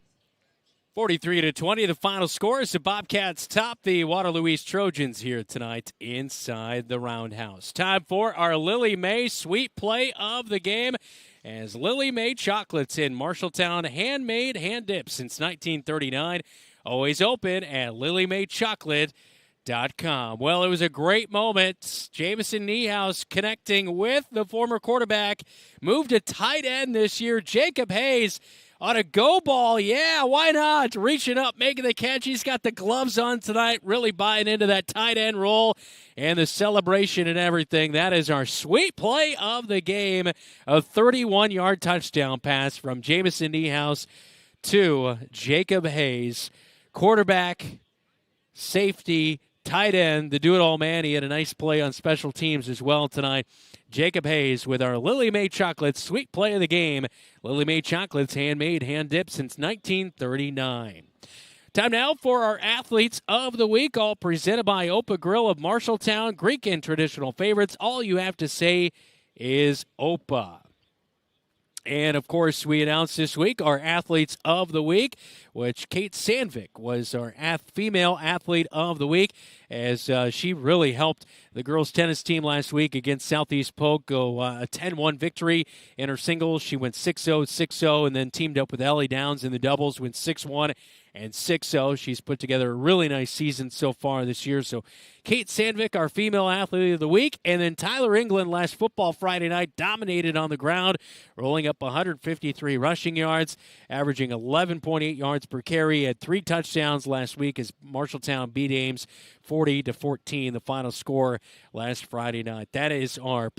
43-20, the final score is the Bobcats top the Waterloo East Trojans here tonight inside the Roundhouse. Time for our Lily Mae sweet play of the game, as Lily Mae chocolates in Marshalltown, handmade, hand dipped since 1939. Always open at LilyMaeChocolate.com. Well, it was a great moment. Jamison Niehaus connecting with the former quarterback. Moved to tight end this year. Jacob Hayes on a go ball. Yeah, why not? Reaching up, making the catch. He's got the gloves on tonight, really buying into that tight end role and the celebration and everything. That is our sweet play of the game. A 31-yard touchdown pass from Jamison Niehaus to Jacob Hayes. Quarterback, safety, tight end, the do-it-all man. He had a nice play on special teams as well tonight. Jacob Hayes with our Lily Mae Chocolates sweet play of the game. Lily Mae Chocolates, handmade, hand-dipped since 1939. Time now for our Athletes of the Week, all presented by Opa Grill of Marshalltown. Greek and traditional favorites. All you have to say is Opa. And, of course, we announced this week our Athletes of the Week, which Kate Sandvik was our female Athlete of the Week, as she really helped the girls' tennis team last week against Southeast Polk go a 10-1 victory in her singles. She went 6-0, 6-0, and then teamed up with Ellie Downs in the doubles, went 6-1 and 6-0. She's put together a really nice season so far this year. So Kate Sandvik, our female Athlete of the Week. And then Tyler England last football Friday night dominated on the ground, rolling up 153 rushing yards, averaging 11.8 yards per carry. Had 3 touchdowns last week as Marshalltown beat Ames 40-14, the final score last Friday night. That is our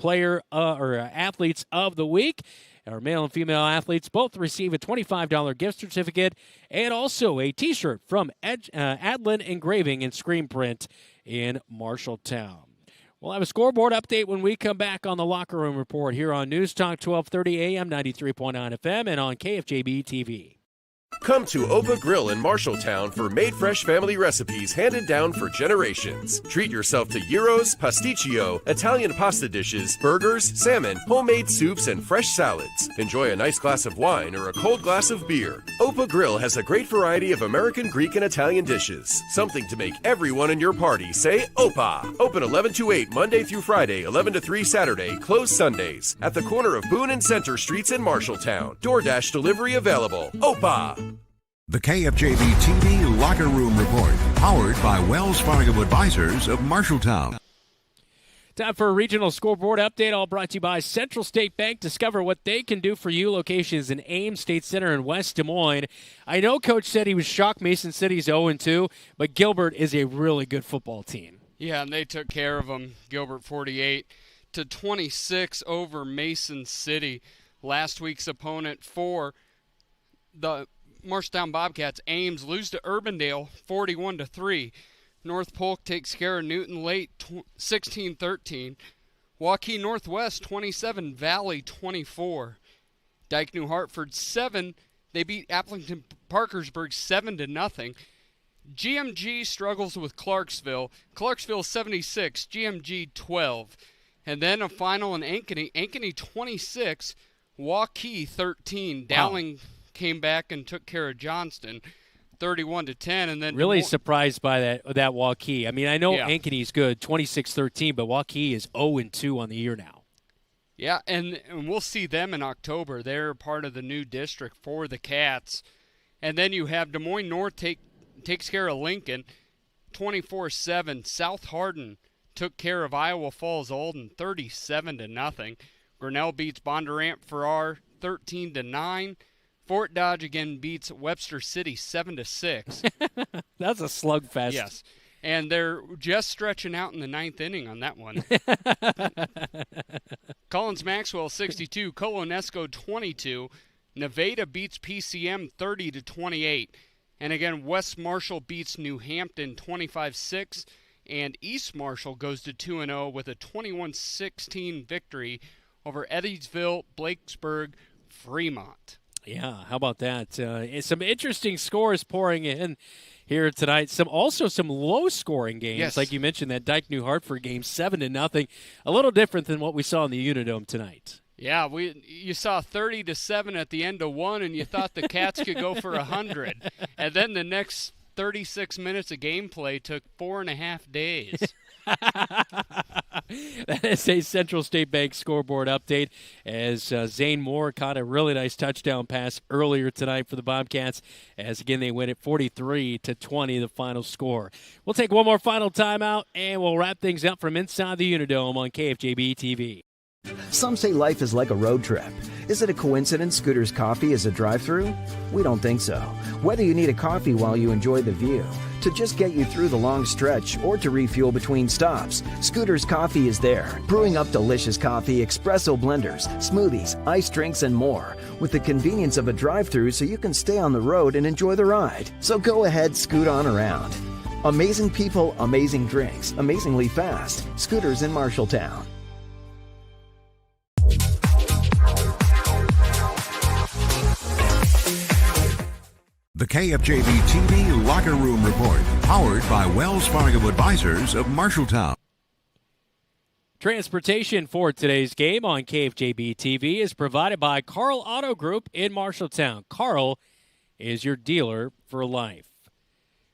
Athletes of the Week. Our male and female athletes both receive a $25 gift certificate and also a T-shirt from Adlin Engraving and Screen Print in Marshalltown. We'll have a scoreboard update when we come back on the Locker Room Report here on News Talk 1230 AM, 93.9 FM, and on KFJB-TV. Come to Opa Grill in Marshalltown for made fresh family recipes handed down for generations. Treat yourself to gyros, pasticcio, Italian pasta dishes, burgers, salmon, homemade soups, and fresh salads. Enjoy a nice glass of wine or a cold glass of beer. Opa Grill has a great variety of American, Greek, and Italian dishes. Something to make everyone in your party say Opa. Open 11 to 8 Monday through Friday, 11 to 3 Saturday, closed Sundays. At the corner of Boone and Center Streets in Marshalltown. DoorDash delivery available. Opa. The KFJB-TV Locker Room Report, powered by Wells Fargo Advisors of Marshalltown. Time for a regional scoreboard update, all brought to you by Central State Bank. Discover what they can do for you. Locations in Ames, State Center, and West Des Moines. I know Coach said he was shocked Mason City's 0-2, but Gilbert is a really good football team. Yeah, and they took care of them. Gilbert 48-26 over Mason City. Last week's opponent for the Marshalltown Bobcats, Ames, lose to Urbandale 41-3. North Polk takes care of Newton Lake 16-13. Waukee Northwest 27, Valley 24. Dyke New Hartford 7. They beat Appleton Parkersburg 7-0. GMG struggles with Clarksville. Clarksville 76, GMG 12. And then a final in Ankeny. Ankeny 26, Waukee 13. Dowling came back and took care of Johnston 31-10. And then really surprised by that Waukee. I mean, I know Ankeny's good, 26-13, but Waukee is 0-2 on the year now. Yeah, and we'll see them in October. They're part of the new district for the Cats. And then you have Des Moines North takes care of Lincoln 24-7. South Hardin took care of Iowa Falls Alden 37-0. Grinnell beats Bondurant Farrar 13-9. Fort Dodge again beats Webster City 7-6. That's a slugfest. Yes. And they're just stretching out in the 9th inning on that one. Collins Maxwell 62, Colonesco 22. Nevada beats PCM 30-28. And again, West Marshall beats New Hampton 25-6. And East Marshall goes to 2-0 with a 21-16 victory over Eddiesville, Blakesburg, Fremont. Yeah, how about that? Some interesting scores pouring in here tonight. Some low-scoring games, yes. Like you mentioned, that Dyke New Hartford game, 7-0. A little different than what we saw in the UNI Dome tonight. Yeah, you saw 30-7 at the end of one, and you thought the Cats could go for 100. And then the next 36 minutes of gameplay took 4.5 days. That is a Central State Bank scoreboard update as Zane Moore caught a really nice touchdown pass earlier tonight for the Bobcats, as again they win it 43-20, the final score. We'll take one more final timeout and we'll wrap things up from inside the UNI Dome on KFJB-TV. Some say life is like a road trip. Is it a coincidence Scooter's Coffee is a drive-thru? We don't think so. Whether you need a coffee while you enjoy the view, to just get you through the long stretch, or to refuel between stops, Scooter's Coffee is there, brewing up delicious coffee, espresso blenders, smoothies, iced drinks, and more, with the convenience of a drive-thru so you can stay on the road and enjoy the ride. So go ahead, scoot on around. Amazing people, amazing drinks, amazingly fast. Scooters in Marshalltown. The KFJB-TV Locker Room Report, powered by Wells Fargo Advisors of Marshalltown. Transportation for today's game on KFJB-TV is provided by Carl Auto Group in Marshalltown. Carl is your dealer for life.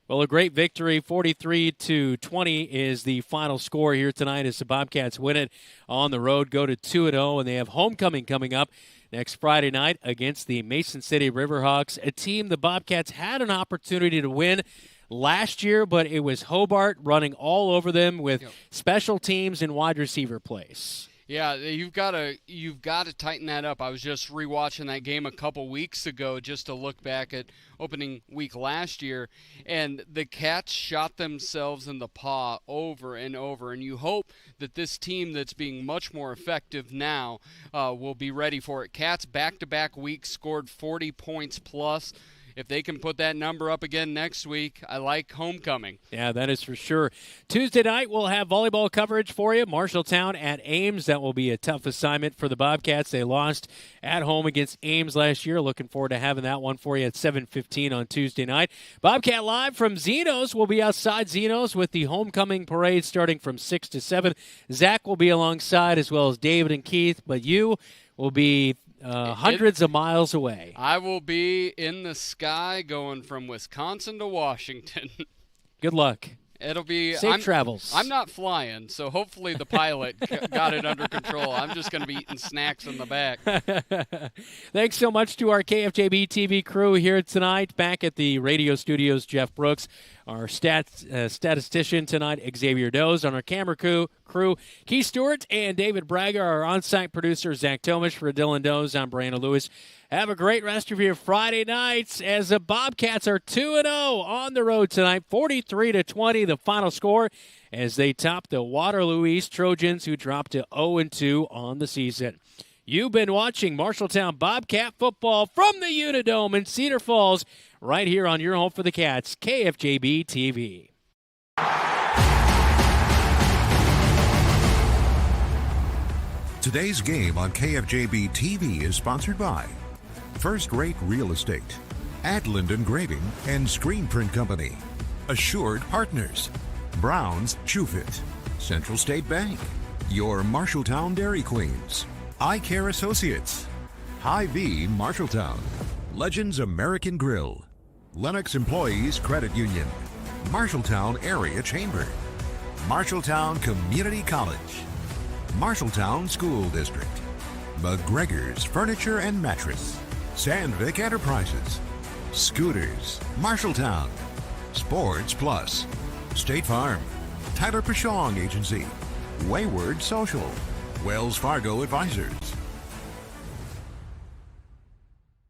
Well, a great victory, 43-20 is the final score here tonight as the Bobcats win it on the road, go to 2-0, and they have homecoming coming up next Friday night against the Mason City Riverhawks, a team the Bobcats had an opportunity to win last year, but it was Hobart running all over them with special teams and wide receiver plays. Yeah, you've got to tighten that up. I was just rewatching that game a couple weeks ago just to look back at opening week last year, and the Cats shot themselves in the paw over and over, and you hope that this team that's being much more effective now will be ready for it. Cats back-to-back weeks scored 40 points plus. If they can put that number up again next week, I like homecoming. Yeah, that is for sure. Tuesday night, we'll have volleyball coverage for you. Marshalltown at Ames. That will be a tough assignment for the Bobcats. They lost at home against Ames last year. Looking forward to having that one for you at 7:15 on Tuesday night. Bobcat Live from Zeno's. We'll be outside Zeno's with the homecoming parade starting from 6 to 7. Zach will be alongside as well as David and Keith, but you will be hundreds of miles away. I will be in the sky going from Wisconsin to Washington. Good luck. It'll be safe travels. I'm not flying, so hopefully the pilot got it under control. I'm just going to be eating snacks in the back. Thanks so much to our KFJB-TV crew here tonight. Back at the radio studios, Jeff Brooks, our statistician tonight, Xavier Doze, on our camera crew, Keith Stewart and David Braga, our on-site producer, Zach Tomish. For Dylan Doze, I'm Brandon Lewis. Have a great rest of your Friday nights as the Bobcats are 2-0 on the road tonight, 43-20, the final score as they top the Waterloo East Trojans, who dropped to 0-2 on the season. You've been watching Marshalltown Bobcat football from the UNI Dome in Cedar Falls, right here on your home for the Cats, KFJB-TV. Today's game on KFJB-TV is sponsored by First Rate Real Estate, Adland Engraving and Screen Print Company, Assured Partners, Brown's Shoe Fit, Central State Bank, your Marshalltown Dairy Queens, Eye Care Associates, Hy-Vee Marshalltown, Legends American Grill, Lennox Employees Credit Union, Marshalltown Area Chamber, Marshalltown Community College, Marshalltown School District, McGregor's Furniture and Mattress, Sandvik Enterprises, Scooters, Marshalltown, Sports Plus, State Farm, Tyler Pashong Agency, Wayward Social, Wells Fargo Advisors,